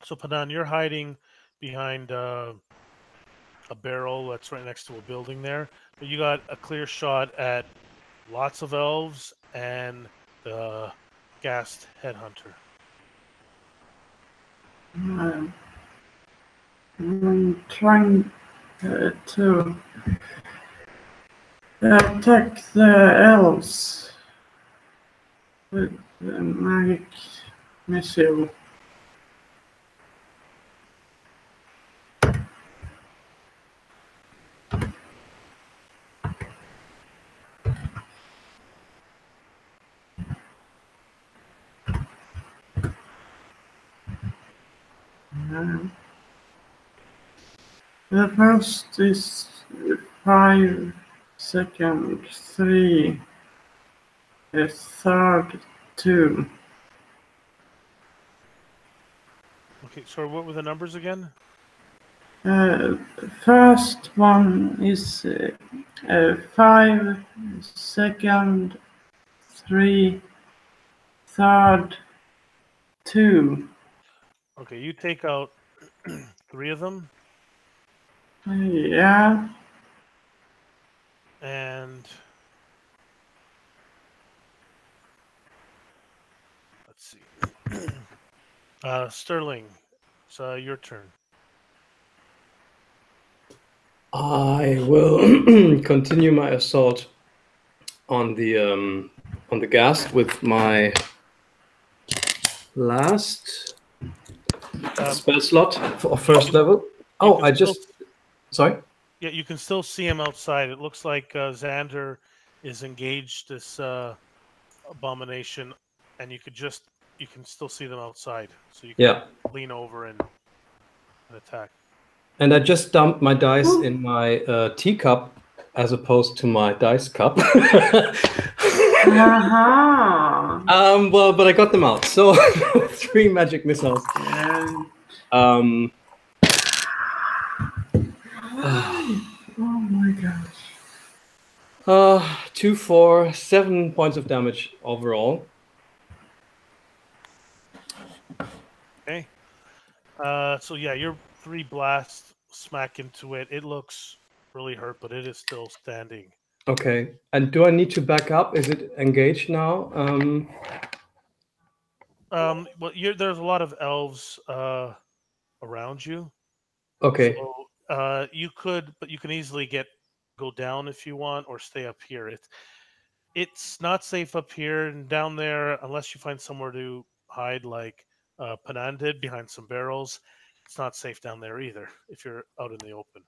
A: So Panan, you're hiding behind a barrel that's right next to a building there, but you got a clear shot at lots of elves and the gassed headhunter.
E: I'm trying to attack the elves with the magic missile. The first is 5 seconds, 3, the third 2.
A: Okay, so what were the numbers again?
E: First one is 5 second, 3, third 2.
A: Okay, you take out 3 of them.
E: Yeah.
A: And let's see. Sterling, it's your turn.
B: I will continue my assault on the ghast with my last spell slot for first
A: can-
B: level.
A: you
B: Oh,
A: can
B: I
A: still-
B: just sorry.
A: Yeah, you can still see him outside. It looks like Xander is engaged this abomination, and you can still see them outside. So you can
B: Yeah,
A: lean over and attack.
B: and I just dumped my dice in my teacup as opposed to my dice cup. Well, but I got them out. So 3 magic missiles.
E: Oh my gosh.
B: 2, 4, 7 points of damage overall.
A: Okay. So yeah, your 3 blasts smack into it. It looks really hurt, but it is still standing.
B: Okay. And do I need to back up? Is it engaged now?
A: Well, there's a lot of elves around you.
B: Okay.
A: So you can easily go down if you want, or stay up here. It's not safe up here and down there unless you find somewhere to hide, like Panan did behind some barrels. It's not safe down there either if you're out in the open.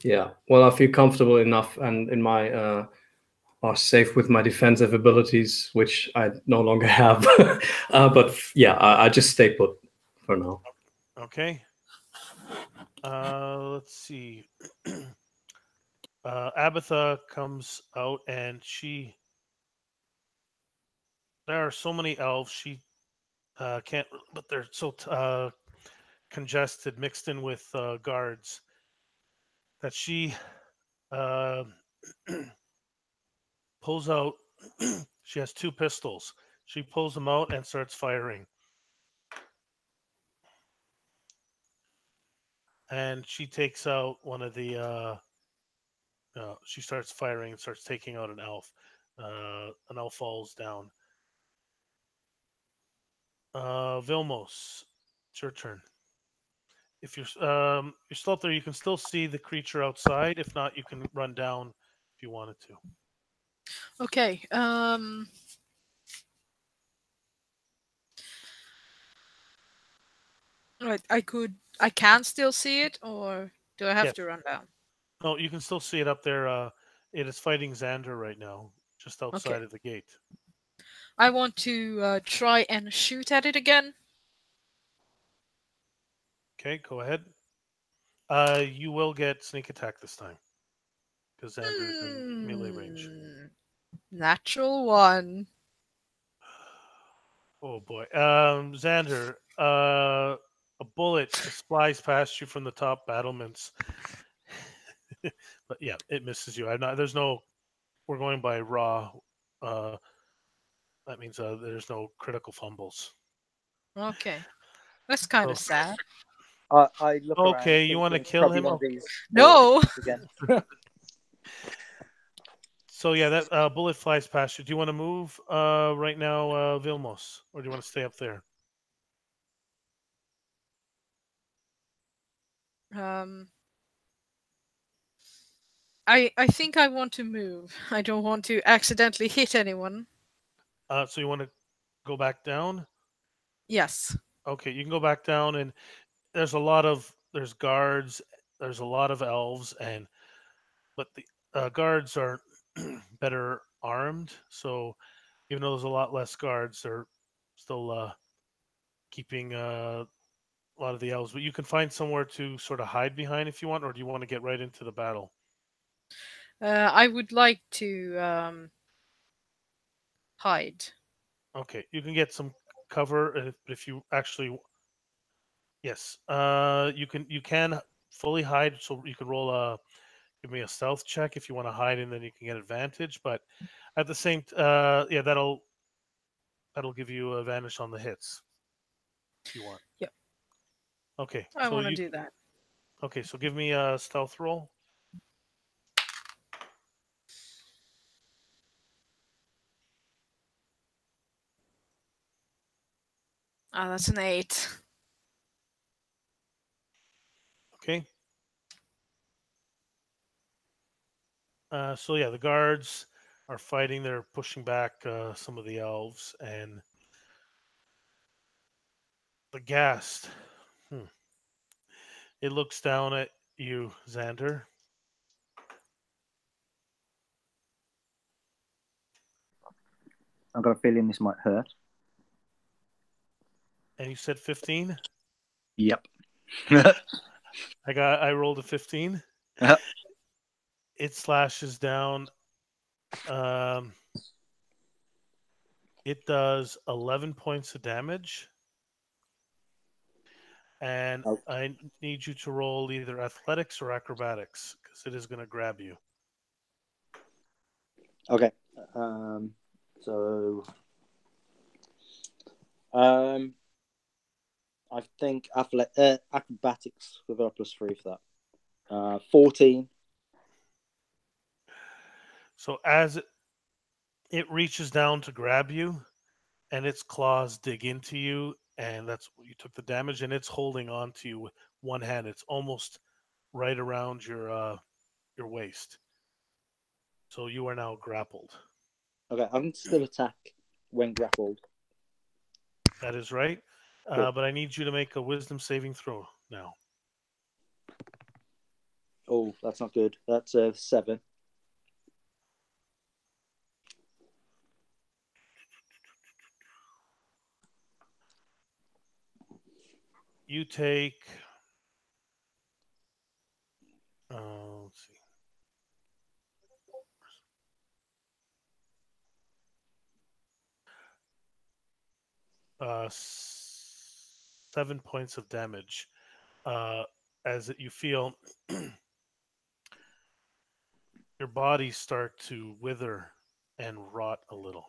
B: Yeah. Well, I feel comfortable enough and in my are safe with my defensive abilities, which I no longer have. But yeah, I just stay put for now.
A: Okay. Let's see. Abatha comes out and there are so many elves, she can't, but they're so congested, mixed in with guards, that she uh, pulls out. She has 2 pistols. She pulls them out and starts firing. And she takes out one of the. She starts firing and starts taking out an elf. An elf falls down. Vilmos, it's your turn. If you're still up there, you can still see the creature outside. If not, you can run down if you wanted to.
D: Okay. Right. I can still see it, or do I have
A: Yes.
D: to run down?
A: No, you can still see it up there. It is fighting Xander right now, just outside of the gate.
D: I want to try and shoot at it again.
A: Okay, go ahead. You will get sneak attack this time because Xander is in melee range.
D: Natural 1.
A: Oh boy, Xander. A bullet flies past you from the top battlements, but yeah, it misses you. I'm not. There's no. We're going by raw. That means there's no critical fumbles.
D: Okay, that's kind of sad.
G: I look around.
A: Okay, you want to
G: thinking it's
A: kill
G: probably
A: him?
G: one of these
D: No.
G: again.
A: So yeah, that bullet flies past you. Do you want to move right now, Vilmos, or do you want to stay up there?
D: I think I want to move. I don't want to accidentally hit anyone.
A: So you want to go back down?
D: Yes.
A: Okay, you can go back down, and there's guards, there's a lot of elves, but the guards are better armed. So even though there's a lot less guards, they're still keeping a lot of the elves. But you can find somewhere to sort of hide behind if you want, or do you want to get right into the battle?
D: I would like to hide.
A: Okay, you can get some cover if you actually. Yes, you can fully hide, so you can roll give me a stealth check if you want to hide, and then you can get advantage. But at the same, yeah, that'll give you advantage on the hits if you want.
D: Yep.
A: Okay,
D: I
A: so
D: want to do that.
A: Okay, so give me a stealth roll.
D: Ah, that's an 8.
A: Okay. So yeah, the guards are fighting. They're pushing back some of the elves, and the ghast It looks down at you, Xander.
C: I've got a feeling this might hurt.
A: And you said 15?
C: Yep.
A: I rolled a 15. It slashes down. It does 11 points of damage. And I need you to roll either athletics or acrobatics because it is going to grab you.
C: Okay. I think acrobatics, we've got a +3 for that. 14.
A: So as it reaches down to grab you, and its claws dig into you, and that's what you took the damage, and it's holding on to you with one hand. It's almost right around your waist. So you are now grappled.
C: Okay, I can still attack when grappled.
A: That is right.
C: Cool.
A: But I need you to make a wisdom saving throw now.
C: Oh, that's not good. That's 7.
A: You take... let's see. Uh, 7 points of damage as you feel your body start to wither and rot a little.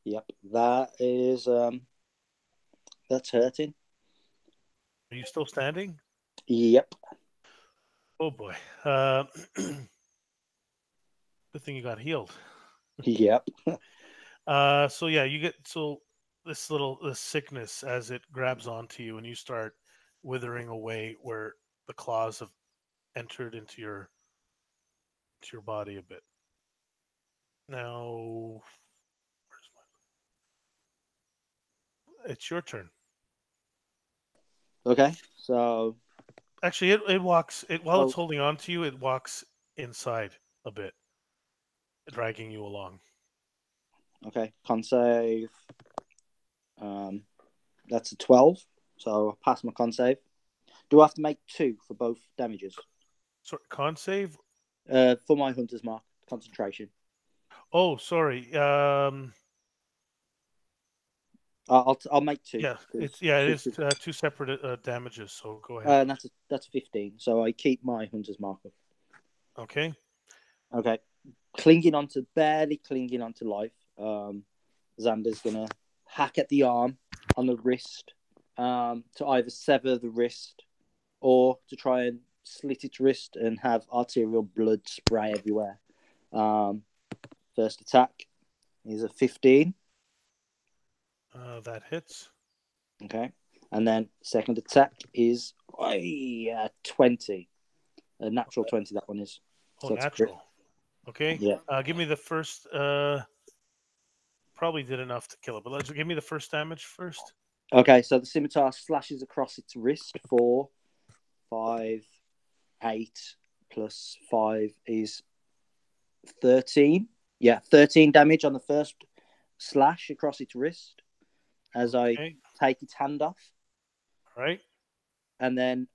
C: Yep, that is that's hurting.
A: Are you still standing?
C: Yep.
A: Oh boy. Good thing you got healed.
C: Yep.
A: So yeah, you get this sickness as it grabs onto you and you start withering away where the claws have entered into your body a bit. Now it's your turn.
C: Okay, so
A: Actually it walks while it's holding on to you, it walks inside a bit, dragging you along.
C: Okay, con save. That's a 12, so I pass my con save. Do I have to make 2 for both damages?
A: Sorry, con save?
C: For my Hunter's Mark, concentration.
A: Oh, sorry.
C: I'll make 2.
A: Yeah, it is 2 separate damages. So go ahead.
C: That's 15. So I keep my Hunter's Mark up.
A: Okay.
C: Okay, barely clinging onto life. Xander's gonna hack at the arm on the wrist to either sever the wrist or to try and slit its wrist and have arterial blood spray everywhere. First attack is a 15.
A: That hits.
C: Okay, and then second attack is 20. A natural 20. That one is.
A: So natural. Okay.
C: Yeah.
A: Give me the first. Probably did enough to kill it, but give me the first damage first.
C: Okay, so the scimitar slashes across its wrist. 4, 5, 8 plus 5 is 13. Yeah, 13 damage on the first slash across its wrist as I take its hand off.
A: All right.
C: And then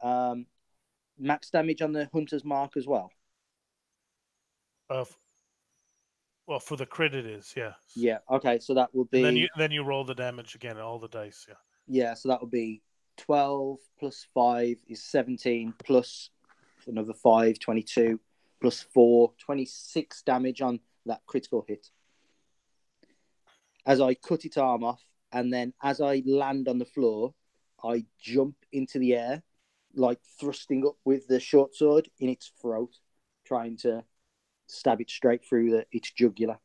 C: max damage on the Hunter's Mark as well.
A: Well, for the crit it is, yeah.
C: Yeah, okay, so that will be...
A: And then you roll the damage again, all the dice, yeah.
C: Yeah, so that will be 12 plus 5 is 17 plus another 5, 22 plus 4, 26 damage on that critical hit. As I cut its arm off, and then as I land on the floor, I jump into the air, like thrusting up with the short sword in its throat, trying to stab it straight through its jugular.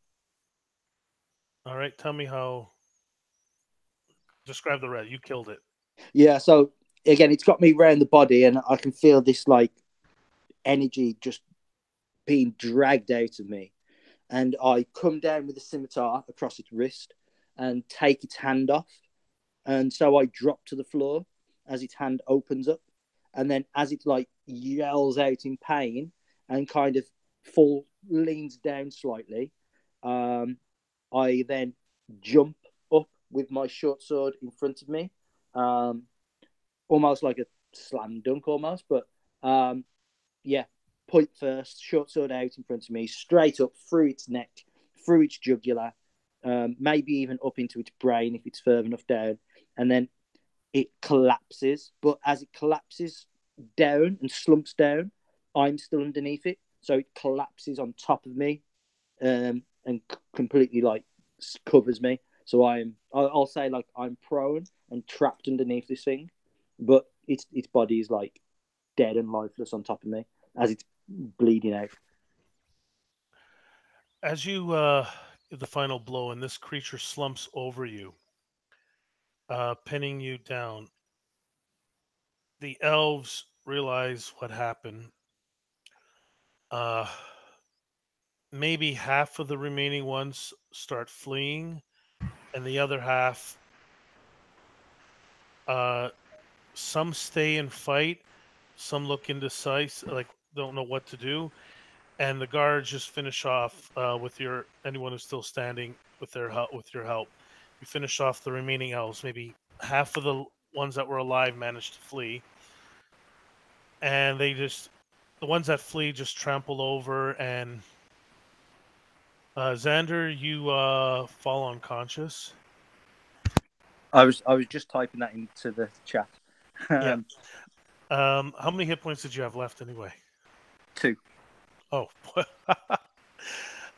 A: All right, tell me how... Describe the red. You killed it.
C: Yeah, so again, it's got me around the body, and I can feel this like energy just being dragged out of me. And I come down with the scimitar across its wrist and take its hand off and so I drop to the floor as its hand opens up, and then as it like yells out in pain and kind of leans down slightly, I then jump up with my short sword in front of me, almost like a slam dunk almost, but yeah, point first, short sword out in front of me, straight up through its neck, through its jugular, maybe even up into its brain if it's further enough down, and then it collapses. But as it collapses down and slumps down, I'm still underneath it, so it collapses on top of me, and completely like covers me. So I'll say like I'm prone and trapped underneath this thing, but its body is like dead and lifeless on top of me as it's bleeding out.
A: As you the final blow, and this creature slumps over you, pinning you down. The elves realize what happened. Uh, Maybe half of the remaining ones start fleeing, and the other half, some stay and fight, some look indecisive, like don't know what to do, and the guards just finish off with anyone who's still standing with their help. With your help, you finish off the remaining elves. Maybe half of the ones that were alive managed to flee, and the ones that flee just trample over. And Xander, you fall unconscious.
C: I was just typing that into the chat.
A: Yeah. How many hit points did you have left anyway?
C: 2.
A: Oh.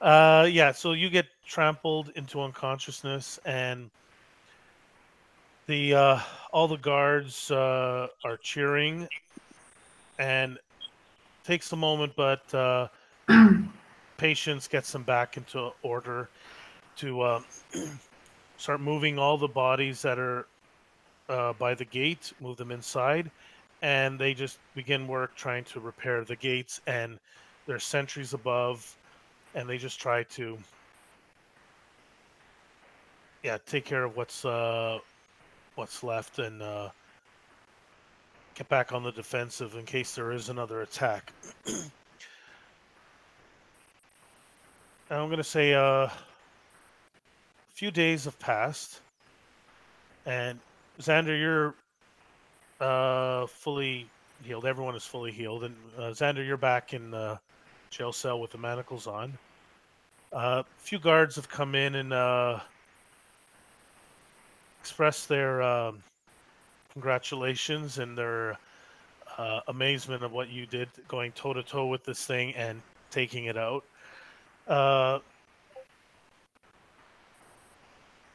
A: Yeah, so you get trampled into unconsciousness, and the all the guards are cheering, and takes a moment, but patience gets them back into order to start moving all the bodies that are by the gate, move them inside, and they just begin work trying to repair the gates. And there's sentries above, and they just try to take care of what's left, and get back on the defensive in case there is another attack. I'm going to say a few days have passed, and Xander, you're fully healed. Everyone is fully healed, and Xander, you're back in the jail cell with the manacles on. A few guards have come in and expressed their congratulations and their amazement of what you did, going toe to toe with this thing and taking it out.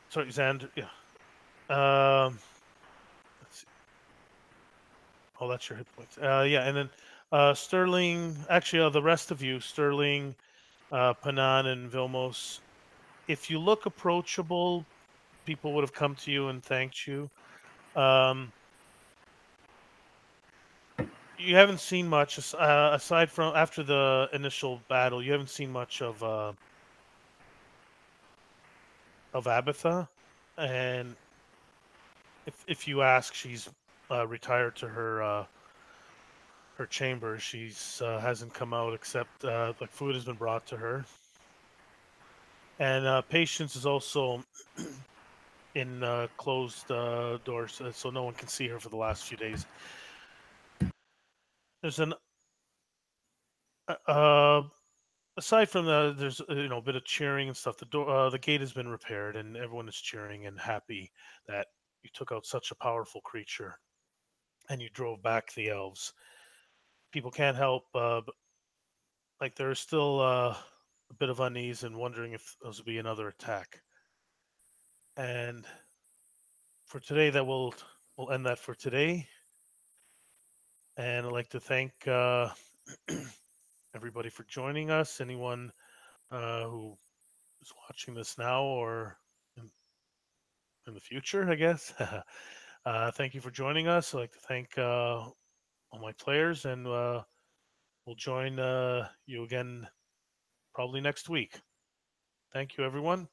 A: Sorry, Xander. Yeah. Let's see. Oh, that's your hit points. Yeah, and then Sterling. Actually, the rest of you, Sterling, Panan, and Vilmos. If you look approachable, people would have come to you and thanked you. You haven't seen much aside from after the initial battle. You haven't seen much of Abatha, and if you ask, she's retired to her chamber. She's hasn't come out except like food has been brought to her, and Patience is also in closed doors, so no one can see her for the last few days. There's an aside from there's a bit of cheering and stuff. The gate has been repaired, and everyone is cheering and happy that you took out such a powerful creature, and you drove back the elves. People can't help, but like there's still a bit of unease and wondering if there'll be another attack. And for today, we'll end that for today. And I'd like to thank everybody for joining us. Anyone who is watching this now or in the future, I guess. Thank you for joining us. I'd like to thank all my players, and we'll join you again probably next week. Thank you, everyone.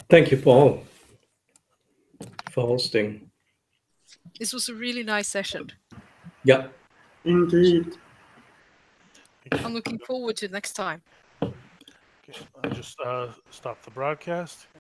B: Thank you, Paul. for hosting.
D: This was a really nice session.
B: Yeah.
E: Indeed.
D: I'm looking forward to next time.
A: Okay, I just stopped the broadcast.